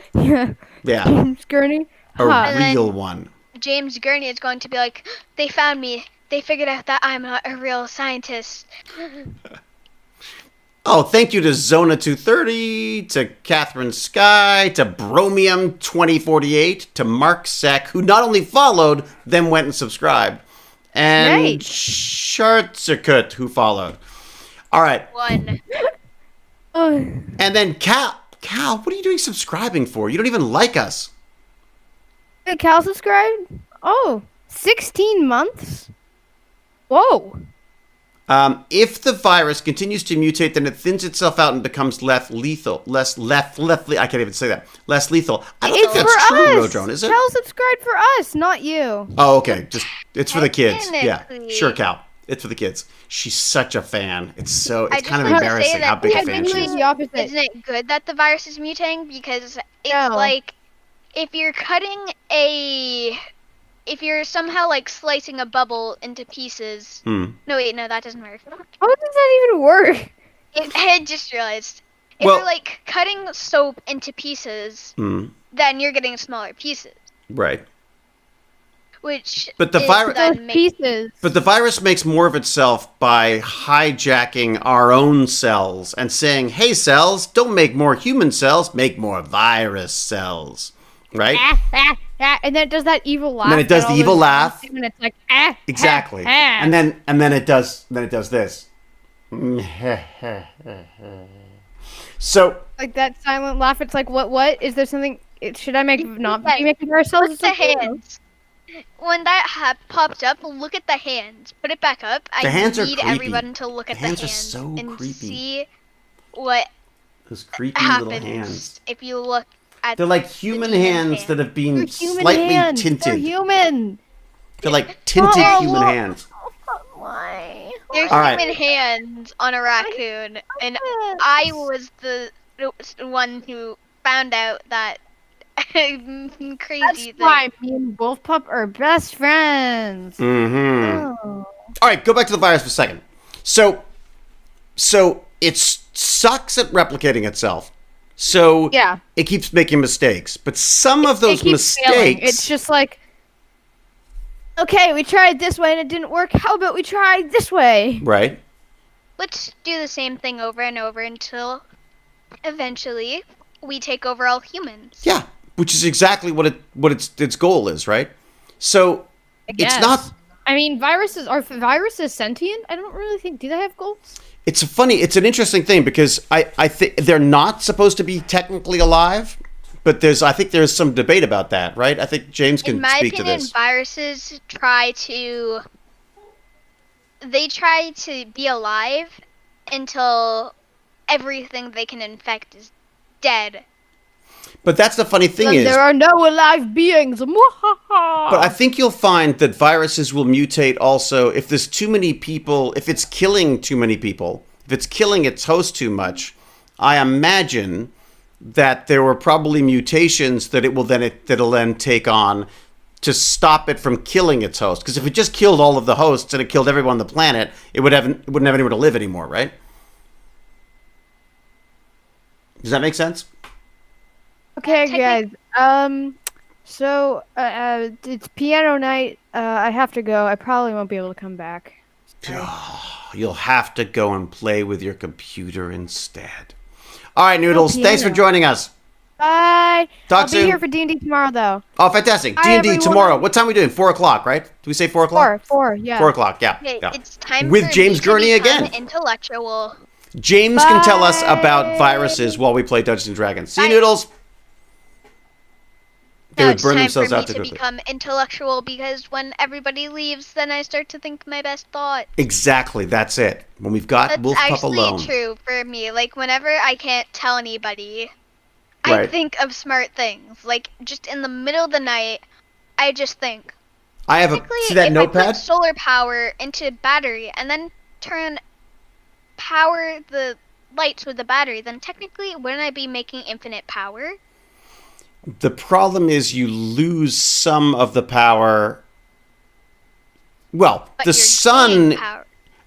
Yeah, James Gurney. a Huh. And then- real one. James Gurney is going to be like, they found me. They figured out that I'm not a real scientist. Oh, thank you to Zona230, to Catherine Sky, to Bromium2048, to Mark Sec, who not only followed, then went and subscribed, and Right. Shartzerkut, who followed. All right, One. Oh, and then Cal, what are you doing subscribing for? You don't even like us. Hey, Cal subscribed? Oh, 16 months? Whoa. If the virus continues to mutate, then it thins itself out and becomes less lethal. I can't even say that. Less lethal. I don't It's think for that's true, us. Rodrone, is it? Cal subscribed for us, not you. Oh, okay. It's for the kids. Yeah, Technically. sure, Cal. It's for the kids. She's such a fan. It's I kind just of want to say embarrassing that how big a fan she technically- is. The opposite. Isn't it good that the virus is mutating? Because it's No. like, if you're if you're somehow like slicing a bubble into pieces. No, wait, no, that doesn't work. How does that even work? I just realized. If Well- you're like cutting soap into pieces, then you're getting smaller pieces, Right. which But the is virus- then Those make- pieces. But the virus makes more of itself by hijacking our own cells and saying, "Hey, cells, don't make more human cells, make more virus cells." Right? And then it does that evil laugh. then it does that the all evil those laugh. do, And it's like, Exactly. And then it does this. So like that silent laugh. It's like, what? Is there something? Should I not be making ourselves? Look at the hands. When that popped up, look at the hands. Put it back up. The hands are need creepy. everyone to look at The the hands hands, are so and creepy. see what those creepy happens little hands. if you look at. They're like human demon hands hand. that have been They're human slightly hands. They're tinted. human. They're like tinted Oh, human look. hands. Why? There's All right. human hands on a raccoon, and I was the one who found out that crazy That's thing. why me and Wolf Pup are best friends. Mm-hmm. Oh. All right, go back to the virus for a second. So it sucks at replicating itself. So Yeah. it keeps making mistakes. But some of those It keeps failing. mistakes, It's just like, okay, we tried this way and it didn't work. How about we try this way? right? Let's do the same thing over and over until eventually we take over all humans. Yeah, which is exactly what its goal is, right? So I it's guess. not I mean, are viruses sentient? I don't really think. Do they have goals? It's an interesting thing because I think they're not supposed to be technically alive, but I think there's some debate about that, right? I think James can speak to this. In my opinion, viruses try to be alive until everything they can infect is dead. But that's the funny thing Then there are no alive beings. But I think you'll find that viruses will mutate also if there's too many people, if it's killing too many people, if it's killing its host too much. I imagine that there were probably mutations that it'll then take on to stop it from killing its host. Because if it just killed all of the hosts and it killed everyone on the planet, it wouldn't have anywhere to live anymore, right? Does that make sense? Okay, guys. So it's piano night. I have to go. I probably won't be able to come back. You'll have to go and play with your computer instead. All right, Noodles. Thanks for joining us. Bye. Talk soon. I'll be here for D&D tomorrow, though. Oh, fantastic. D&D tomorrow. What time are we doing? 4 o'clock, right? Do we say 4 o'clock? 4, yeah. 4 o'clock, yeah. Okay, yeah. it's time with for James me to Gurney become again. Intellectual. James can tell us about viruses while we play Dungeons and Dragons. See you, Noodles. They would burn themselves out too quickly. It's time for me to become intellectual because when everybody leaves, then I start to think my best thoughts. Exactly, that's it. When we've got Wolf Pup alone. That's actually true for me. Like, whenever I can't tell anybody, right. I think of smart things. Like, just in the middle of the night, I just think. I have see that notepad? I put solar power into battery and then power the lights with the battery, then technically, wouldn't I be making infinite power? The problem is you lose some of the power. Well, the sun,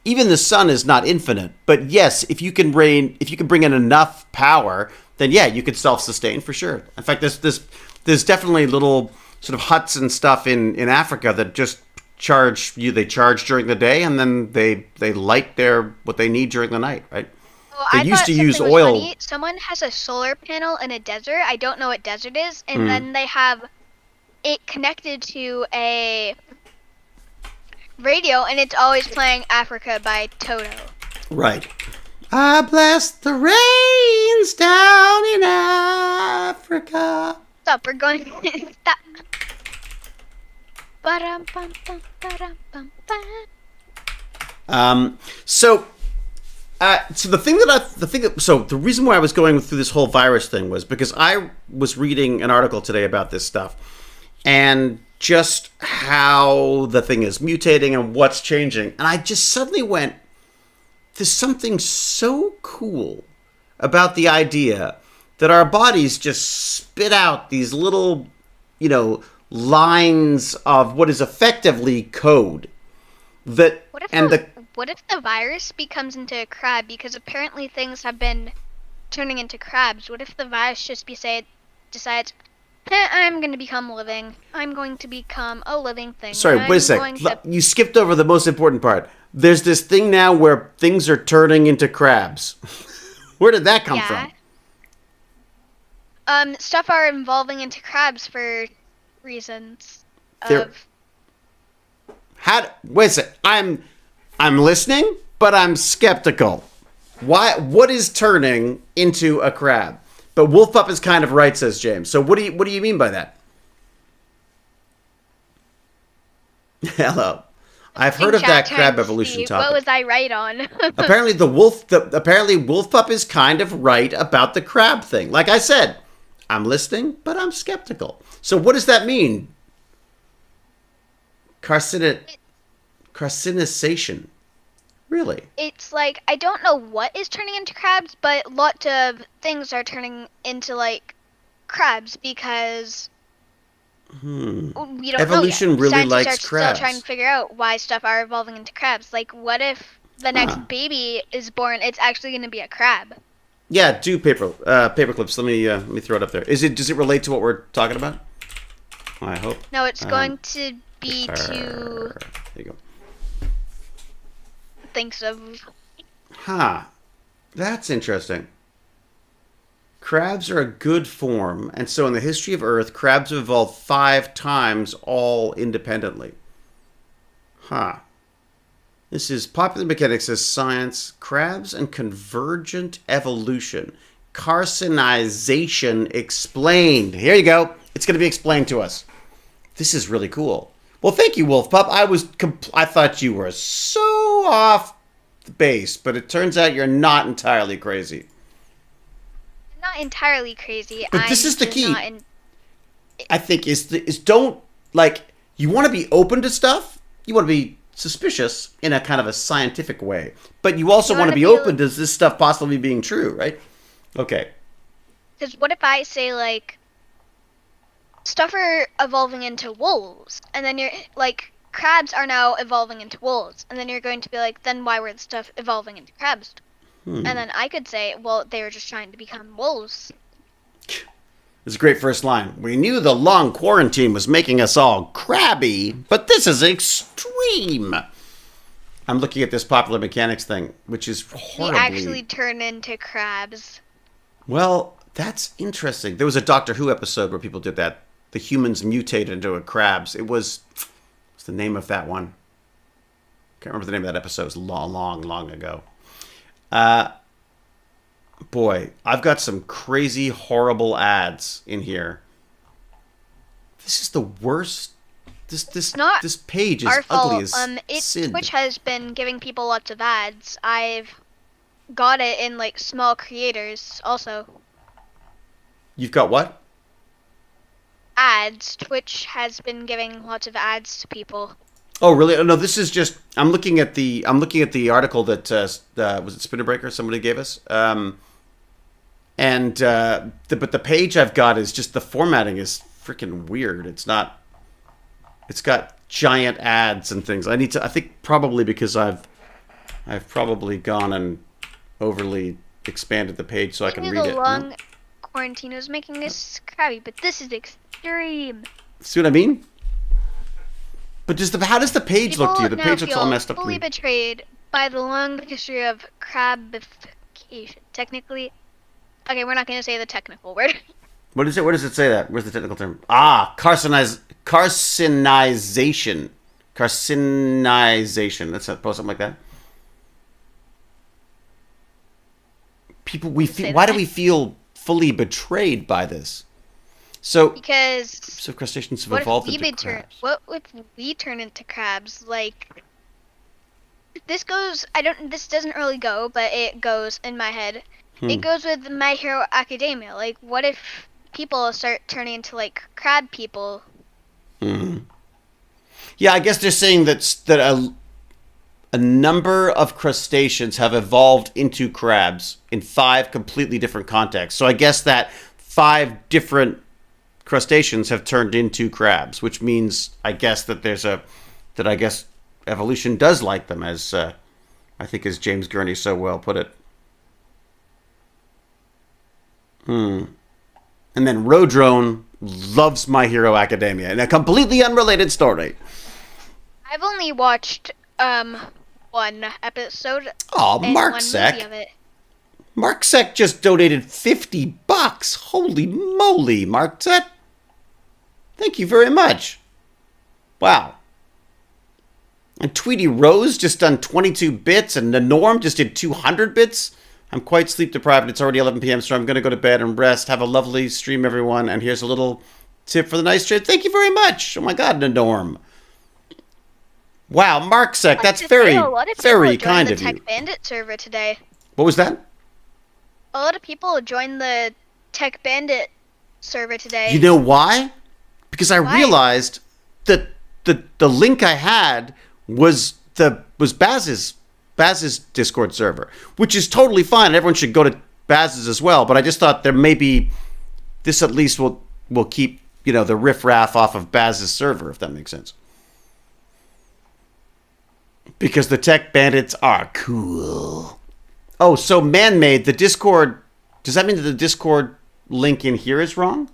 even the sun is not infinite. But yes, if you can bring in enough power, then yeah, you could self-sustain for sure. In fact, there's definitely little sort of huts and stuff in Africa that just charge you. They charge during the day and then they light what they need during the night, right? They used to use oil. Funny. Someone has a solar panel in a desert. I don't know what desert is, and then they have it connected to a radio, and it's always playing "Africa" by Toto. Right. I bless the rains down in Africa. Stop. We're going. Stop. The reason why I was going through this whole virus thing was because I was reading an article today about this stuff and just how the thing is mutating and what's changing. And I just suddenly went, there's something so cool about the idea that our bodies just spit out these little, lines of what is effectively code. What if the virus becomes into a crab? Because apparently things have been turning into crabs. What if the virus just decides, I'm going to become living. I'm going to become a living thing. Sorry, wait a sec. You skipped over the most important part. There's this thing now where things are turning into crabs. Where did that come from? Stuff are evolving into crabs for reasons Wait a sec. I'm listening, but I'm skeptical. Why? What is turning into a crab? But Wolf Pup is kind of right, says James. So what do you mean by that? Hello. I've heard of that crab evolution topic. What was I right on? Apparently Wolf Pup is kind of right about the crab thing. Like I said, I'm listening, but I'm skeptical. So what does that mean? Carcinization. Really? It's like, I don't know what is turning into crabs, but lots of things are turning into, crabs because we don't Evolution know yet. really likes Scientists are crabs. still trying to figure out why stuff are evolving into crabs. Like, what if the next baby is born, it's actually going to be a crab? Yeah, do paperclips. Let me throw it up there. Does it relate to what we're talking about? I hope. No, it's going to be There you go. Thinks of. That's interesting. Crabs are a good form, and so in the history of Earth, crabs have evolved 5 times all independently. Huh. This is Popular Mechanics as Science, Crabs and Convergent Evolution. Carcinization explained. Here you go. It's going to be explained to us. This is really cool. Well, thank you, Wolf Pup. I thought you were so off the base, but it turns out you're not entirely crazy. Not entirely crazy. But this is the key. I think is don't, like, you want to be open to stuff. You want to be suspicious in a kind of a scientific way, but you also want to be open to this stuff possibly being true, right? Okay. Because what if I say, like, stuff are evolving into wolves, and then you're like, crabs are now evolving into wolves, and then you're going to be like, then why were the stuff evolving into crabs? And then I could say, well, they were just trying to become wolves. It's a great first line. We knew the long quarantine was making us all crabby, but this is extreme. I'm looking at this Popular Mechanics thing, which is horribly... We actually turn into crabs. Well, that's interesting. There was a Doctor Who episode where people did that. The humans mutated into a crabs. What's the name of that one? Can't remember the name of that episode. It was long ago. Boy, I've got some crazy, horrible ads in here. This is the worst. This page is ugly as sin. Twitch has been giving people lots of ads. I've got it in, like, small creators also. You've got what? Ads. Twitch has been giving lots of ads to people. Oh, really? No, this is just... I'm looking at the article that was it Spinner Breaker somebody gave us. But the page I've got is just, the formatting is freaking weird. It's got giant ads and things. I think probably because I've probably gone and overly expanded the page so I can read it. The long quarantine was making us crabby, but this is extreme. See what I mean? But how does the page look to you? The page looks all messed up to me. Fully betrayed by the long history of crabification. Technically, okay, we're not going to say the technical word. What is it? Where does it say that? Where's the technical term? Carcinization. Carcinization. Let's post something like that. People, why do we feel fully betrayed by this? So crustaceans have evolved into crabs. What if we turn into crabs? Like, this doesn't really go, but it goes in my head. It goes with My Hero Academia. Like, what if people start turning into, like, crab people? Yeah, I guess they're saying that a number of crustaceans have evolved into crabs in 5 completely different contexts. So I guess that 5 different crustaceans have turned into crabs, which means I guess that evolution does like them, as I think as James Gurney so well put it. And then Rodrone loves My Hero Academia in a completely unrelated story. I've only watched one episode. Oh, Mark one Sec. movie of it. Mark Sec just donated $50. Holy moly, Mark Sec. Thank you very much. Wow. And Tweety Rose just done 22 bits, and the Norm just did 200 bits. I'm quite sleep deprived. It's already 11 p.m., so I'm going to go to bed and rest. Have a lovely stream, everyone. And here's a little tip for the nice trade. Thank you very much. Oh my God, the Norm. Wow, Mark Sec, that's very, very kind of you. Tech Bandit server today. What was that? A lot of people joined the Tech Bandit server today. You know why? Because I realized that the link I had was Baz's Discord server, which is totally fine. Everyone should go to Baz's as well. But I just thought there may be this at least will keep the riffraff off of Baz's server, if that makes sense. Because the Tech Bandits are cool. Oh, so man-made, the Discord... Does that mean that the Discord link in here is wrong?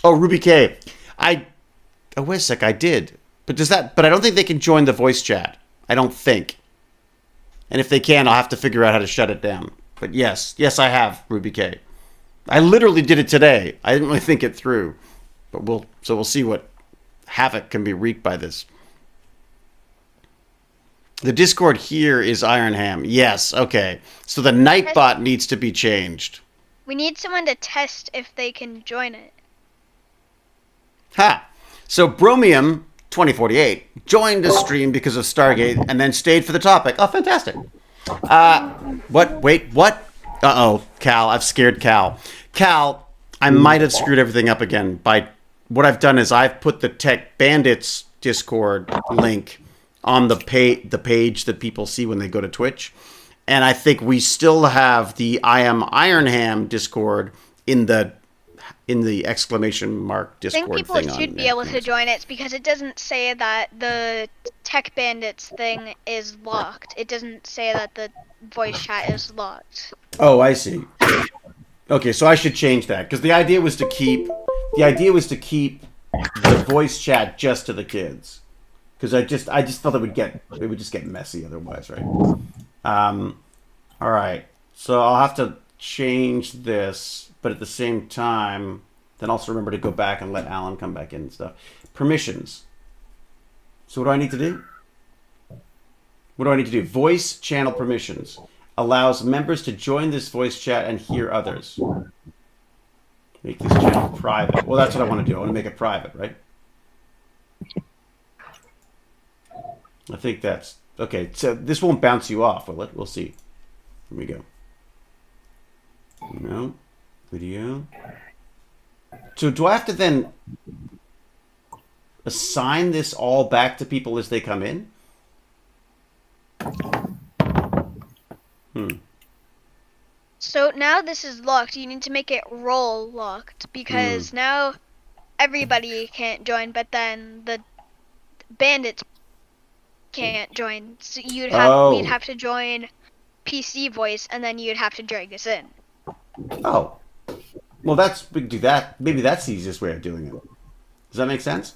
Oh, Ruby K. Wait a sec, I did. But I don't think they can join the voice chat. I don't think. And if they can, I'll have to figure out how to shut it down. But yes, I have, Ruby K. I literally did it today. I didn't really think it through. But we'll see what havoc can be wreaked by this. The Discord here is Ironham. Yes, okay. So the Nightbot needs to be changed. We need someone to test if they can join it. Ha! So Bromium 2048 joined the stream because of Stargate and then stayed for the topic. Oh, fantastic. What? Wait, what? Uh-oh, Cal. I've scared Cal. Cal, I might have screwed everything up again by... What I've done is I've put the Tech Bandits Discord link on the page that people see when they go to Twitch. And I think we still have the I Am Ironham Discord in the exclamation mark Discord thing. I think people should be able to join it because it doesn't say that the Tech Bandits thing is locked. It doesn't say that the voice chat is locked. Oh, I see. Okay, so I should change that because the idea was to keep the voice chat just to the kids. Because I just felt it would just get messy otherwise, right? All right. So I'll have to change this, but at the same time, then also remember to go back and let Alan come back in and stuff. Permissions. So what do I need to do? What do I need to do? Voice channel permissions. Allows members to join this voice chat and hear others. Make this channel private. Well, that's what I want to do. I want to make it private, right? I think that's... Okay, so this won't bounce you off, will it? We'll see. Here we go. No. Video. So do I have to then assign this all back to people as they come in? So now this is locked. You need to make it role locked because now everybody can't join, but then the bandits can't join. So we'd have to join PC voice, and then you'd have to drag us in. Oh, well, we can do that. Maybe that's the easiest way of doing it. Does that make sense?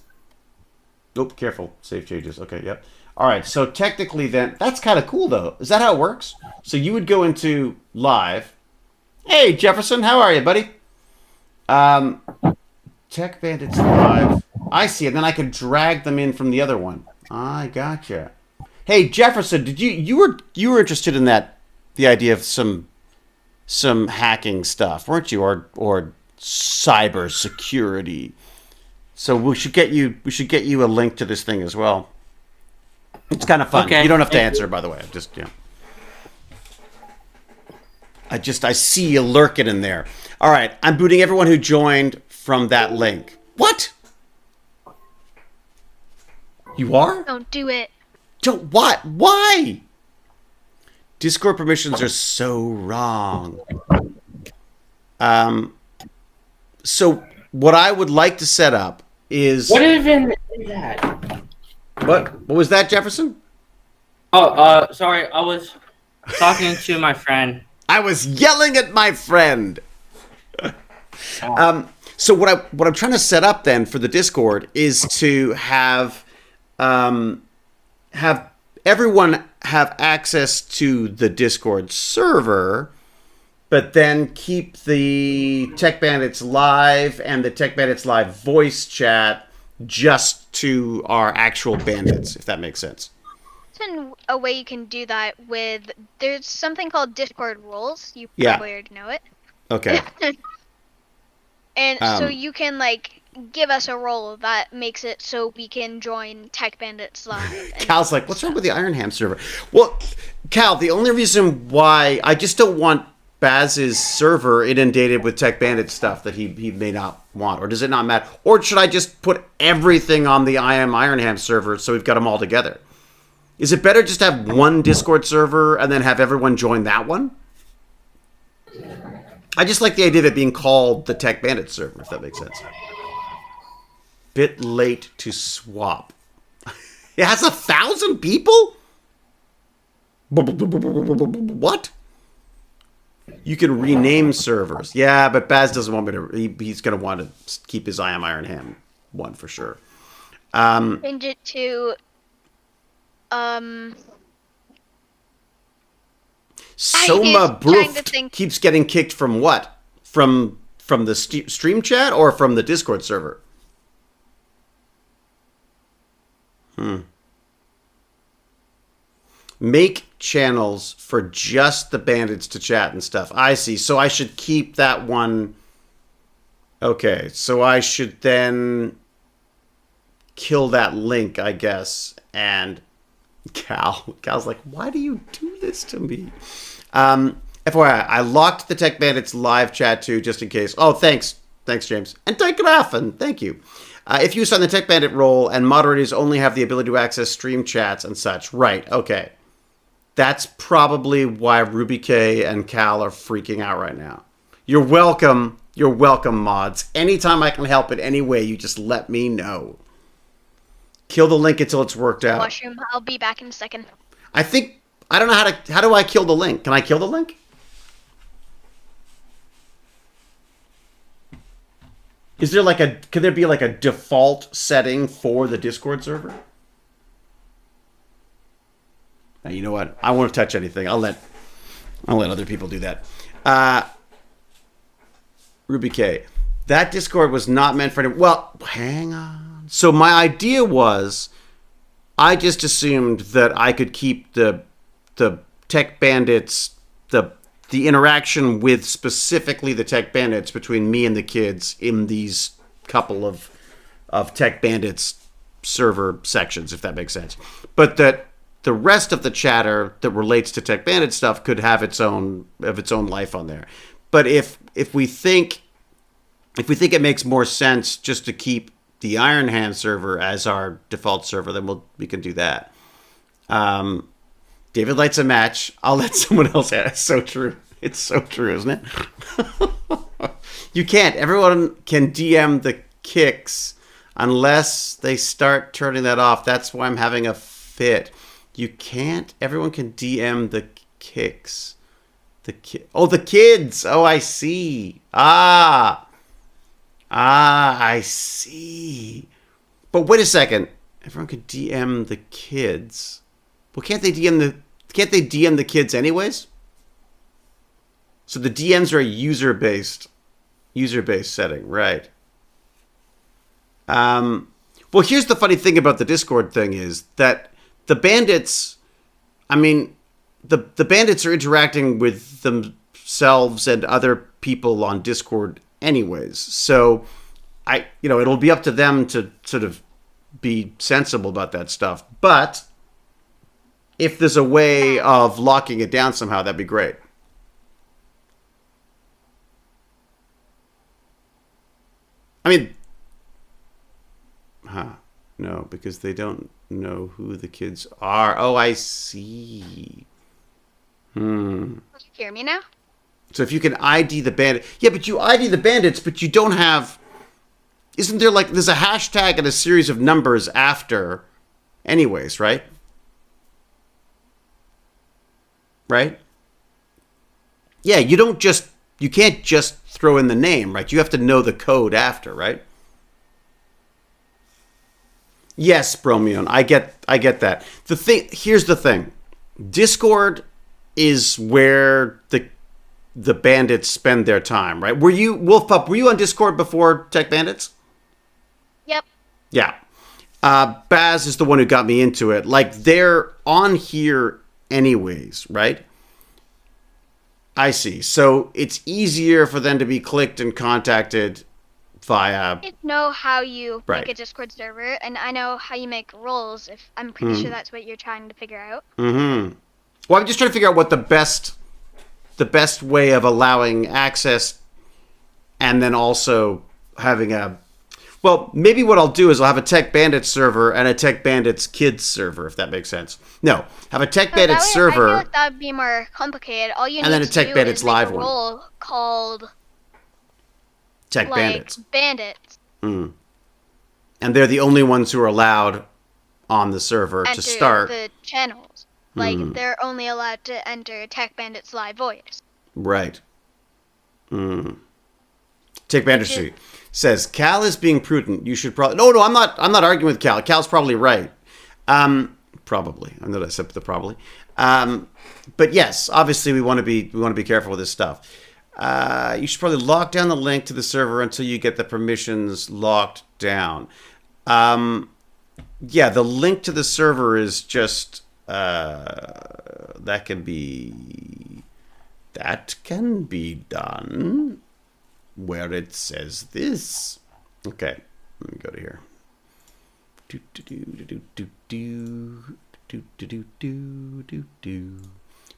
Nope. Careful. Save changes. Okay. Yep. All right. So technically, then that's kind of cool, though. Is that how it works? So you would go into live. Hey, Jefferson, how are you, buddy? Tech Bandits Live. I see. And then I could drag them in from the other one. I gotcha. Hey, Jefferson, did you were interested in the idea of some hacking stuff, weren't you? Or cyber security. So we should get you a link to this thing as well. It's kind of fun. Okay. You don't have to answer, by the way. I see you lurking in there. All right, I'm booting everyone who joined from that link. What? You are? Don't do it. Don't what? Why? Discord permissions are so wrong. So what I would like to set up is... What even is that? What was that, Jefferson? Oh, sorry. I was talking to my friend. I was yelling at my friend. So what I'm trying to set up then for the Discord is to have everyone have access to the Discord server, but then keep the Tech Bandits Live and the Tech Bandits Live voice chat just to our actual bandits, if that makes sense. There's a way you can do that with... There's something called Discord rules. You probably already know it. Okay. And so you can, give us a role that makes it so we can join Tech Bandits Live. Cal's like, what's wrong with the Ironham server? Well, Cal, the only reason why... I just don't want Baz's server inundated with Tech Bandit stuff that he may not want. Or does it not matter? Or should I just put everything on the I Am Ironham server so we've got them all together? Is it better just to have one Discord server and then have everyone join that one? I just like the idea of it being called the Tech Bandit server, if that makes sense. Bit late to swap. It has 1,000 people? What? You can rename servers. Yeah, but Baz doesn't want me to... He's going to want to keep his I Am Ironham one for sure. Change it to... Soma Broof keeps getting kicked from what? From the stream chat or from the Discord server? Make channels for just the bandits to chat and stuff. I see. So I should keep that one. Okay, so I should then kill that link, I guess. And Cal's like, why do you do this to me? FYI, I locked the Tech Bandits live chat too, just in case. Oh, thanks. Thanks, James. And take it off, and thank you. If you assign the Tech Bandit role and moderators only have the ability to access stream chats and such. Right, okay. That's probably why Ruby K and Cal are freaking out right now. You're welcome. You're welcome, mods. Anytime I can help in any way, you just let me know. Kill the link until it's worked out. Washroom. I'll be back in a second. I don't know how do I kill the link? Can I kill the link? Is there could there be like a default setting for the Discord server? Now, you know what? I won't touch anything. I'll let other people do that. Ruby K. That Discord was not meant for anyone. Well, hang on. So my idea was I just assumed that I could keep the Tech Bandits, the interaction with specifically the Tech Bandits between me and the kids in these couple of Tech Bandits server sections, if that makes sense. But that the rest of the chatter that relates to Tech Bandit stuff could have its own life on there. But if we think it makes more sense just to keep the Iron Hand server as our default server, then we can do that. David lights a match. I'll let someone else add. It's so true. It's so true, isn't it? You can't. Everyone can DM the kicks unless they start turning that off. That's why I'm having a fit. You can't. Everyone can DM the kicks. The kids. Oh, I see. I see. But wait a second. Everyone can DM the kids. Well, can't they DM the kids anyways? So the DMs are a user-based setting, right? Well, here's the funny thing about the Discord thing is that the bandits, the bandits are interacting with themselves and other people on Discord anyways. So it'll be up to them to sort of be sensible about that stuff. But if there's a way of locking it down somehow, that'd be great. No, because they don't know who the kids are. Oh, I see. Can you hear me now? So if you can ID the bandit. Yeah, but you ID the bandits, but you don't have... Isn't there there's a hashtag and a series of numbers after anyways, right? Right? Yeah, you can't just throw in the name, right? You have to know the code after, right? Yes, Bromion, I get that. Here's the thing. Discord is where the bandits spend their time, right? Wolf Pup, were you on Discord before Tech Bandits? Yep. Yeah. Baz is the one who got me into it. They're on here anyways, right? I see. So it's easier for them to be clicked and contacted via... I know how you Right. make a Discord server, and I know how you make roles. If I'm pretty sure that's what you're trying to figure out. Mm-hmm. Well, I'm just trying to figure out what the best way of allowing access and then also having a... Well, maybe what I'll do is I'll have a Tech Bandits server and a Tech Bandits Kids server, if that makes sense. No, have a Tech Bandits server... I feel like that would be more complicated. All you and need then a to Tech do Bandits is make live a one. role called... Tech Bandits. Bandits. Mm. And they're the only ones who are allowed on the server Enter to start. the channels. They're only allowed to enter Tech Bandits live voice. Right. Tech Bandits says Cal is being prudent. You should probably... No, I'm not arguing with Cal. Cal's probably right. Probably. I know I said the probably. But yes, obviously we want to be careful with this stuff. You should probably lock down the link to the server until you get the permissions locked down. yeah, the link to the server is just that can be done where it says this. Okay, let me go to here.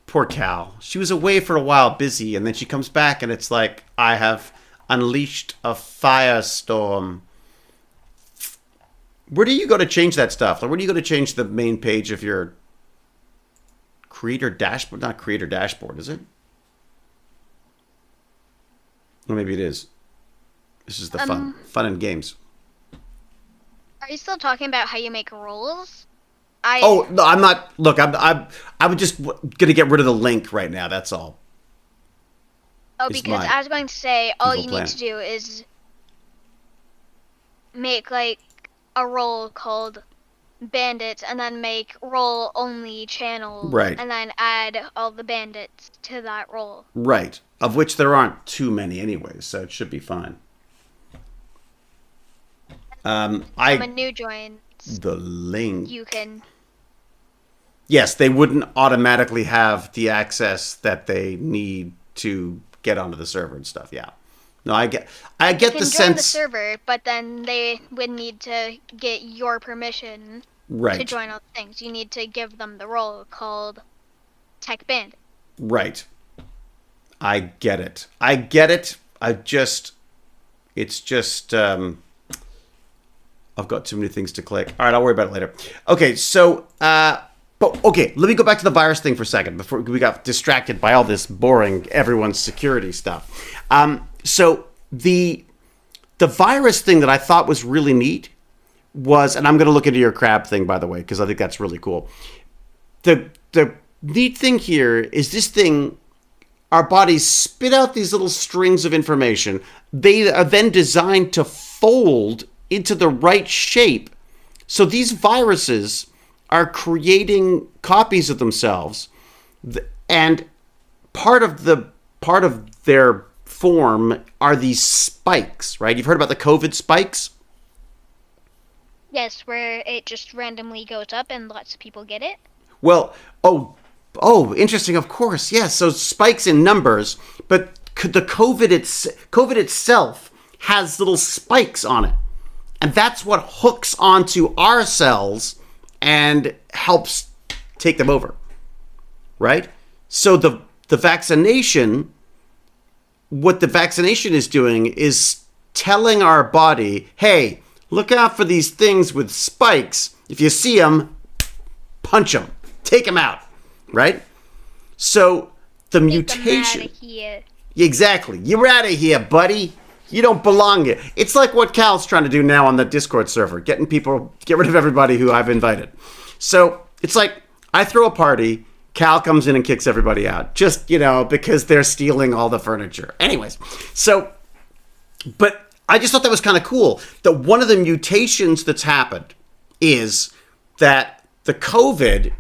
Poor Cal. She was away for a while, busy, and then she comes back and it's like, I have unleashed a firestorm. Where do you go to change that stuff? Like, where do you go to change the main page of your creator dashboard? Not creator dashboard, is it? Or maybe it is. This is the fun and games. Are you still talking about how you make roles? Oh no, I'm not. Look, I'm just gonna get rid of the link right now. That's all. Oh, because I was going to say all you need to do is make like a role called Bandits, and then make role only channel, right? And then add all the bandits to that role, right? Of which there aren't too many, anyways, so it should be fine. I'm a new join. The link. You can. Yes, they wouldn't automatically have the access that they need to get onto the server and stuff. Yeah. No, I get the sense. Join the server, but then they would need to get your permission to join all the things. You need to give them the role called Tech Bandit. Right. I get it. It's just. I've got too many things to click. All right, I'll worry about it later. Okay, so, let me go back to the virus thing for a second before we got distracted by all this boring everyone's security stuff. So the virus thing that I thought was really neat was, and I'm going to look into your crab thing, by the way, because I think that's really cool. The neat thing here is this thing, our bodies spit out these little strings of information. They are then designed to fold into the right shape. So these viruses are creating copies of themselves, and part of their form are these spikes, right? You've heard about the COVID spikes? Yes, where it just randomly goes up and lots of people get it. Well, oh, interesting, of course, yes. So spikes in numbers, but the COVID itself has little spikes on it. And that's what hooks onto our cells and helps take them over, right? So the vaccination, what the vaccination is doing is telling our body, hey, look out for these things with spikes. If you see them, punch them, take them out, right? So the mutation. Out of here. Exactly. You're out of here, buddy. You don't belong here. It's like what Cal's trying to do now on the Discord server, get rid of everybody who I've invited. So it's like I throw a party, Cal comes in and kicks everybody out, just, because they're stealing all the furniture. Anyways, but I just thought that was kind of cool that one of the mutations that's happened is that the COVID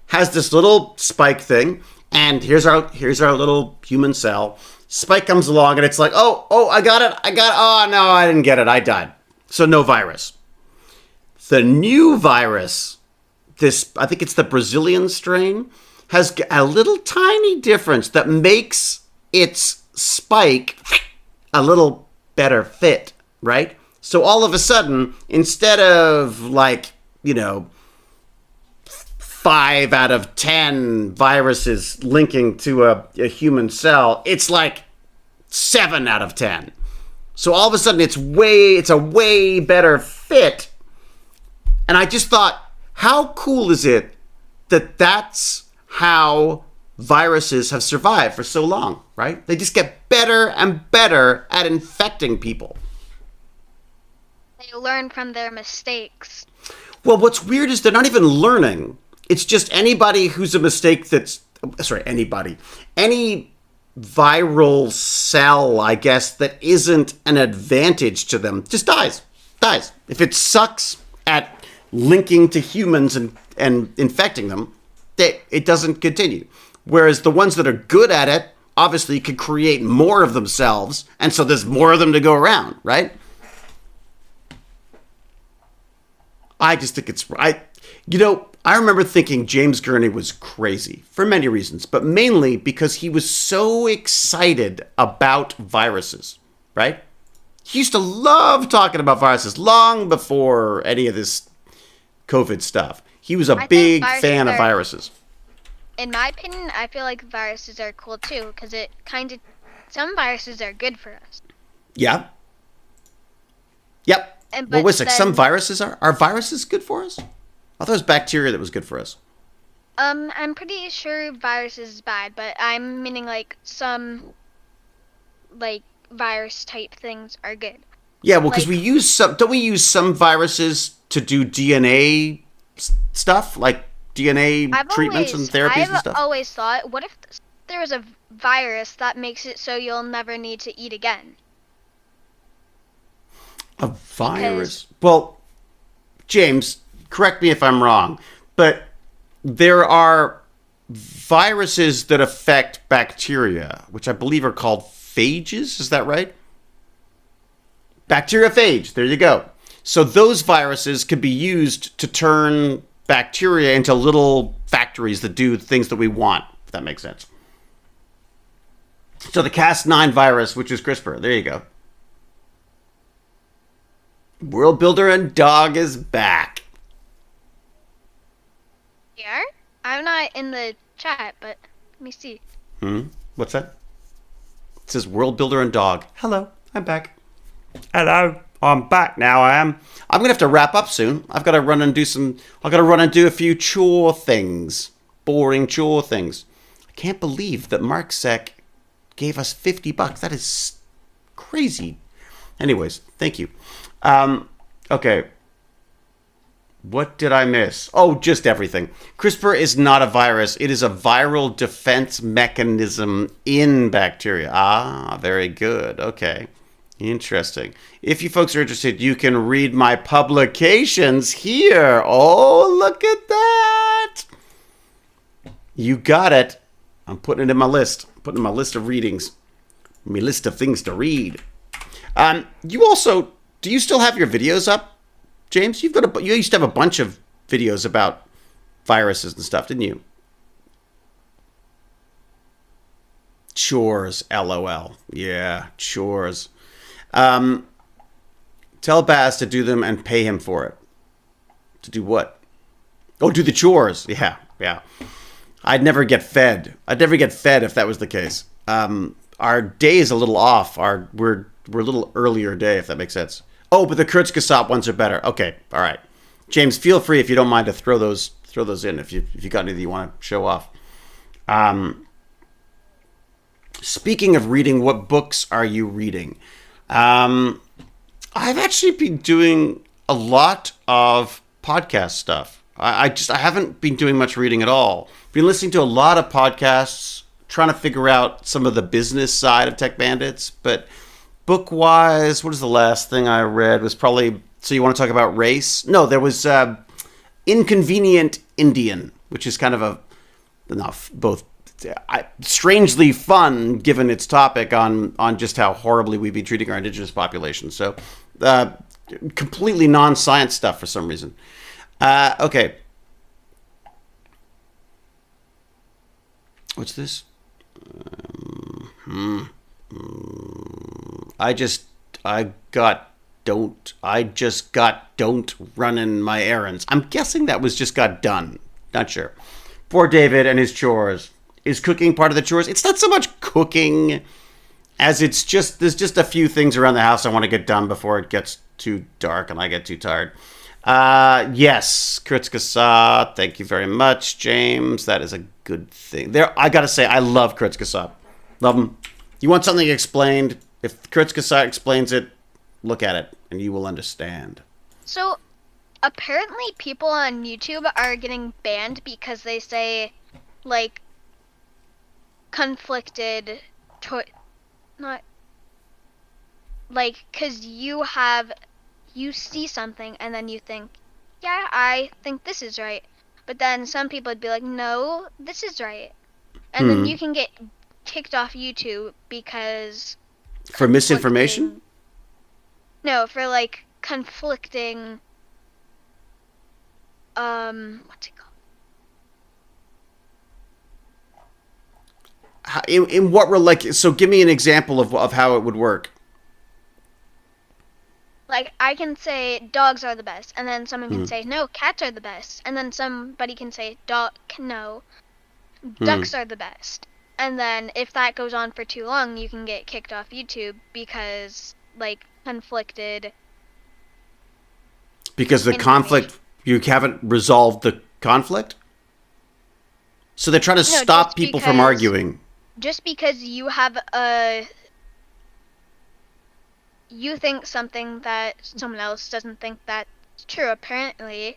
has this little spike thing, and here's our little human cell. Spike comes along and it's like, oh, I got it. Oh, no, I didn't get it. I died. So no virus. The new virus, I think it's the Brazilian strain, has a little tiny difference that makes its spike a little better fit, right? So all of a sudden, instead of 5 out of 10 viruses linking to a human cell, it's like 7 out of 10. So all of a sudden it's a way better fit. And I just thought, how cool is it that that's how viruses have survived for so long, right? They just get better and better at infecting people. They learn from their mistakes. Well, what's weird is they're not even learning. It's just anybody who's a mistake any viral cell, I guess, that isn't an advantage to them just dies. If it sucks at linking to humans and infecting them, it doesn't continue. Whereas the ones that are good at it, obviously, can create more of themselves, and so there's more of them to go around, right? I just think it's I remember thinking James Gurney was crazy for many reasons, but mainly because he was so excited about viruses, right? He used to love talking about viruses long before any of this COVID stuff. He was a big fan of viruses. In my opinion, I feel like viruses are cool too, because some viruses are good for us. Yeah. Yep. Well, wait a sec. Some viruses are viruses good for us? I thought it was bacteria that was good for us. I'm pretty sure viruses is bad, but I'm meaning like some virus type things are good. Yeah, well, because don't we use some viruses to do DNA stuff, like DNA treatments and therapies and stuff? I've always thought, what if there was a virus that makes it so you'll never need to eat again? A virus? Well, James, correct me if I'm wrong, but there are viruses that affect bacteria, which I believe are called phages. Is that right? Bacteriophage. There you go. So those viruses could be used to turn bacteria into little factories that do things that we want, if that makes sense. So the Cas9 virus, which is CRISPR. There you go. World Builder and Dog is back. Yeah? I'm not in the chat, but let me see. What's that? It says World Builder and Dog. Hello, I'm back. Hello, I'm back now. I'm gonna have to wrap up soon. I've got to run and do a few chore things, boring chore things. I can't believe that Mark Sec gave us $50. That is crazy. Anyways, thank you. Okay. What did I miss? Oh, just everything. CRISPR is not a virus. It is a viral defense mechanism in bacteria. Ah, very good. Okay. Interesting. If you folks are interested, you can read my publications here. Oh, look at that. You got it. I'm putting it in my list. Putting it in my list of readings. My list of things to read. Do you still have your videos up, James? You used to have a bunch of videos about viruses and stuff, didn't you? Chores, LOL. Yeah, chores. Tell Baz to do them and pay him for it. To do what? Oh, do the chores. Yeah. I'd never get fed if that was the case. Our day is a little off. We're a little earlier day, if that makes sense. Oh, but the Kurzgesagt ones are better. Okay, all right. James, feel free if you don't mind to throw those in if you got anything you want to show off. Speaking of reading, what books are you reading? I've actually been doing a lot of podcast stuff. I haven't been doing much reading at all. Been listening to a lot of podcasts, trying to figure out some of the business side of Tech Bandits, but book-wise, what is the last thing I read? Was probably, so you want to talk about race? No, there was Inconvenient Indian, which is kind of both strangely fun given its topic on just how horribly we've been treating our indigenous population. So completely non-science stuff for some reason. Okay. What's this? I just got don't running my errands. I'm guessing that was just got done. Not sure. Poor David and his chores. Is cooking part of the chores? It's not so much cooking as there's just a few things around the house I want to get done before it gets too dark and I get too tired. Yes, Kurzgesagt. Thank you very much, James. That is a good thing. I gotta say, I love Kurzgesagt. Love them. You want something explained? If Kurzgesagt explains it, look at it and you will understand. So, apparently people on YouTube are getting banned because they say, like, conflicted, not, like, because you see something and then you think, yeah, I think this is right. But then some people would be like, no, this is right. And then you can get kicked off YouTube because... For misinformation? No, for, like, conflicting what's it called? In what so give me an example of how it would work. Like, I can say dogs are the best, and then someone can say, no, cats are the best, and then somebody can say, no, ducks are the best. And then if that goes on for too long, you can get kicked off YouTube because, like, conflicted. Because the conflict, you haven't resolved the conflict? So they're trying to stop people from arguing. Just because you have you think something that someone else doesn't think that's true, apparently.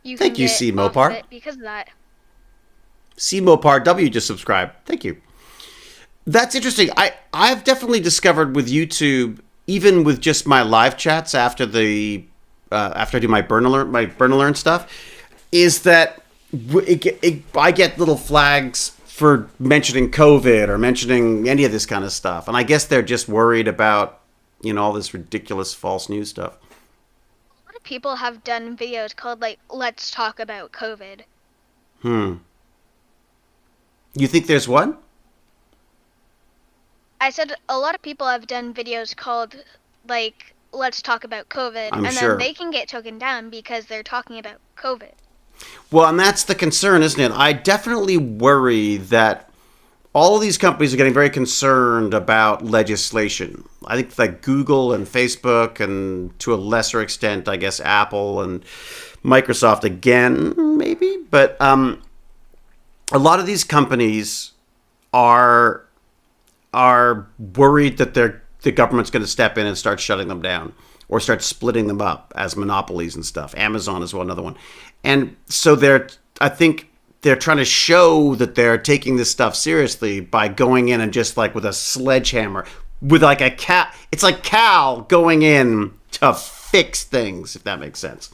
Thank you, C. Mopar. Because of that. C. Mopar W just subscribed. Thank you. That's interesting. I've definitely discovered with YouTube, even with just my live chats after I do my burn alert stuff, is that I get little flags for mentioning COVID or mentioning any of this kind of stuff. And I guess they're just worried about, all this ridiculous false news stuff. A lot of people have done videos called, like, Let's Talk About COVID. You think there's one? I said a lot of people have done videos called, like, Let's Talk About COVID. I'm and sure. Then they can get taken down because they're talking about COVID. Well, and that's the concern, isn't it? I definitely worry that all of these companies are getting very concerned about legislation. I think that Google and Facebook and to a lesser extent, I guess, Apple and Microsoft again, maybe. But a lot of these companies are worried that the government's going to step in and start shutting them down or start splitting them up as monopolies and stuff. Amazon as well, another one. And so I think they're trying to show that they're taking this stuff seriously by going in and just like with a sledgehammer, with like a cat. It's like Cal going in to fix things, if that makes sense.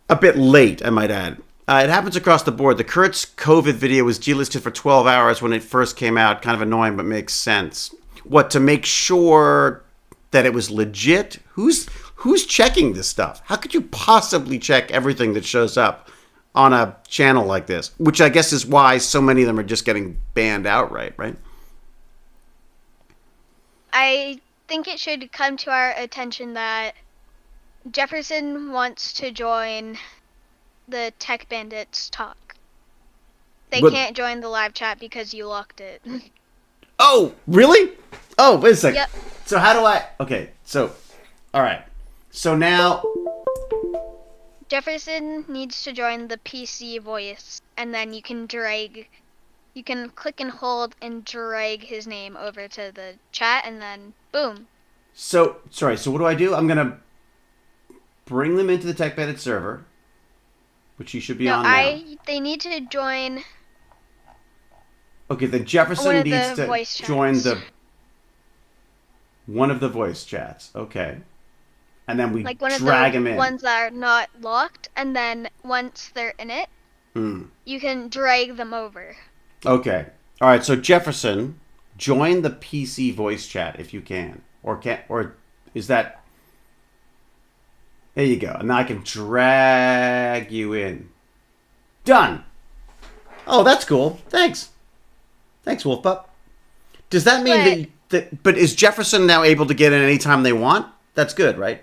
A bit late, I might add. It happens across the board. The Kurt's COVID video was delisted for 12 hours when it first came out. Kind of annoying, but makes sense. What, to make sure that it was legit? Who's checking this stuff? How could you possibly check everything that shows up on a channel like this? Which I guess is why so many of them are just getting banned outright, right? I think it should come to our attention that Jefferson wants to join the Tech Bandits talk. They can't join the live chat because you locked it. Oh, really? Oh, wait a second. Yep. So how do I... Okay, so... All right. So now... Jefferson needs to join the PC voice, and then you can click and hold and drag his name over to the chat, and then boom. So, sorry, so what do I do? I'm going to bring them into the Tech Bandit server, which you should be on now. They need to join... Okay, then Jefferson needs to join one of the voice chats. Okay. And then we drag him in. Ones that are not locked, and then once they're in it, you can drag them over. Okay. All right, so Jefferson, join the PC voice chat if you can. Or is that... There you go. And now I can drag you in. Done. Oh, that's cool. Thanks. Thanks, Wolfpup. Does that mean but is Jefferson now able to get in anytime they want? That's good, right?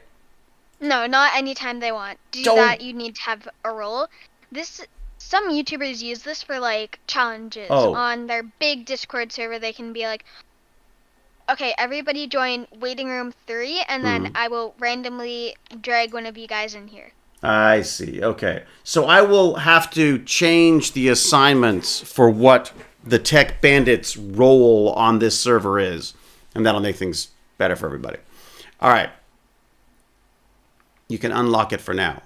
No, not anytime they want. That you need to have a role. Some YouTubers use this for like challenges on their big Discord server. They can be like, okay, everybody join waiting room 3, and then I will randomly drag one of you guys in here. I see. Okay. So I will have to change the assignments for what the Tech Bandits role on this server is, and that'll make things better for everybody. All right. You can unlock it for now.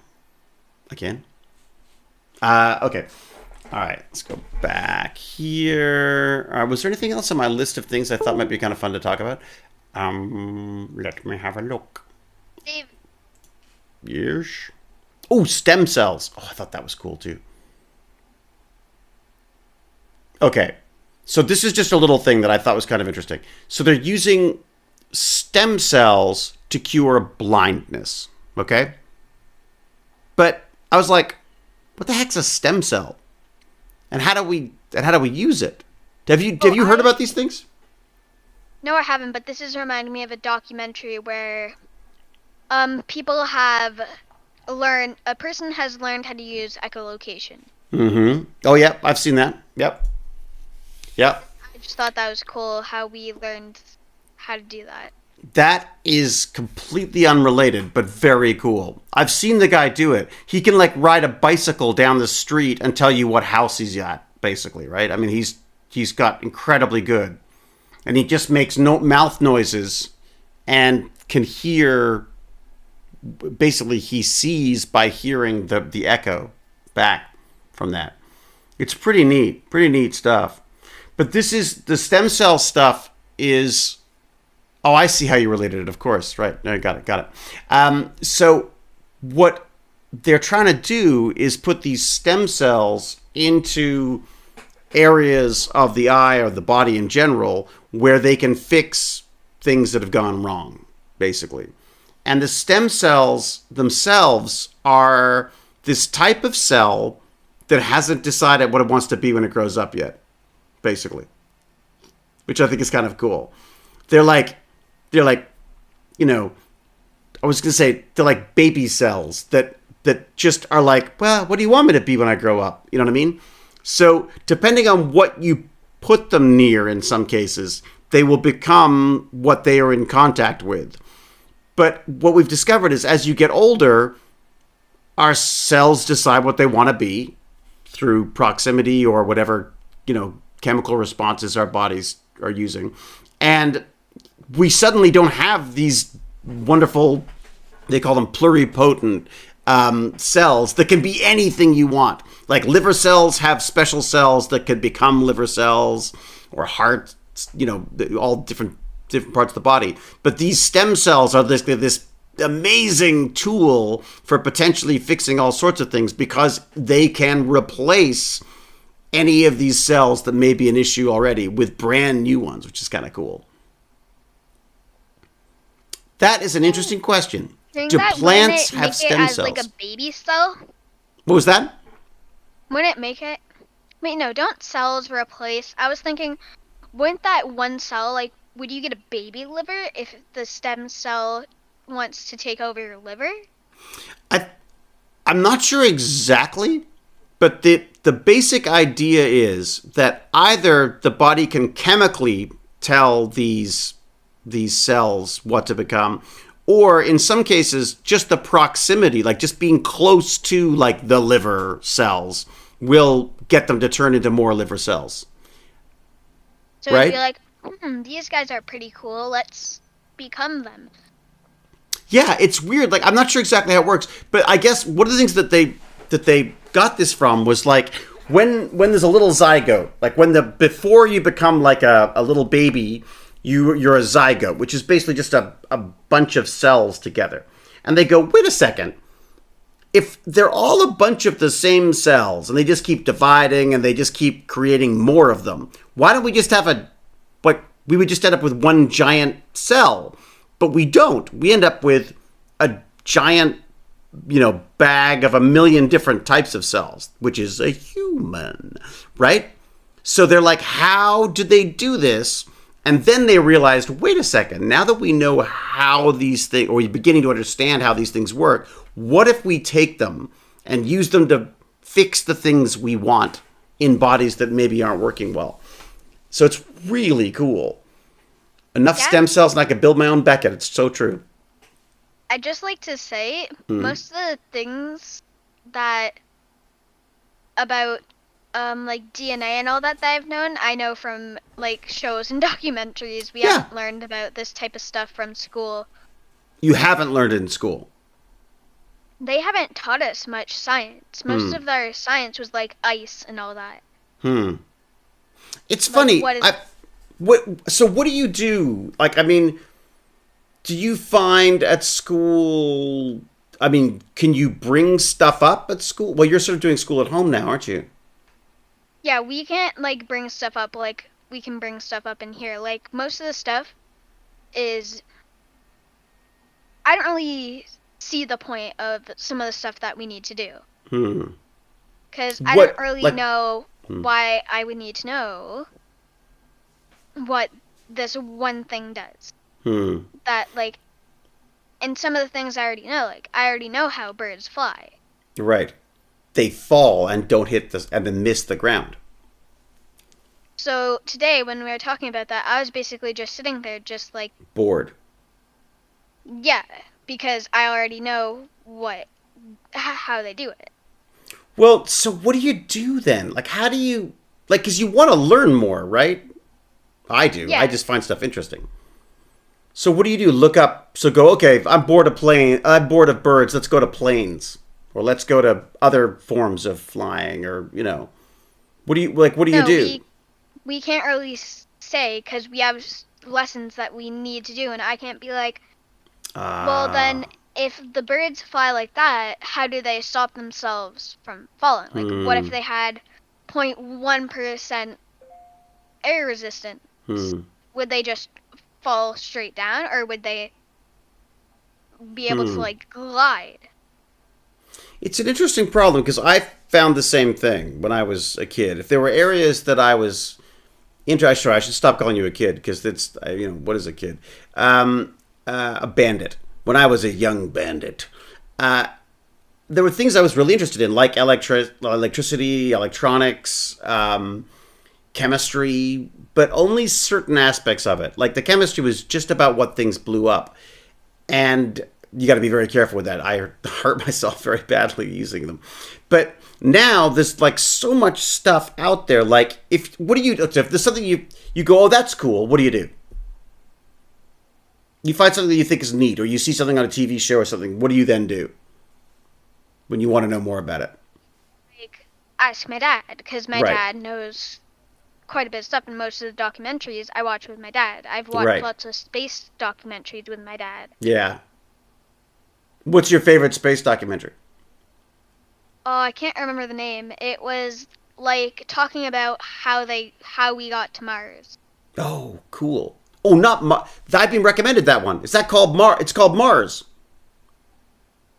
I can? Okay. All right. Let's go back here. All right. Was there anything else on my list of things I thought might be kind of fun to talk about? Let me have a look. Dave. Yes. Oh, stem cells. Oh, I thought that was cool too. Okay. So this is just a little thing that I thought was kind of interesting. So they're using stem cells to cure blindness. Okay? But I was like, what the heck's a stem cell? And how do we use it? Have you heard about these things? No, I haven't, but this is reminding me of a documentary where people have a person has learned how to use echolocation. Mm-hmm. Oh, yeah, I've seen that. Yep. I just thought that was cool how we learned how to do that. That is completely unrelated, but very cool. I've seen the guy do it. He can like ride a bicycle down the street and tell you what house he's at, basically, right? I mean, he's got incredibly good. And he just makes no mouth noises and can hear. Basically, he sees by hearing the echo back from that. It's pretty neat stuff. But this is the stem cell stuff is. Oh, I see how you related it. Of course, right? No, got it. So what they're trying to do is put these stem cells into areas of the eye or the body in general where they can fix things that have gone wrong, basically. And the stem cells themselves are this type of cell that hasn't decided what it wants to be when it grows up yet, basically. Which I think is kind of cool. They're like, you know, I was going to say they're like baby cells that just are like, well, what do you want me to be when I grow up? You know what I mean? So depending on what you put them near in some cases, they will become what they are in contact with. But what we've discovered is as you get older, our cells decide what they want to be through proximity or whatever, chemical responses our bodies are using. And we suddenly don't have these wonderful, they call them pluripotent cells that can be anything you want. Like liver cells have special cells that could become liver cells, or heart, all different parts of the body. But these stem cells are this amazing tool for potentially fixing all sorts of things because they can replace any of these cells that may be an issue already with brand new ones, which is kind of cool. That is an interesting question. Do plants have stem cells? Like a baby cell? What was that? Wouldn't it make it? Wait, no, don't cells replace? I was thinking, wouldn't that one cell, would you get a baby liver if the stem cell wants to take over your liver? I'm not sure exactly, but the basic idea is that either the body can chemically tell these cells what to become, or in some cases, just the proximity, like just being close to the liver cells will get them to turn into more liver cells. So right? It'd be like, these guys are pretty cool. Let's become them. Yeah, it's weird. I'm not sure exactly how it works, but I guess one of the things that they got this from was when there's a little zygote, before you become a little baby, you're a zygote, which is basically just a bunch of cells together. And they go, wait a second. If they're all a bunch of the same cells and they just keep dividing and they just keep creating more of them, why don't we just have we would just end up with one giant cell? But we don't. We end up with a giant, bag of a million different types of cells, which is a human, right? So they're like, how did they do this? And then they realized, wait a second, now that we know how these things, or you're beginning to understand how these things work, what if we take them and use them to fix the things we want in bodies that maybe aren't working well? So it's really cool. Enough stem cells and I could build my own Beckett. It's so true. I'd just like to say, most of the things that about DNA and all that I've known, I know from shows and documentaries. We haven't learned about this type of stuff from school. You haven't learned it in school? They haven't taught us much science. Most of our science was ice and all that. It's funny. So what do you do? Do you find at school, can you bring stuff up at school? Well, you're sort of doing school at home now, aren't you? Yeah, we can't bring stuff up we can bring stuff up in here. Most of the stuff is, I don't really see the point of some of the stuff that we need to do. Because I What- don't really like- know why I would need to know what this one thing does. That, like, and some of the things I already know, like, I already know how birds fly. Right. They fall and don't hit and then miss the ground. So today, when we were talking about that, I was basically just sitting there, just like, Bored. yeah, because I already know how they do it. Well, so what do you do then? Like, how do you, like, because you want to learn more, right? I do. Yeah. I just find stuff interesting. So what do you do? Look up, so go, okay, I'm bored of birds, let's go to planes. Or let's go to other forms of flying, or, you know. What do you do? We can't really say, because we have lessons that we need to do, and I can't be like, well, then, if the birds fly like that, how do they stop themselves from falling? Like, what if they had 0.1% air resistance? Would they just fall straight down, or would they be able to, like, glide? It's an interesting problem, because I found the same thing when I was a kid. If there were areas that I was into, I should stop calling you a kid, because it's, you know, what is a kid? A bandit. When I was a young bandit, there were things I was really interested in, like electricity, electronics, chemistry, but only certain aspects of it. Like, the chemistry was just about what things blew up. And you got to be very careful with that. I hurt myself very badly using them. But now there's, like, so much stuff out there. Like, if there's something you go, oh, that's cool, what do you do? You find something that you think is neat, or you see something on a TV show or something, what do you then do when you want to know more about it? Like, ask my dad, because my Right. dad knows quite a bit of stuff, and most of the documentaries I watch with my dad. I've watched lots of space documentaries with my dad. Yeah. What's your favorite space documentary? Oh, I can't remember the name. It was, like, talking about how we got to Mars. Oh, cool. Oh, not Mars. I've been recommended that one. Is that called Mars? It's called Mars.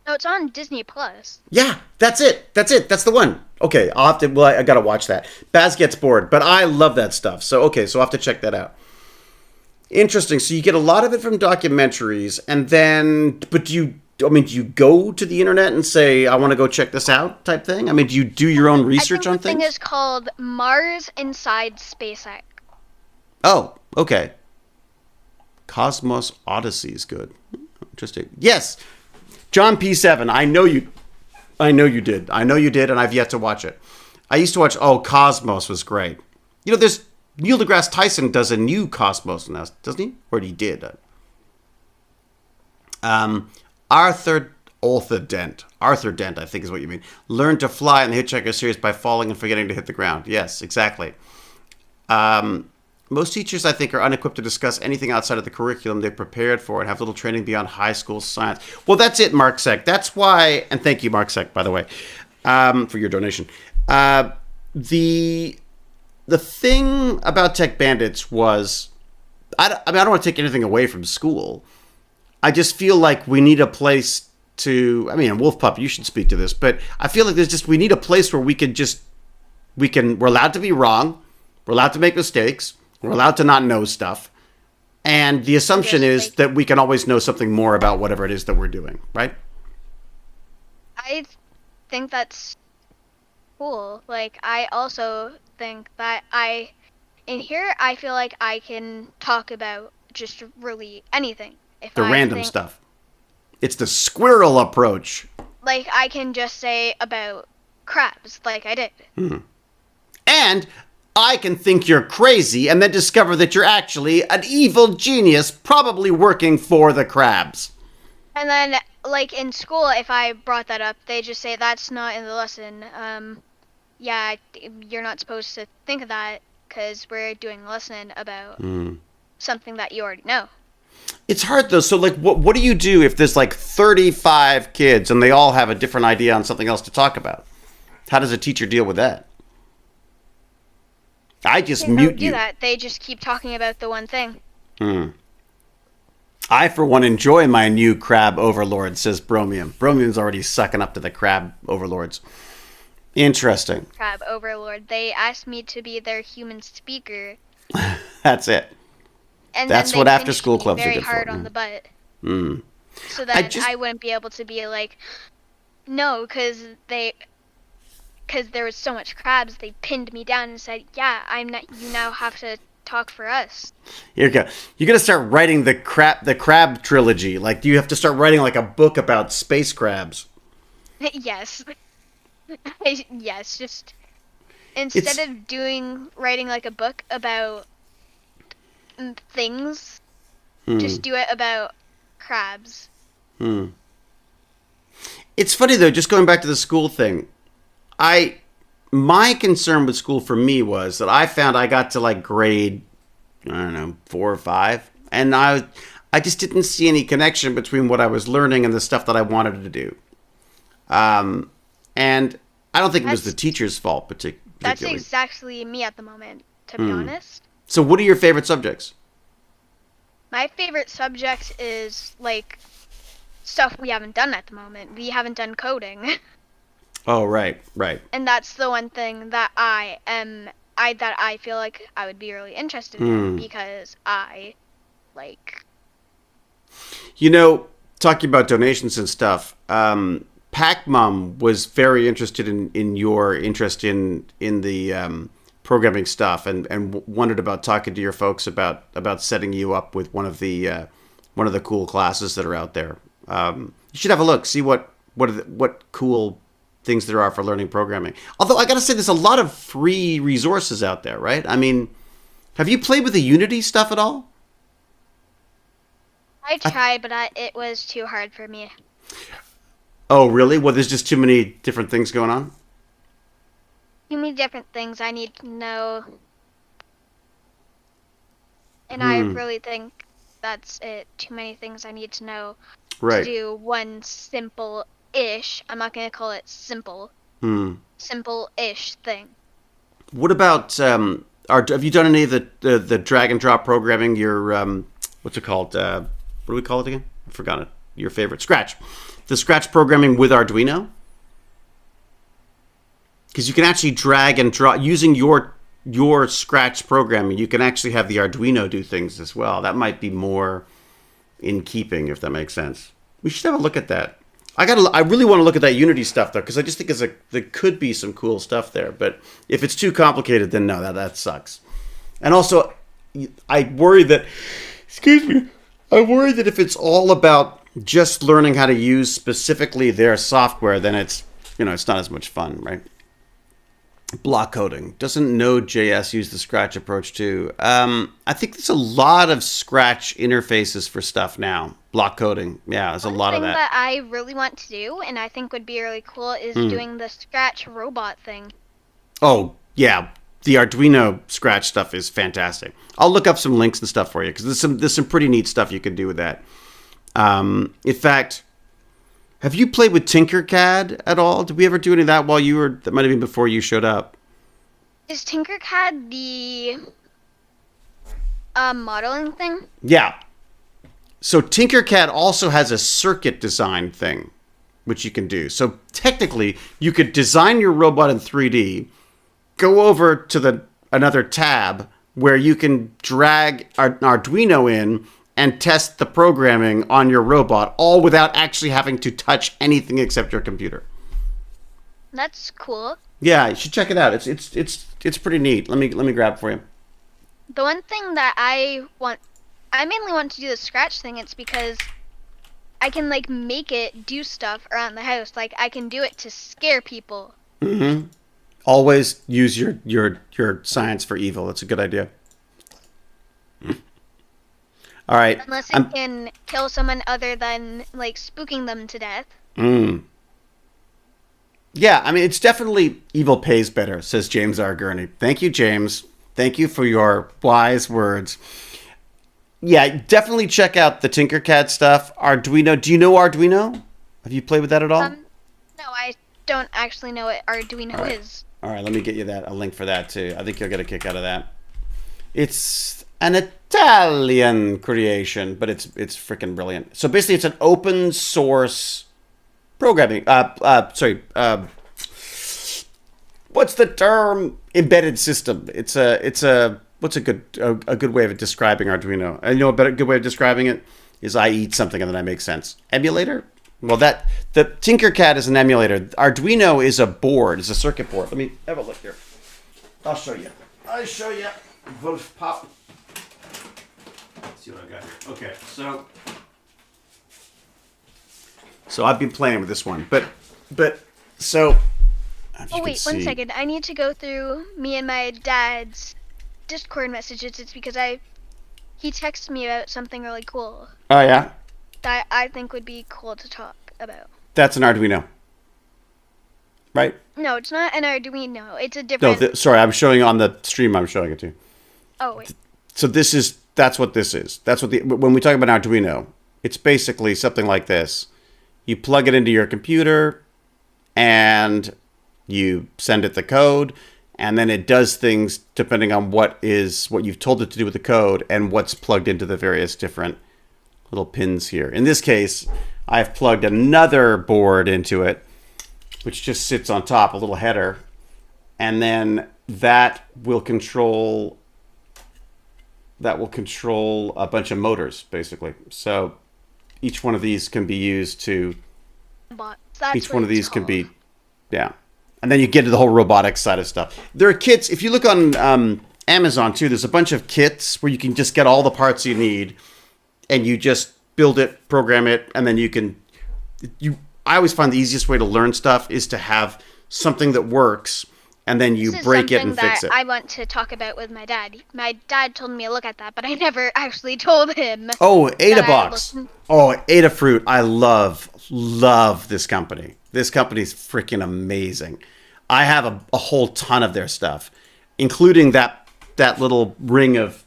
No, it's on Disney Plus. Yeah, that's it. That's the one. Okay, I'll have to, well, I gotta watch that. Baz gets bored, but I love that stuff. So, okay, so I'll have to check that out. Interesting. So you get a lot of it from documentaries, and then, but do you go to the internet and say, I want to go check this out type thing? I mean, do you do your own research on the thing things? is called Mars Inside SpaceX. Oh, okay. Cosmos Odyssey is good. Interesting. Yes. John P7. I know you did. And I've yet to watch it. I used to watch, Cosmos was great. You know, there's Neil deGrasse Tyson does a new Cosmos now, doesn't he? Or he did. Arthur Dent, I think is what you mean, learned to fly in the Hitchhiker series by falling and forgetting to hit the ground. Yes, exactly. Most teachers, I think, are unequipped to discuss anything outside of the curriculum they've prepared for and have little training beyond high school science. Well, that's it, Mark Sec. That's why, and thank you, Mark Sec, by the way, for your donation. The thing about Tech Bandits was, I don't want to take anything away from school. I just feel like we need a place to, Wolf Pup, you should speak to this, but I feel like we need a place where we're allowed to be wrong, we're allowed to make mistakes, we're allowed to not know stuff, and the assumption is that we can always know something more about whatever it is that we're doing, right? I think that's cool. Like, I also think that in here, I feel like I can talk about just really anything. The random stuff. It's the squirrel approach. Like, I can just say about crabs, like I did. And I can think you're crazy and then discover that you're actually an evil genius probably working for the crabs. And then, like, in school, if I brought that up, they just say, that's not in the lesson. Yeah, you're not supposed to think of that because we're doing a lesson about something that you already know. It's hard, though. So, like, what do you do if there's, like, 35 kids and they all have a different idea on something else to talk about? How does a teacher deal with that? I just mute you. They just keep talking about the one thing. I, for one, enjoy my new crab overlord, says Bromium. Bromium's already sucking up to the crab overlords. Interesting. Crab Overlord. They asked me to be their human speaker. That's it. And That's then what they after-school pinched me clubs are very good for. hard on the butt. Mm. So that I wouldn't be able to be like, no, because there was so much crabs, they pinned me down and said, yeah, I'm not. You now have to talk for us. Here you go. You're gonna start writing the crab trilogy. Like you have to start writing like a book about space crabs. Yes. Yes. Just instead of writing like a book about things, just do it about crabs. It's funny though. Just going back to the school thing, my concern with school for me was that I found I got to like grade, I don't know, 4 or 5, and I just didn't see any connection between what I was learning and the stuff that I wanted to do. And I don't think it was the teacher's fault particularly. That's exactly me at the moment, to be honest. So what are your favorite subjects? My favorite subject is like stuff we haven't done at the moment. We haven't done coding. Oh, right. And that's the one thing that I feel like I would be really interested in because I like. You know, talking about donations and stuff, PacMum was very interested in your interest in the programming stuff and wondered about talking to your folks about setting you up with one of the cool classes that are out there. You should have a look, see what cool things there are for learning programming. Although I gotta say, there's a lot of free resources out there, right? I mean, have you played with the Unity stuff at all? I tried, but it was too hard for me. Oh, really? Well, there's just too many different things going on? Too many different things I need to know. And I really think that's it. Too many things I need to know to do one simple-ish, I'm not going to call it simple, simple-ish thing. What about, have you done any of the drag and drop programming, your, what's it called? What do we call it again? I forgot it. Your favorite. Scratch. The Scratch programming with Arduino? Because you can actually drag and drop, using your Scratch programming, you can actually have the Arduino do things as well. That might be more in keeping, if that makes sense. We should have a look at that. I really want to look at that Unity stuff, though, because I just think there could be some cool stuff there. But if it's too complicated, then no, that sucks. And also, I worry that, if it's all about just learning how to use specifically their software, then it's not as much fun, right? Block coding. Doesn't Node.js use the Scratch approach too? I think there's a lot of Scratch interfaces for stuff now. Block coding. Yeah, there's a lot of that. One thing that I really want to do, and I think would be really cool, is doing the Scratch robot thing. Oh, yeah. The Arduino Scratch stuff is fantastic. I'll look up some links and stuff for you, because there's some pretty neat stuff you can do with that. In fact, have you played with Tinkercad at all? Did we ever do any of that while you were... That might have been before you showed up. Is Tinkercad the modeling thing? Yeah. So Tinkercad also has a circuit design thing, which you can do. So technically, you could design your robot in 3D, go over to another tab where you can drag an Arduino in and test the programming on your robot, all without actually having to touch anything except your computer. That's cool. Yeah, you should check it out. It's pretty neat. Let me grab it for you. The one thing that I mainly want to do the Scratch thing. It's because I can like make it do stuff around the house. Like I can do it to scare people. Mm-hmm. Always use your science for evil. That's a good idea. All right. Unless it can kill someone other than like spooking them to death. Yeah, I mean, it's definitely evil pays better, says James R. Gurney. Thank you, James. Thank you for your wise words. Yeah, definitely check out the Tinkercad stuff. Arduino. Do you know Arduino? Have you played with that at all? No, I don't actually know what Arduino is. All right, let me get you a link for that too. I think you'll get a kick out of that. It's an Italian creation, but it's freaking brilliant. So basically, it's an open source programming. What's the term? Embedded system. It's a what's a good way of describing Arduino? And a good way of describing it is I eat something and then I make sense. Emulator? Well, the Tinkercad is an emulator. Arduino is a board. It's a circuit board. Let me have a look here. I'll show you. Wolf pop. Let's see what I got here. Okay, so I've been playing with this one, but so. Oh wait, 1 second. I need to go through me and my dad's Discord messages. It's because he texted me about something really cool. Oh yeah. That I think would be cool to talk about. That's an Arduino, right? No, it's not an Arduino. It's a different. No, sorry, I'm showing on the stream. I'm showing it to you. Oh wait. So that's what this is. That's what when we talk about Arduino, it's basically something like this. You plug it into your computer, and you send it the code, and then it does things depending on what you've told it to do with the code and what's plugged into the various different little pins here. In this case, I've plugged another board into it, which just sits on top, a little header, and then that will control a bunch of motors, basically. So each one of these can be used to. Each one of these can be, yeah. And then you get to the whole robotics side of stuff. There are kits. If you look on Amazon too, there's a bunch of kits where you can just get all the parts you need, and you just build it, program it, and then you can. I always find the easiest way to learn stuff is to have something that works, and then you break it and fix it. I want to talk about with my dad. My dad told me to look at that, but I never actually told him. Oh, AdaBox. Oh, Adafruit. I love this company. This company's freaking amazing. I have a whole ton of their stuff, including that little ring of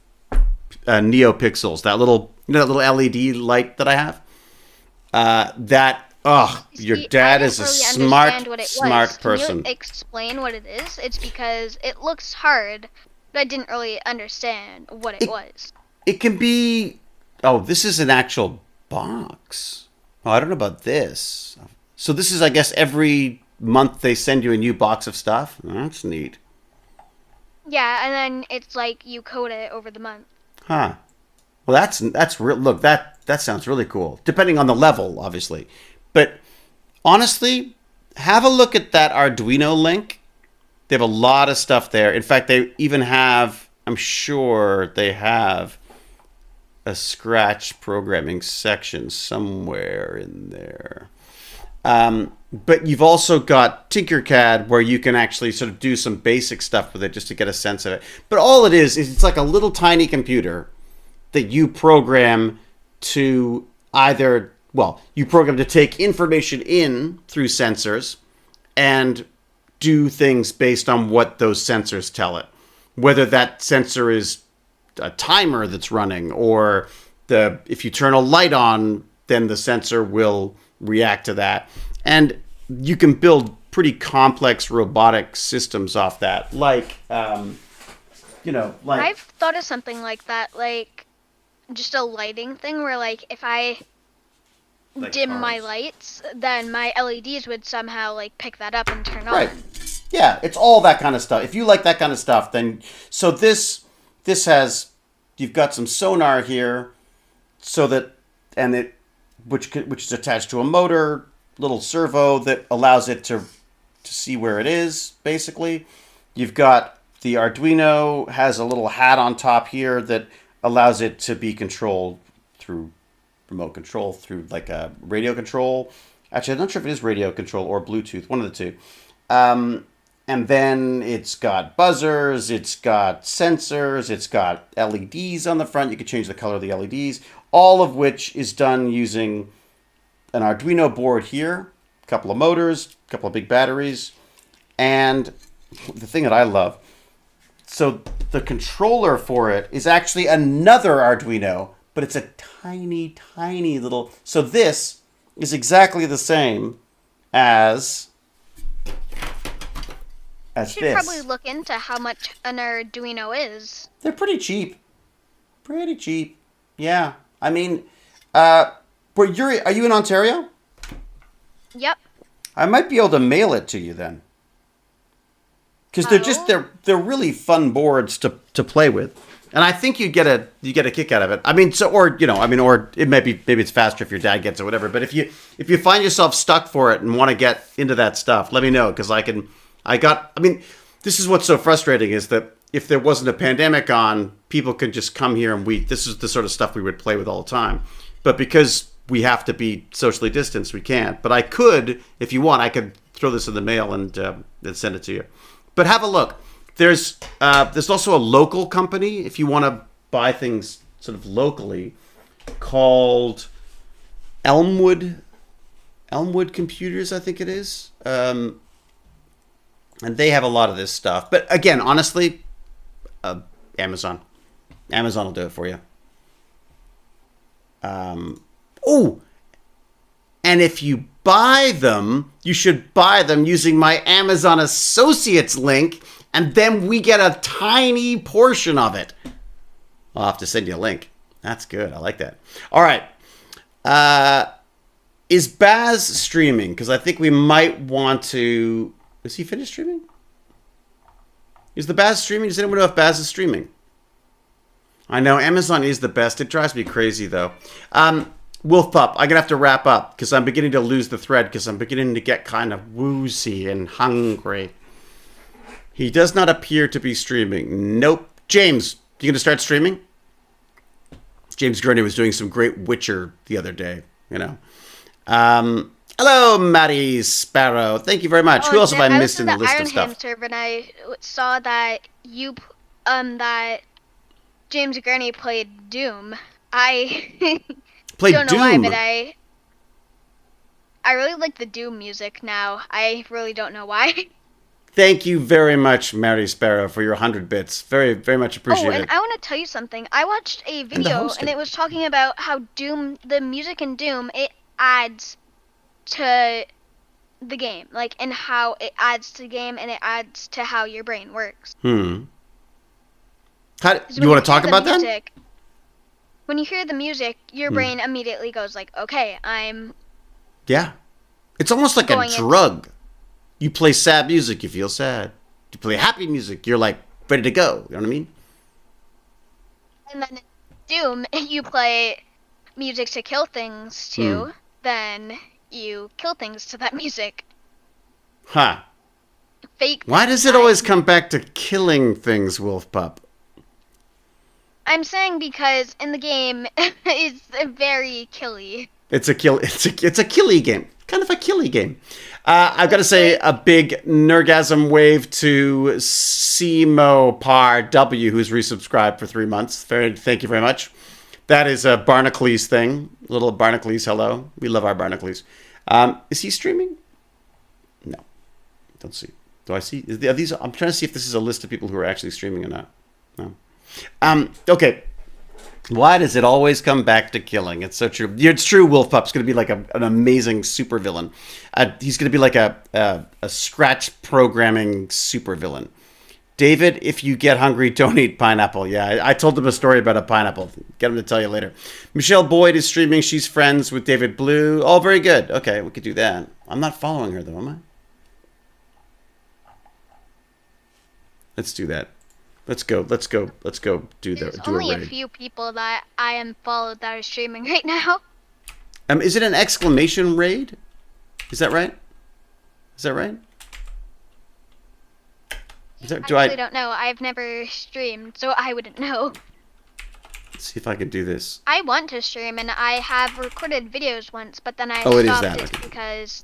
NeoPixels, that little LED light that I have. Your dad is a smart person. Can you explain what it is? It's because it looks hard, but I didn't really understand what it was. It can be. Oh, this is an actual box. Oh, I don't know about this. So this is, I guess, every month they send you a new box of stuff. Oh, that's neat. Yeah, and then it's like you code it over the month. Huh. Well, that's real. Look, that sounds really cool. Depending on the level, obviously, but honestly, have a look at that Arduino link. They have a lot of stuff there. In fact, they even have. I'm sure they have a Scratch programming section somewhere in there. But you've also got Tinkercad where you can actually sort of do some basic stuff with it just to get a sense of it. But all it is it's like a little tiny computer that you program to you program to take information in through sensors and do things based on what those sensors tell it. Whether that sensor is a timer that's running or if you turn a light on, then the sensor will react to that. And you can build pretty complex robotic systems off that. I've thought of something like that, like just a lighting thing where like if I dim my lights, then my LEDs would somehow like pick that up and turn on. Yeah, it's all that kind of stuff. If you like that kind of stuff, then so this has you've got some sonar here, so that which is attached to a motor, little servo that allows it to see where it is, basically. You've got the Arduino has a little hat on top here that allows it to be controlled through remote control, through like a radio control. Actually, I'm not sure if it is radio control or Bluetooth, one of the two. And then it's got buzzers, it's got sensors, it's got LEDs on the front. You can change the color of the LEDs, all of which is done using an Arduino board here, a couple of motors, a couple of big batteries, and the thing that I love, so the controller for it is actually another Arduino, but it's a tiny, tiny little... So this is exactly the same as You should probably look into how much an Arduino is. They're pretty cheap. Pretty cheap. Yeah. I mean, are you in Ontario? Yep. I might be able to mail it to you then. Because they're really fun boards to play with. And I think you get a kick out of it. I mean, or it maybe it's faster if your dad gets it, or whatever. But if you find yourself stuck for it and want to get into that stuff, let me know, because this is what's so frustrating, is that if there wasn't a pandemic on, people could just come here and this is the sort of stuff we would play with all the time. But because we have to be socially distanced, we can't. But I could, if you want, I could throw this in the mail and send it to you. But have a look. There's also a local company, if you want to buy things sort of locally, called Elmwood Computers, I think it is. And they have a lot of this stuff. But again, honestly, Amazon will do it for you. And if you buy them, you should buy them using my Amazon Associates link, and then we get a tiny portion of it. I'll have to send you a link. That's good. I like that. All right. Is Baz streaming? Because I think we might want to... Is he finished streaming? Is the Baz streaming? Does anyone know if Baz is streaming? I know Amazon is the best. It drives me crazy, though. Wolf Pup, I'm going to have to wrap up because I'm beginning to lose the thread because I'm beginning to get kind of woozy and hungry. He does not appear to be streaming. Nope. James, you going to start streaming? James Gurney was doing some great Witcher the other day, you know. Hello, Maddie Sparrow. Thank you very much. Who else have I missed in the list of stuff? Iron Hand server, and I saw that that James Gurney played Doom. I played don't know Doom. why, but I really like the Doom music now. I really don't know why. Thank you very much, Mary Sparrow, for your 100 bits. Very, very much appreciated. Oh, and I want to tell you something. I watched a video, and it was talking about how Doom, the music in Doom, it adds to the game, and how it adds to the game, and it adds to how your brain works. You want to talk about that? When you hear the music, your brain immediately goes okay, I'm... Yeah. It's almost like a drug. You play sad music, you feel sad. You play happy music, you're ready to go. You know what I mean? And then in Doom, you play music to kill things to, then you kill things to that music. Huh. Fake. Why does it always come back to killing things, Wolf Pup? I'm saying because in the game, it's very killy. It's a killy game. Kind of a killy game. I've got to say a big nergasm wave to Simo Par W, who's resubscribed for 3 months. Thank you very much. That is a Barnacles thing. Little Barnacles, hello. We love our Barnacles. Is he streaming? No. Don't see. Do I see? Are these? I'm trying to see if this is a list of people who are actually streaming or not. No. Okay. Why does it always come back to killing? It's so true. It's true. Wolf Pup's going to be like an amazing supervillain. He's going to be like a scratch programming supervillain. David, if you get hungry, don't eat pineapple. Yeah, I told him a story about a pineapple. Get him to tell you later. Michelle Boyd is streaming. She's friends with David Blue. Oh, very good. Okay, we could do that. I'm not following her, though, am I? Let's do that. Let's go do There's do only a raid. a few people that I am followed that are streaming right now. Is it an exclamation raid? Is that right? I don't know. I've never streamed, so I wouldn't know. Let's see if I can do this. I want to stream, and I have recorded videos once, but then I it is stopped that, it okay. because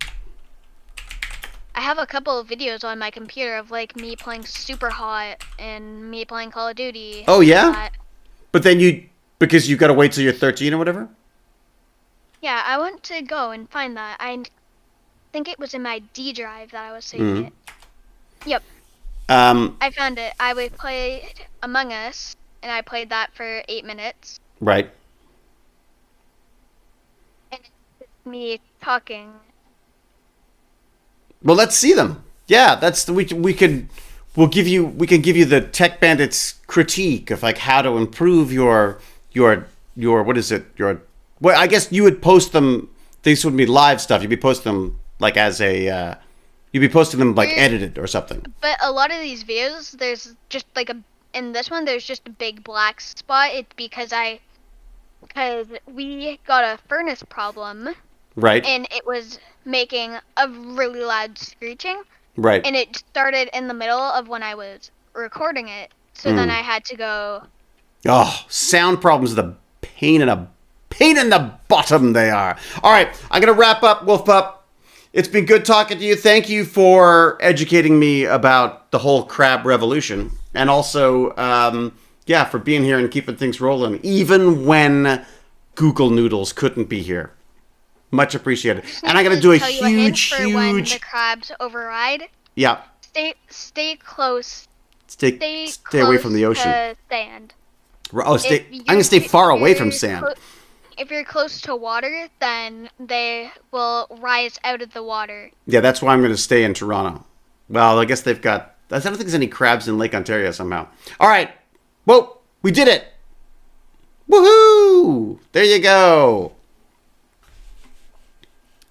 I have a couple of videos on my computer of me playing Super Hot and me playing Call of Duty. Oh yeah? But then because you got to wait till you're 13 or whatever? Yeah, I want to go and find that. I think it was in my D drive that I was saving it. Yep. I found it. I played Among Us, and I played that for 8 minutes. Right. And it's me talking. Well, let's see them. Yeah, we can give you the Tech Bandits critique of how to improve your what is it? Well, I guess you would post them. These would be live stuff. You'd be posting them like as a. You'd be posting them like edited or something. But a lot of these videos, there's just like in this one, there's just a big black spot. It's because we got a furnace problem. Right. And it was making a really loud screeching. Right. And it started in the middle of when I was recording it. So then I had to go. Oh, sound problems are the pain in the bottom they are. All right, I'm going to wrap up, Wolf Pup. It's been good talking to you. Thank you for educating me about the whole crab revolution. And also, for being here and keeping things rolling, even when Google Noodles couldn't be here. Much appreciated. And I'm going to do a huge. When the crabs override. Yeah. Stay close. Stay away from the ocean. To sand. I'm going to stay far away from sand. If you're close to water, then they will rise out of the water. Yeah, that's why I'm going to stay in Toronto. Well, I guess they've got. I don't think there's any crabs in Lake Ontario somehow. All right. Whoa, we did it. Woohoo! There you go.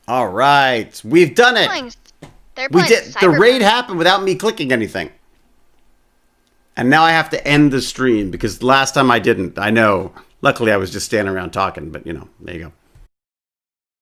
All right, we've done it. We did. The raid happened without me clicking anything. And now I have to end the stream because last time I didn't. I know. Luckily, I was just standing around talking, but there you go.